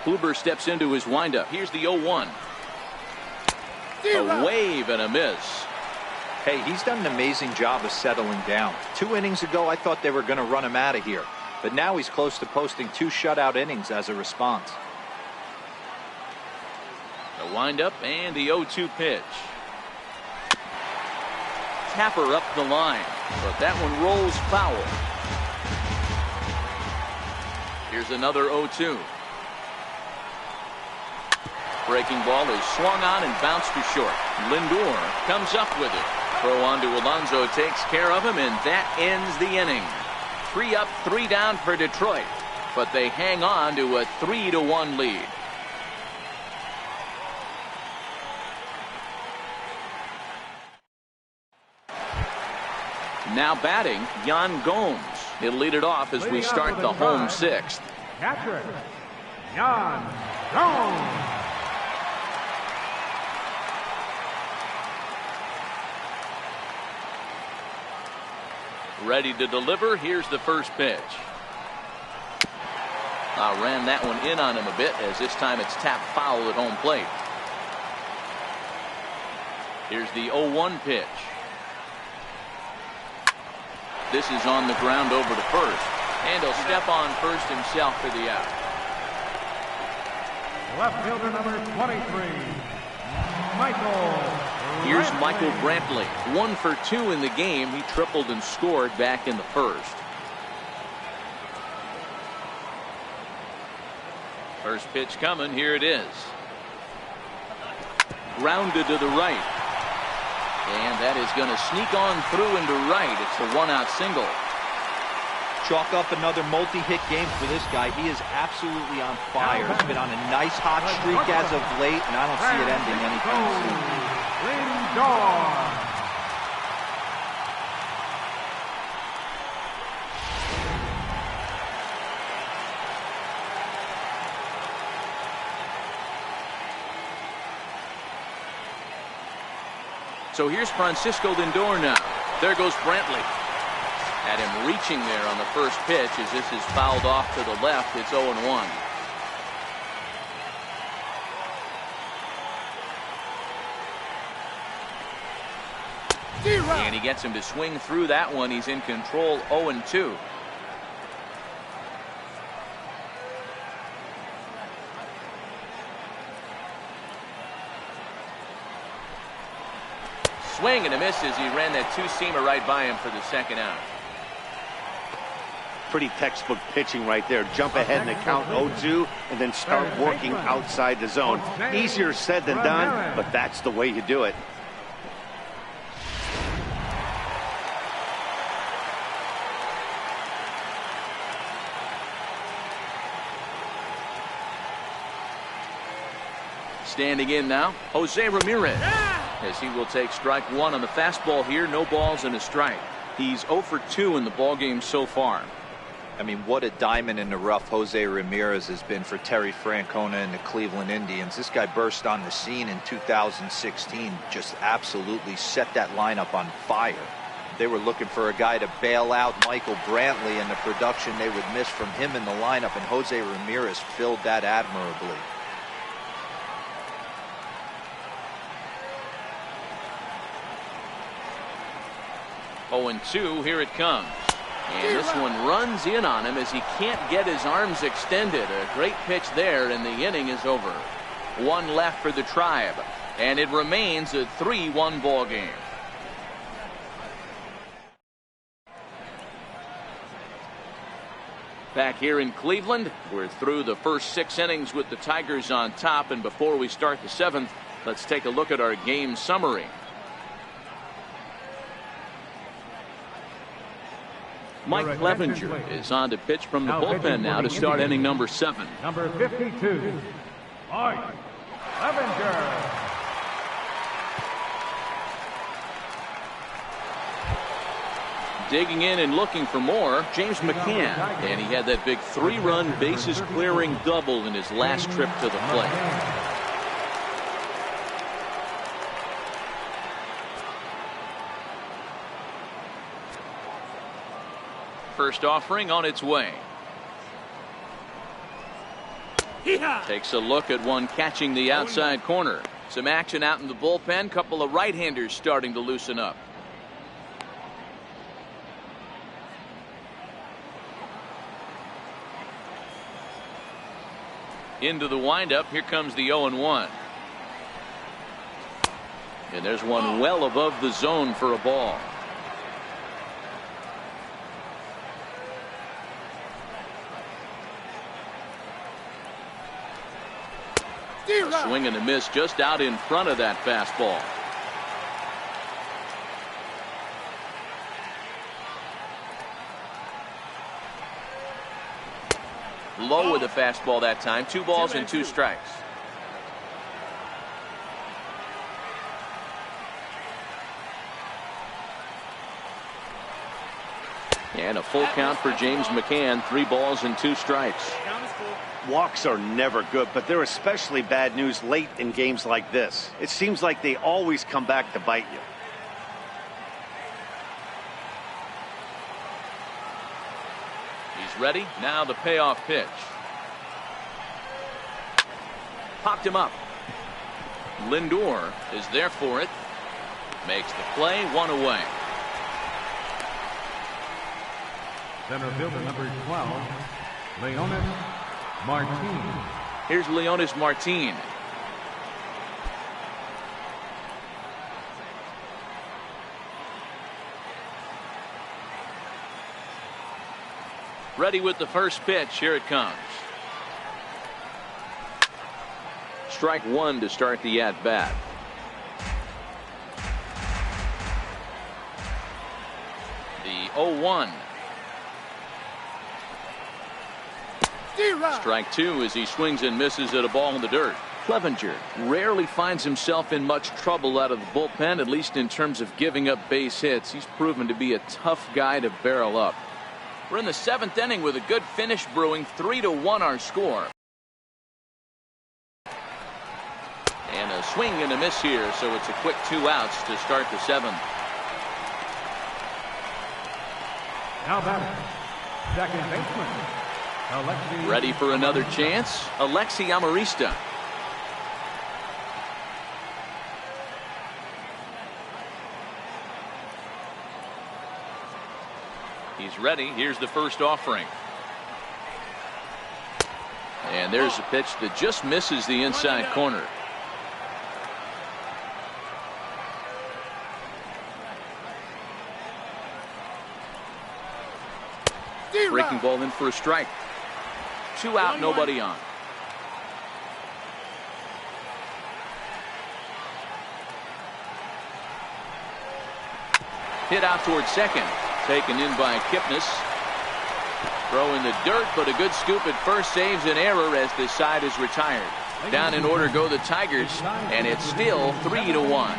[SPEAKER 1] Kluber steps into his windup. Here's the 0-1. A wave and a miss.
[SPEAKER 4] Hey, he's done an amazing job of settling down. 2 innings ago, I thought they were going to run him out of here. But now he's close to posting 2 shutout innings as a response.
[SPEAKER 1] The windup and the 0-2 pitch. Tapper up the line, but that one rolls foul. Here's another 0-2. Breaking ball is swung on and bounced to short. Lindor comes up with it. Throw on to Alonso takes care of him, and that ends the inning. 3 up, 3 down for Detroit, but they hang on to a 3-1 lead. Now batting, Yan Gomes. He'll lead it off as we start the home 6th.
[SPEAKER 3] Catcher, Yan Gomes.
[SPEAKER 1] Ready to deliver. Here's the first pitch. Ran that one in on him a bit, as this time it's tapped foul at home plate. Here's the 0-1 pitch. This is on the ground over to first, and he'll step on first himself for the out.
[SPEAKER 3] Left fielder number 23, Michael.
[SPEAKER 1] Here's Michael Brantley. 1 for 2 in the game. He tripled and scored back in the first. First pitch coming. Here it is. Grounded to the right. And that is going to sneak on through into right. It's the 1-out single.
[SPEAKER 4] Chalk up another multi-hit game for this guy. He is absolutely on fire. He's been on a nice hot streak as of late, and I don't see it ending anytime soon.
[SPEAKER 3] Lindor.
[SPEAKER 1] So here's Francisco Lindor now. There goes Brantley. Had him reaching there on the first pitch as this is fouled off to the left. It's 0-1. And he gets him to swing through that one. He's in control. 0-2. Swing and a miss as he ran that 2-seamer right by him for the second out.
[SPEAKER 2] Pretty textbook pitching right there. Jump ahead in the count 0-2 and then start working outside the zone. Easier said than done, but that's the way you do it.
[SPEAKER 1] Standing in now, Jose Ramirez. As he will take strike 1 on the fastball here. No balls and a strike. He's 0 for 2 in the ballgame so far.
[SPEAKER 4] I mean, what a diamond in the rough Jose Ramirez has been for Terry Francona and the Cleveland Indians. This guy burst on the scene in 2016, just absolutely set that lineup on fire. They were looking for a guy to bail out Michael Brantley, and the production they would miss from him in the lineup, and Jose Ramirez filled that admirably.
[SPEAKER 1] Oh, and 2, here it comes. And this one runs in on him as he can't get his arms extended. A great pitch there, and the inning is over. 1 left for the Tribe, and it remains a 3-1 ball game.
[SPEAKER 5] Back here in Cleveland, we're through the first 6 innings with the Tigers on top, and before we start the 7th, let's take a look at our game summary. Mike Clevenger is on to pitch from the bullpen now to start inning number 7.
[SPEAKER 3] Number 52, Mike Clevenger.
[SPEAKER 5] Digging in and looking for more, James McCann. And he had that big 3-run bases clearing double in his last trip to the plate. First offering on its way. Takes a look at one catching the outside corner. Some action out in the bullpen. Couple of right-handers starting to loosen up. Into the windup. Here comes the 0-1. And there's one well above the zone for a ball. A swing and a miss just out in front of that fastball. Low with a fastball that time. 2 balls and 2 strikes. And a full count for James McCann. 3 balls and 2 strikes.
[SPEAKER 2] Walks are never good, but they're especially bad news late in games like this. It seems like they always come back to bite you.
[SPEAKER 5] He's ready. Now the payoff pitch. Popped him up. Lindor is there for it. Makes the play. 1 away.
[SPEAKER 3] Center fielder number 12, Leonis Martin.
[SPEAKER 5] Here's Leonis Martin. Ready with the first pitch. Here it comes. Strike 1 to start the at-bat. The 0-1. Strike 2 as he swings and misses at a ball in the dirt. Clevenger rarely finds himself in much trouble out of the bullpen, at least in terms of giving up base hits. He's proven to be a tough guy to barrel up. We're in the 7th inning with a good finish brewing. 3-1 our score. And a swing and a miss here, so it's a quick 2 outs to start the 7th.
[SPEAKER 3] Now batting, second baseman, Alexi.
[SPEAKER 5] Ready for another chance, Alexi Amarista. He's ready. Here's the first offering. And there's a pitch that just misses the inside corner. Breaking ball in for a strike. 2 out, nobody on. Hit out towards second. Taken in by Kipnis. Throw in the dirt, but a good scoop at first saves an error as the side is retired. Down in order go the Tigers, and it's still 3-1.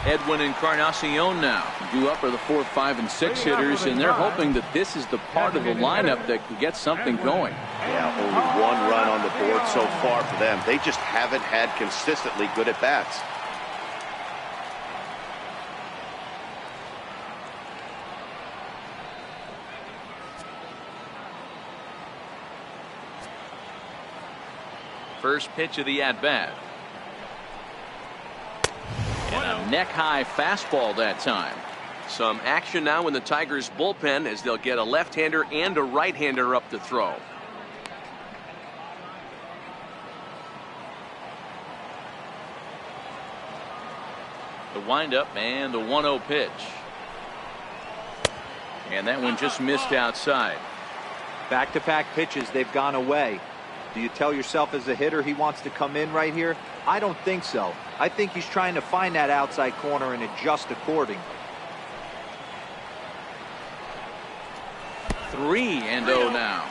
[SPEAKER 5] Edwin Encarnacion now. Due up are the 4, 5, and 6 hitters, and they're hoping that this is the part of the lineup that can get something going.
[SPEAKER 2] Yeah, only 1 run on the board so far for them. They just haven't had consistently good at-bats.
[SPEAKER 5] First pitch of the at-bat. And a neck-high fastball that time. Some action now in the Tigers bullpen as they'll get a left-hander and a right-hander up to throw. The windup and the 1-0 pitch. And that one just missed outside.
[SPEAKER 4] Back-to-back pitches, they've gone away. Do you tell yourself as a hitter he wants to come in right here? I don't think so. I think he's trying to find that outside corner and adjust according.
[SPEAKER 5] 3-0 now.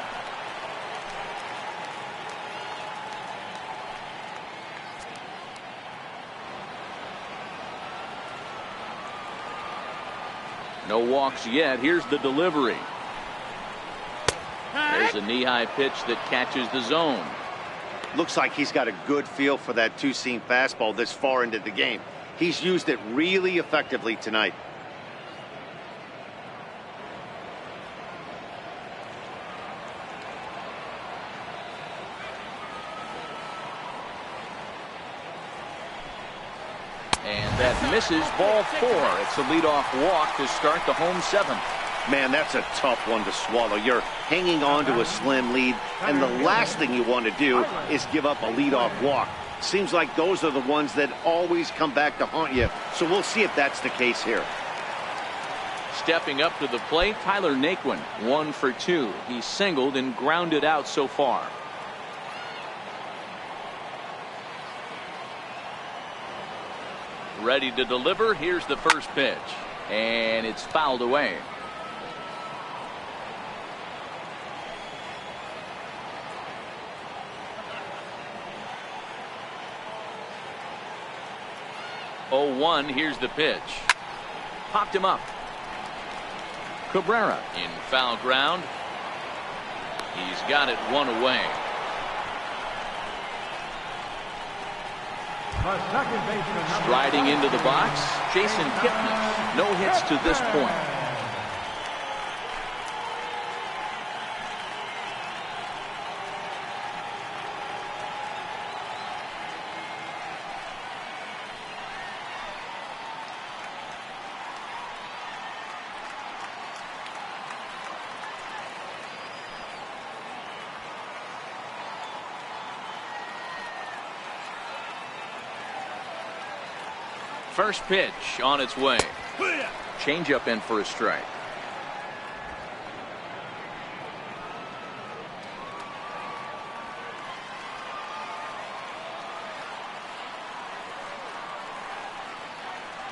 [SPEAKER 5] No walks yet. Here's the delivery. There's a knee-high pitch that catches the zone.
[SPEAKER 2] Looks like he's got a good feel for that two-seam fastball this far into the game. He's used it really effectively tonight.
[SPEAKER 5] And that misses, ball 4. It's a leadoff walk to start the home 7th.
[SPEAKER 2] Man, that's a tough one to swallow. You're hanging on to a slim lead, and the last thing you want to do is give up a leadoff walk. Seems like those are the ones that always come back to haunt you, so we'll see if that's the case here.
[SPEAKER 5] Stepping up to the plate, Tyler Naquin, 1 for 2. He's singled and grounded out so far. Ready to deliver. Here's the first pitch, and it's fouled away. Oh, 1. Here's the pitch. Popped him up. Cabrera in foul ground. He's got it 1 away. Striding into the box, Jason Kipnis. No hits to this point. First pitch on its way. Changeup in for a strike.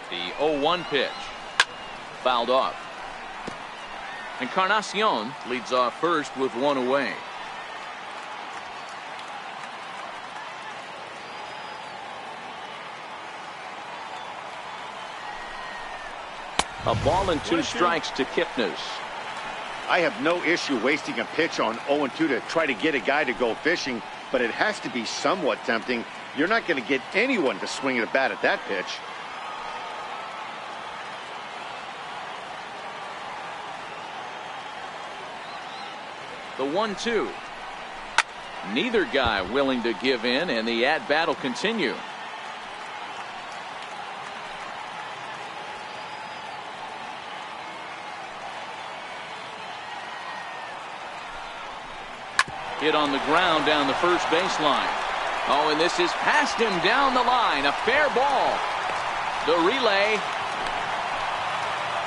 [SPEAKER 5] The 0-1 pitch. Fouled off. Encarnacion leads off first with 1 away. A ball and 2 strikes to Kipnis.
[SPEAKER 2] I have no issue wasting a pitch on 0-2 to try to get a guy to go fishing, but it has to be somewhat tempting. You're not going to get anyone to swing at a bat at that pitch.
[SPEAKER 5] The 1-2. Neither guy willing to give in, and the at-bat will continue. Hit on the ground down the first baseline. Oh, and this is past him down the line. A fair ball. The relay.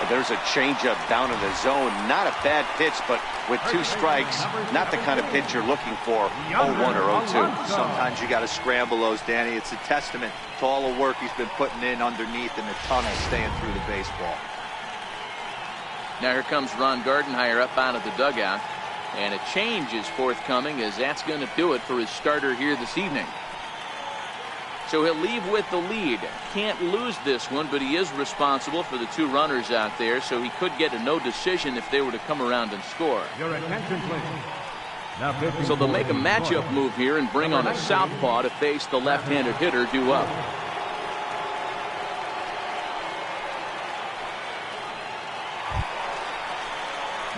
[SPEAKER 2] There's a changeup down in the zone. Not a bad pitch, but with 2 strikes, not the kind of pitch you're looking for. 0-1 or 0-2.
[SPEAKER 4] Sometimes you got to scramble those, Danny. It's a testament to all the work he's been putting in underneath in the tunnel, staying through the baseball.
[SPEAKER 5] Now here comes Ron Gardenhire up out of the dugout. And a change is forthcoming, as that's going to do it for his starter here this evening. So he'll leave with the lead. Can't lose this one, but he is responsible for the 2 runners out there, so he could get a no decision if they were to come around and score.
[SPEAKER 3] Your attention, please.
[SPEAKER 5] So they'll make a matchup move here and bring on a southpaw to face the left-handed hitter due up.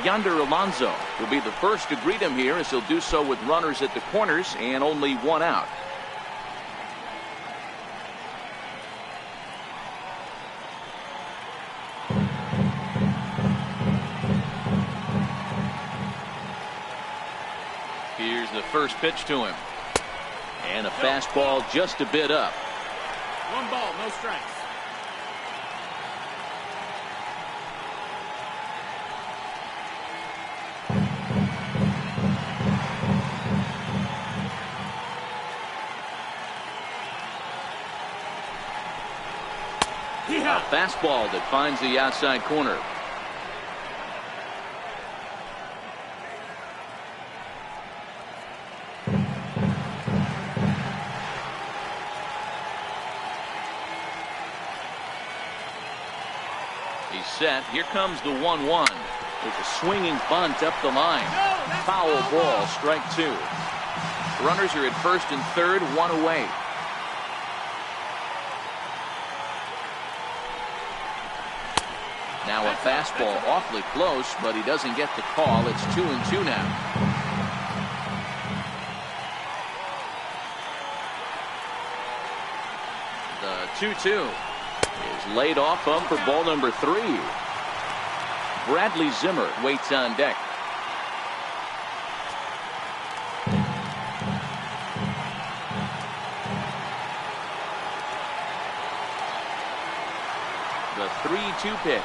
[SPEAKER 5] Yonder Alonso will be the first to greet him here, as he'll do so with runners at the corners and only 1 out. Here's the first pitch to him. And a fastball just a bit up.
[SPEAKER 7] 1 ball, no strikes.
[SPEAKER 1] fastball that finds the outside corner. He's set. Here comes the 1-1. There's a swinging bunt up the line. Foul ball, strike two. Runners are at first and third, one away. Now a fastball awfully close, but he doesn't get the call. It's 2-2 now. The 2-2 is laid off of for ball number 3. Bradley Zimmer waits on deck. The 3-2 pitch.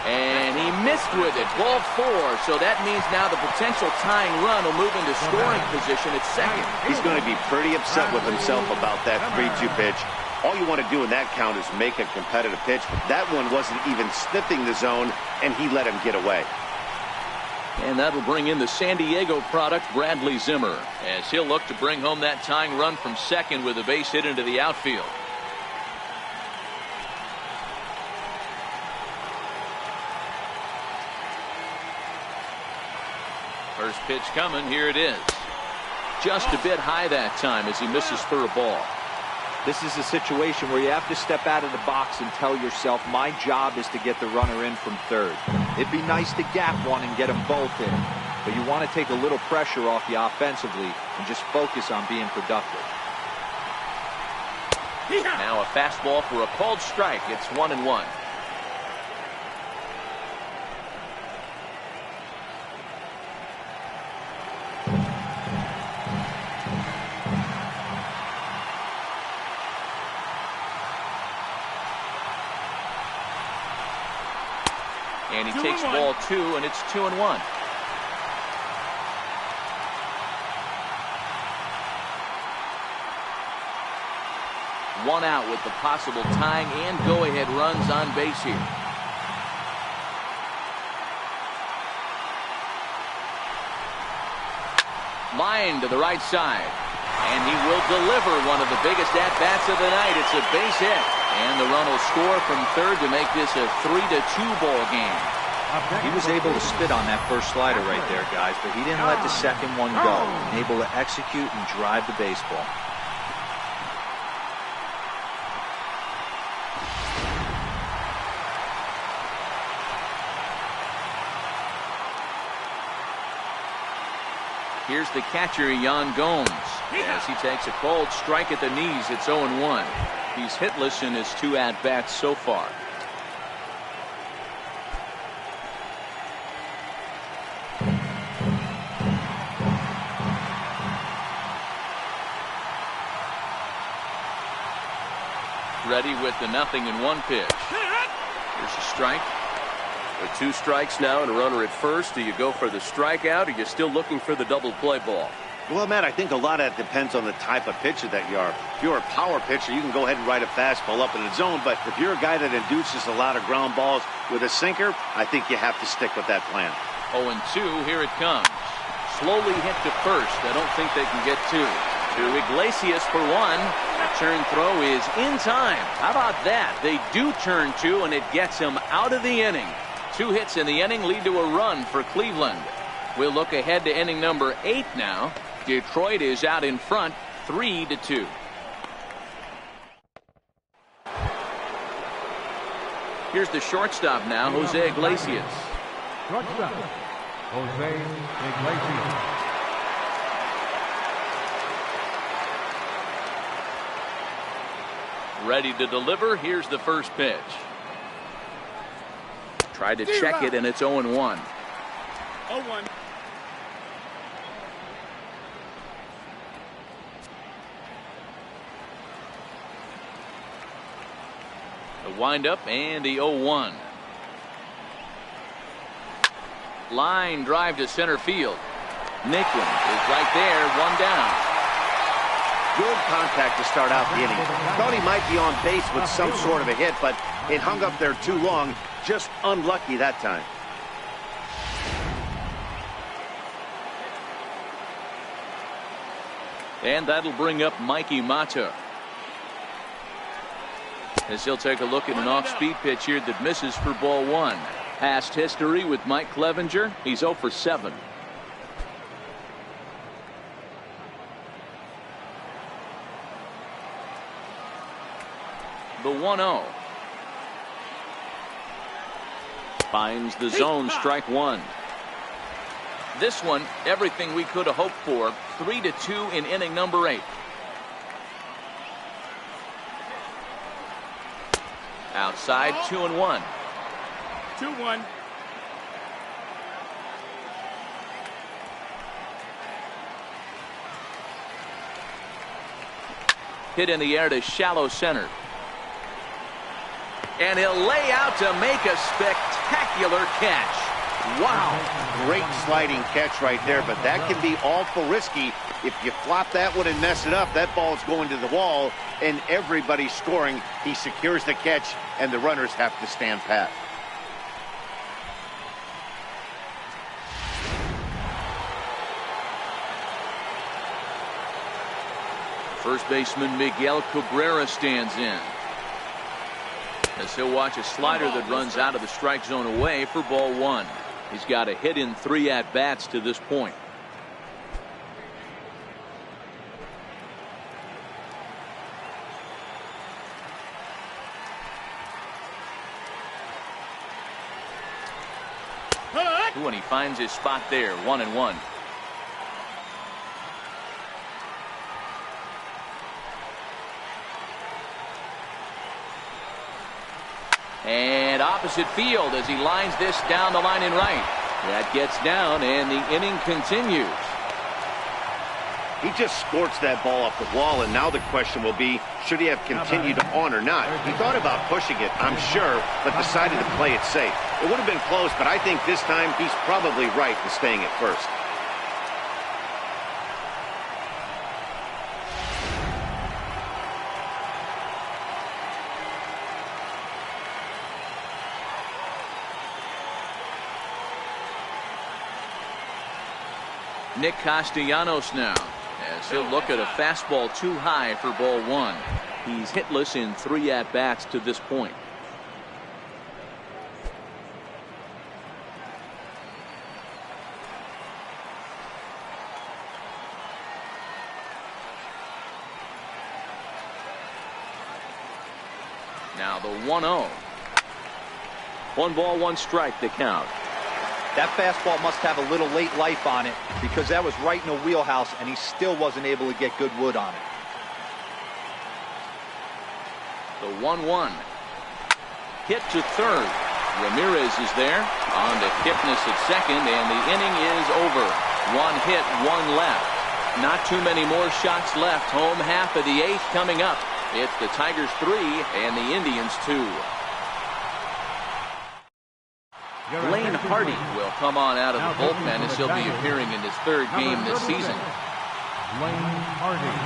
[SPEAKER 1] And he missed with it. Ball 4. So that means now the potential tying run will move into scoring position at second.
[SPEAKER 2] He's going to be pretty upset with himself about that 3-2 pitch. All you want to do in that count is make a competitive pitch, but that one wasn't even sniffing the zone, and he let him get away.
[SPEAKER 1] And that'll bring in the San Diego product, Bradley Zimmer, as he'll look to bring home that tying run from second with a base hit into the outfield. First pitch coming. Here it is. Just a bit high that time as he misses for a ball.
[SPEAKER 4] This is a situation where you have to step out of the box and tell yourself, my job is to get the runner in from third. It'd be nice to gap one and get them both in, but you want to take a little pressure off you offensively and just focus on being productive.
[SPEAKER 1] Now a fastball for a called strike. It's 1-1. And he takes ball 2, and it's 2-1. One out with the possible tying and go-ahead runs on base here. Line to the right side. And he will deliver one of the biggest at-bats of the night. It's a base hit. And the run will score from third to make this a 3-2 ball game.
[SPEAKER 4] He was able to spit on that first slider right there, guys, but he didn't let the second one go. Able to execute and drive the baseball.
[SPEAKER 1] Here's the catcher, Yan Gomes, as he takes a cold strike at the knees. It's 0-1. He's hitless in his 2 at-bats so far. Ready with the 0-1 pitch. Here's a strike.
[SPEAKER 7] With 2 strikes now and a runner at first, do you go for the strikeout, or are you still looking for the double play ball?
[SPEAKER 2] Well, Matt, I think a lot of that depends on the type of pitcher that you are. If you're a power pitcher, you can go ahead and ride a fastball up in the zone, but if you're a guy that induces a lot of ground balls with a sinker, I think you have to stick with that plan.
[SPEAKER 1] 0-2, here it comes. Slowly hit to first. I don't think they can get 2. To Iglesias for 1. The turn throw is in time. How about that? They do turn 2, and it gets him out of the inning. 2 hits in the inning lead to a run for Cleveland. We'll look ahead to inning number 8 now. Detroit is out in front, 3-2. Here's the shortstop now, Jose Iglesias.
[SPEAKER 3] Shortstop, Jose Iglesias.
[SPEAKER 1] Ready to deliver. Here's the first pitch. Tried to check it, and it's 0-1.
[SPEAKER 7] 0-1.
[SPEAKER 1] The windup and the 0-1. Line drive to center field. Nicklin is right there, 1 down.
[SPEAKER 2] Good contact to start out the inning. Thought he might be on base with some sort of a hit, but it hung up there too long. Just unlucky that time.
[SPEAKER 1] And that'll bring up Mikey Mata, as he'll take a look at an off-speed pitch here that misses for ball one. Past history with Mike Clevenger, he's 0 for 7. The 1-0. Finds the zone, strike one. This one, everything we could have hoped for. 3-2 in inning number 8. Outside, 2-1.
[SPEAKER 8] 2-1.
[SPEAKER 1] Hit in the air to shallow center. And he'll lay out to make a spectacular catch.
[SPEAKER 2] Wow. Great sliding catch right there, but that can be awful risky. If you flop that one and mess it up, that ball's going to the wall, and everybody's scoring. He secures the catch, and the runners have to stand pat.
[SPEAKER 1] First baseman Miguel Cabrera stands in, as he'll watch a slider that runs out of the strike zone away for ball one. He's got a hit in 3 at-bats to this point. When he finds his spot there, 1-1. And opposite field as he lines this down the line in right. That gets down, and the inning continues.
[SPEAKER 2] He just scorched that ball off the wall, and now the question will be, should he have continued on or not? He thought about pushing it, I'm sure, but decided to play it safe. It would have been close, but I think this time he's probably right in staying at first.
[SPEAKER 1] Nick Castellanos now, as he'll look at a fastball too high for ball one. He's hitless in 3 at-bats to this point. Now the 1-0. 1 ball, 1 strike to count.
[SPEAKER 4] That fastball must have a little late life on it, because that was right in the wheelhouse, and he still wasn't able to get good wood on it.
[SPEAKER 1] The 1-1. Hit to third. Ramirez is there. On to Kipnis at second, and the inning is over. 1 hit, 1 left. Not too many more shots left. Home half of the 8th coming up. It's the Tigers 3 and the Indians 2. Lane Hardy will come on out of the bullpen, as he'll be appearing in his 3rd game this season.
[SPEAKER 3] Lane Hardy.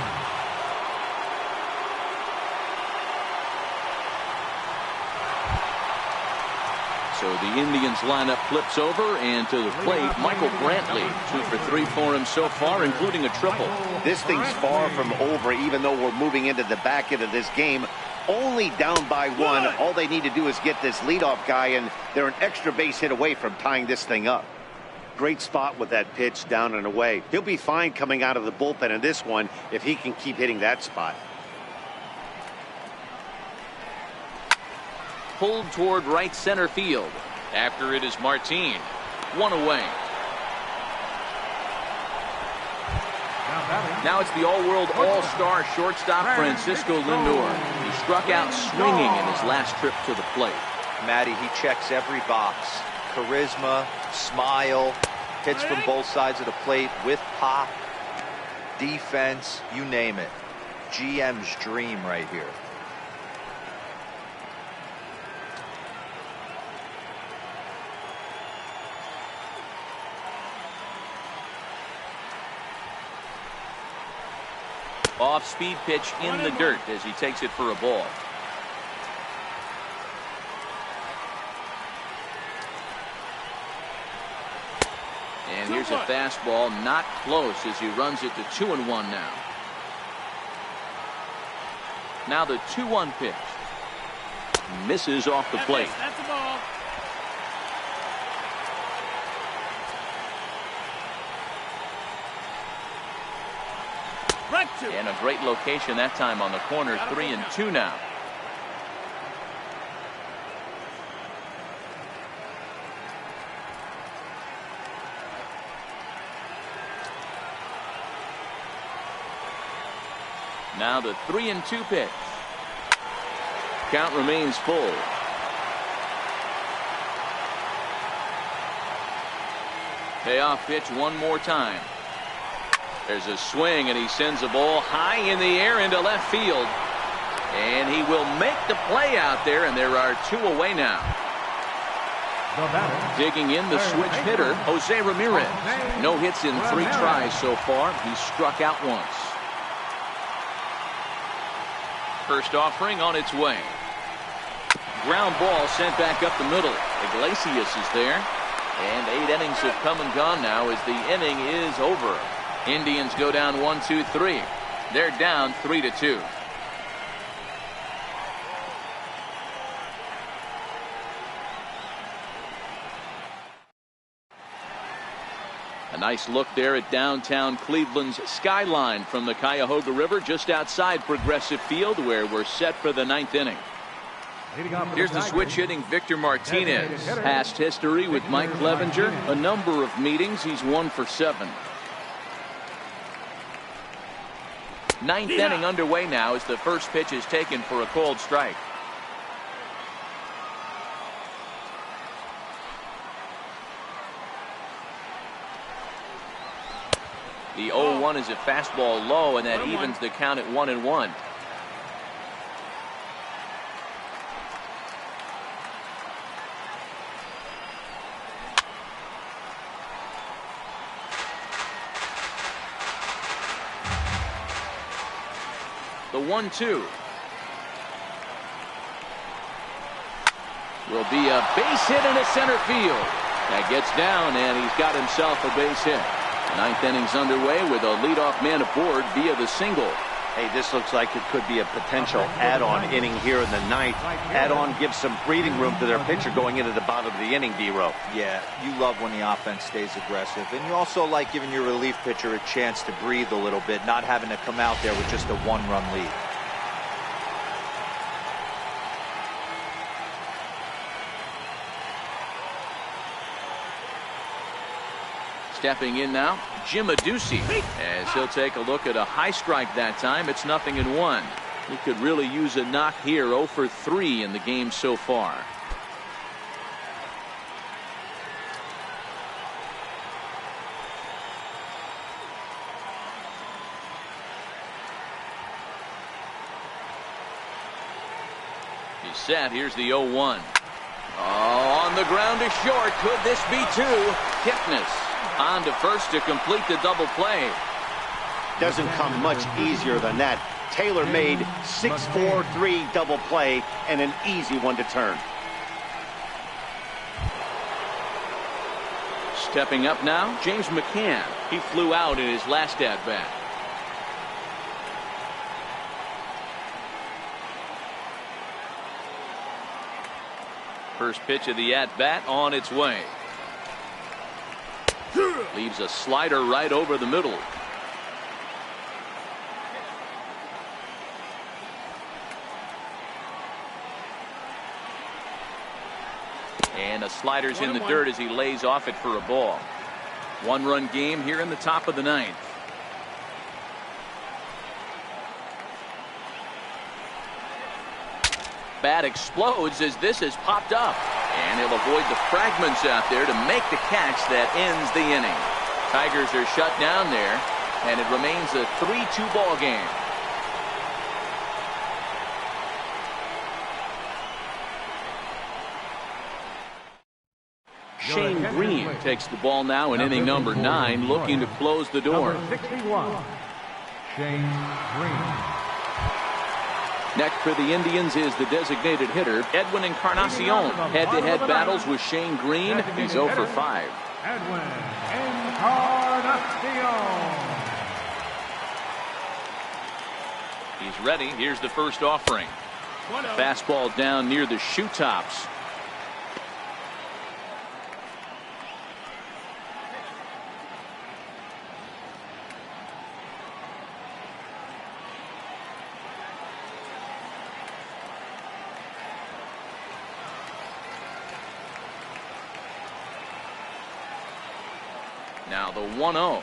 [SPEAKER 1] So the Indians lineup flips over, and to the plate, Michael Brantley. 2 for 3 for him so far, including a triple.
[SPEAKER 2] This thing's far from over, even though we're moving into the back end of this game. Only down by 1. All they need to do is get this leadoff guy, and they're an extra base hit away from tying this thing up. Great spot with that pitch down and away. He'll be fine coming out of the bullpen in this one if he can keep hitting that spot.
[SPEAKER 1] Pulled toward right center field. After it is Martin. 1 away. Now it's the all-world all-star shortstop Francisco Lindor. He struck out swinging in his last trip to the plate.
[SPEAKER 4] Matty, he checks every box. Charisma, smile, hits from both sides of the plate with pop, defense, you name it. GM's dream right here.
[SPEAKER 5] Off-speed pitch in the dirt as he takes it for a ball. And here's a fastball, not close, as he runs it to 2-1 now. Now the 2-1 pitch. Misses off the plate.
[SPEAKER 8] That's a ball. Right to.
[SPEAKER 5] And a great location that time on the corner. 3-2 now. Now the 3-2 pitch. Count remains full. Payoff pitch one more time. There's a swing, and he sends a ball high in the air into left field. And he will make the play out there, and there are 2 away now. Digging in the switch hitter, Jose Ramirez. No hits in 3 tries so far. He's struck out once. First offering on its way. Ground ball sent back up the middle. Iglesias is there. And 8 innings have come and gone now as the inning is over. Indians go down 1-2-3. They're down 3-2. A nice look there at downtown Cleveland's skyline from the Cuyahoga River just outside Progressive Field, where we're set for the 9th inning. Here's the switch hitting Victor Martinez. Past history with Mike Clevenger, a number of meetings. He's 1 for 7. 9th inning underway now as the first pitch is taken for a called strike. The 0-1 is a fastball low, and that evens the count at 1-1. The 1-2 will be a base hit into center field. That gets down, and he's got himself a base hit. 9th inning's underway with a leadoff man aboard via the single.
[SPEAKER 2] Hey, this looks like it could be a potential add-on inning here in the 9th. Add-on gives some breathing room to their pitcher going into the bottom of the inning, D-Row.
[SPEAKER 4] Yeah, you love when the offense stays aggressive. And you also like giving your relief pitcher a chance to breathe a little bit, not having to come out there with just a 1-run lead.
[SPEAKER 5] Stepping in now, Jim Adduci, as he'll take a look at a high strike that time. It's 0-1. He could really use a knock here. 0 for 3 in the game so far. He's set. Here's the 0-1. Oh, on the ground to short. Could this be 2? Kipnis on to first to complete the double play.
[SPEAKER 2] Doesn't come much easier than that. Taylor made 6-4-3 double play and an easy one to turn.
[SPEAKER 5] Stepping up now, James McCann. He flew out in his last at-bat. First pitch of the at-bat on its way. Leaves a slider right over the middle. And the slider's in the dirt as he lays off it for a ball. 1-run game here in the top of the 9th. Bat explodes as this has popped up. And he'll avoid the fragments out there to make the catch that ends the inning. Tigers are shut down there, and it remains a 3-2 ball game. Shane Green takes the ball now in inning number 9, looking to close the door.
[SPEAKER 3] Shane Green.
[SPEAKER 1] Next for the Indians is the designated hitter, Edwin Encarnacion. Head-to-head battles with Shane Green. He's 0 for 5.
[SPEAKER 3] Edwin Encarnacion.
[SPEAKER 5] He's ready. Here's the first offering.
[SPEAKER 1] Fastball down near the shoe tops.
[SPEAKER 5] Now the 1-0.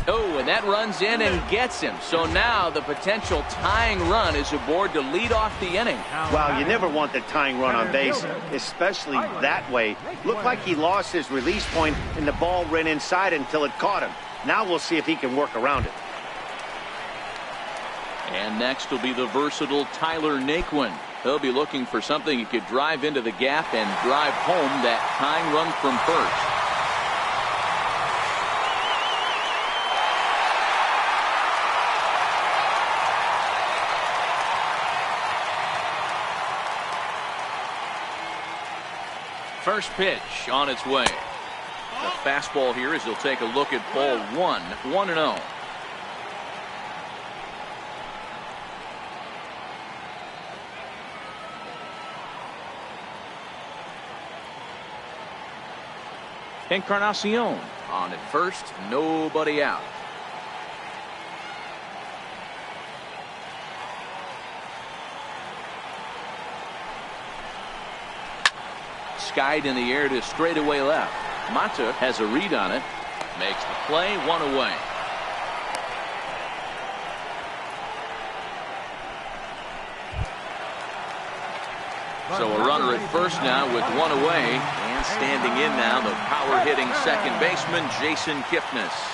[SPEAKER 5] Oh, and that runs in and gets him. So now the potential tying run is aboard to lead off the inning.
[SPEAKER 2] Well, you never want the tying run on base, especially that way. Looked like he lost his release point and the ball ran inside until it caught him. Now we'll see if he can work around it.
[SPEAKER 1] And next will be the versatile Tyler Naquin. He'll be looking for something he could drive into the gap and drive home that tying run from first.
[SPEAKER 5] First pitch on its way.
[SPEAKER 1] The fastball here as he'll take a look at ball 1. 1-0. Encarnacion on at first, nobody out. Skied in the air to straightaway left. Mata has a read on it. Makes the play, 1 away. So a runner at first now with 1 away. And standing in now, the power-hitting second baseman, Jason Kipnis.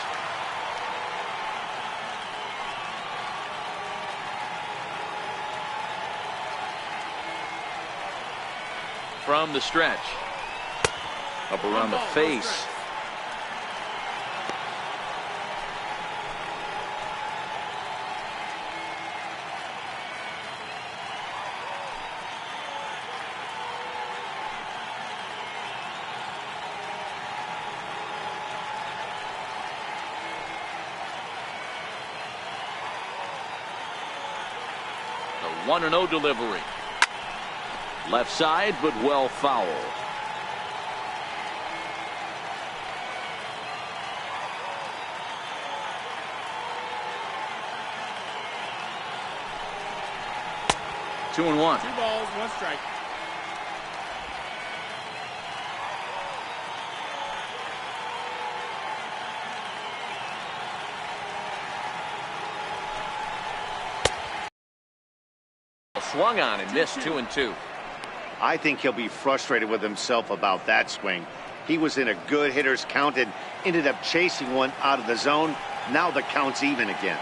[SPEAKER 1] From the stretch. Up around the face. The 1-0 delivery. Left side, but well foul. Two and 1.
[SPEAKER 8] 2 balls, 1 strike.
[SPEAKER 5] Swung on and missed. 2 and 2.
[SPEAKER 2] I think he'll be frustrated with himself about that swing. He was in a good hitter's count and ended up chasing one out of the zone. Now the count's even again.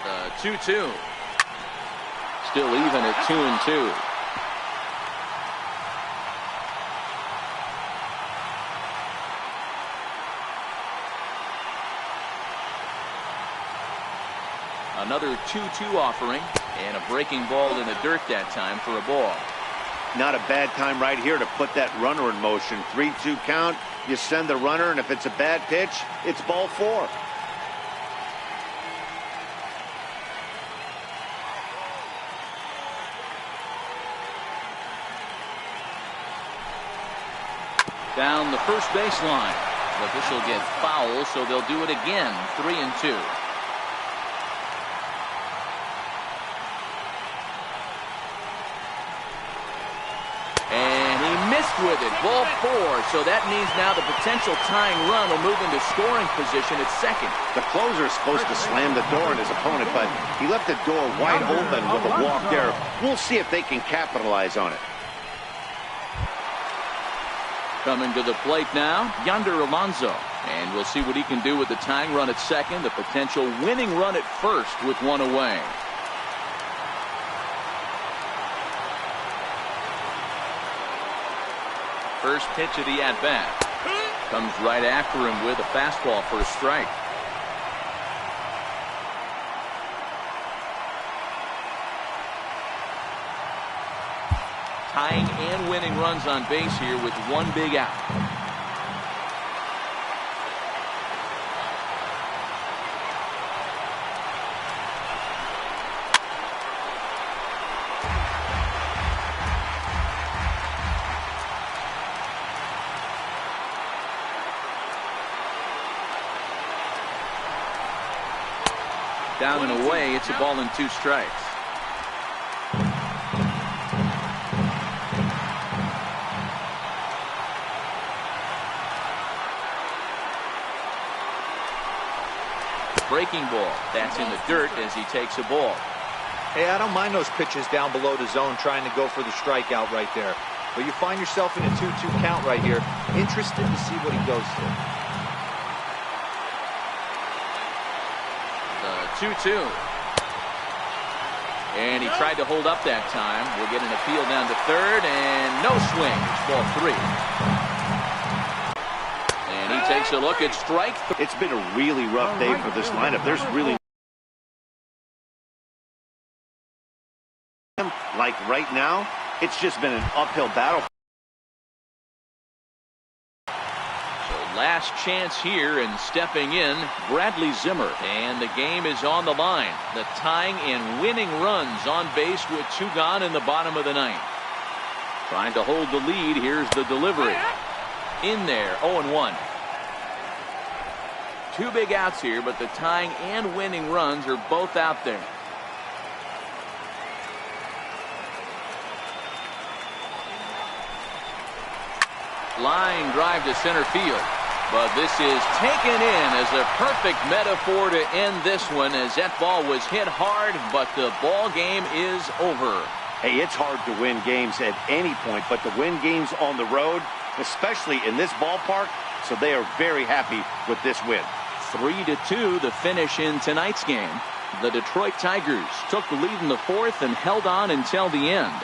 [SPEAKER 5] The 2-2.
[SPEAKER 1] Still even at 2 and 2. Another 2-2 offering, and a breaking ball in the dirt that time for a ball.
[SPEAKER 2] Not a bad time right here to put that runner in motion. 3-2 count. You send the runner, and if it's a bad pitch, it's ball 4.
[SPEAKER 1] Down the first baseline. But this will get foul, so they'll do it again. 3 and 2. With it, ball 4, so that means now the potential tying run will move into scoring position at second.
[SPEAKER 2] The closer's supposed to slam the door on his opponent, but he left the door wide open with a walk there. We'll see if they can capitalize on it.
[SPEAKER 1] Coming to the plate now, Yonder Alonso, and we'll see what he can do with the tying run at second, the potential winning run at first with 1 away.
[SPEAKER 5] First pitch of the at-bat.
[SPEAKER 1] Comes right after him with a fastball for a strike. Tying and winning runs on base here with one big out. Down and away, it's a ball and 2 strikes. Breaking ball. That's in the dirt as he takes a ball.
[SPEAKER 4] Hey, I don't mind those pitches down below the zone trying to go for the strikeout right there. But you find yourself in a 2-2 count right here. Interested to see what he goes for.
[SPEAKER 1] 2-2. And he tried to hold up that time. We'll get an appeal down to third, and no swing. It's ball 3. And he takes a look at strike 3.
[SPEAKER 2] It's been a really rough day for this lineup. There's really, like right now, it's just been an uphill battle.
[SPEAKER 1] Last chance here, and stepping in, Bradley Zimmer. And the game is on the line. The tying and winning runs on base with 2 gone in the bottom of the 9th. Trying to hold the lead. Here's the delivery. In there, 0-1. 2 big outs here, but the tying and winning runs are both out there. Line drive to center field. But this is taken in as a perfect metaphor to end this one, as that ball was hit hard, but the ball game is over.
[SPEAKER 2] Hey, it's hard to win games at any point, but to win games on the road, especially in this ballpark, so they are very happy with this win.
[SPEAKER 1] 3-2 the finish in tonight's game. The Detroit Tigers took the lead in the 4th and held on until the end.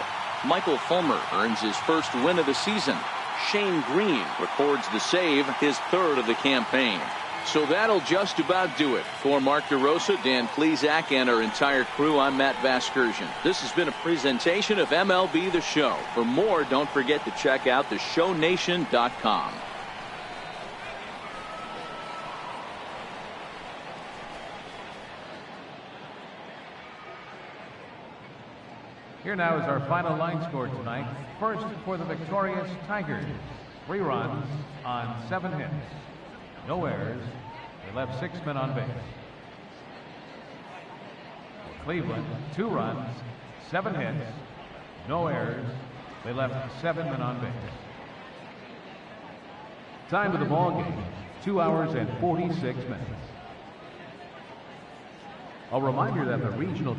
[SPEAKER 1] Michael Fulmer earns his first win of the season. Shane Green records the save, his 3rd of the campaign. So that'll just about do it. For Mark DeRosa, Dan Plesac, and our entire crew, I'm Matt Vasgersian. This has been a presentation of MLB The Show. For more, don't forget to check out theshownation.com.
[SPEAKER 3] Here now is our final line score tonight. First for the victorious Tigers. 3 runs on 7 hits. No errors. They left 6 men on base. For Cleveland, 2 runs, 7 hits. No errors. They left 7 men on base. Time of the ball game, 2 hours and 46 minutes. A reminder that the regional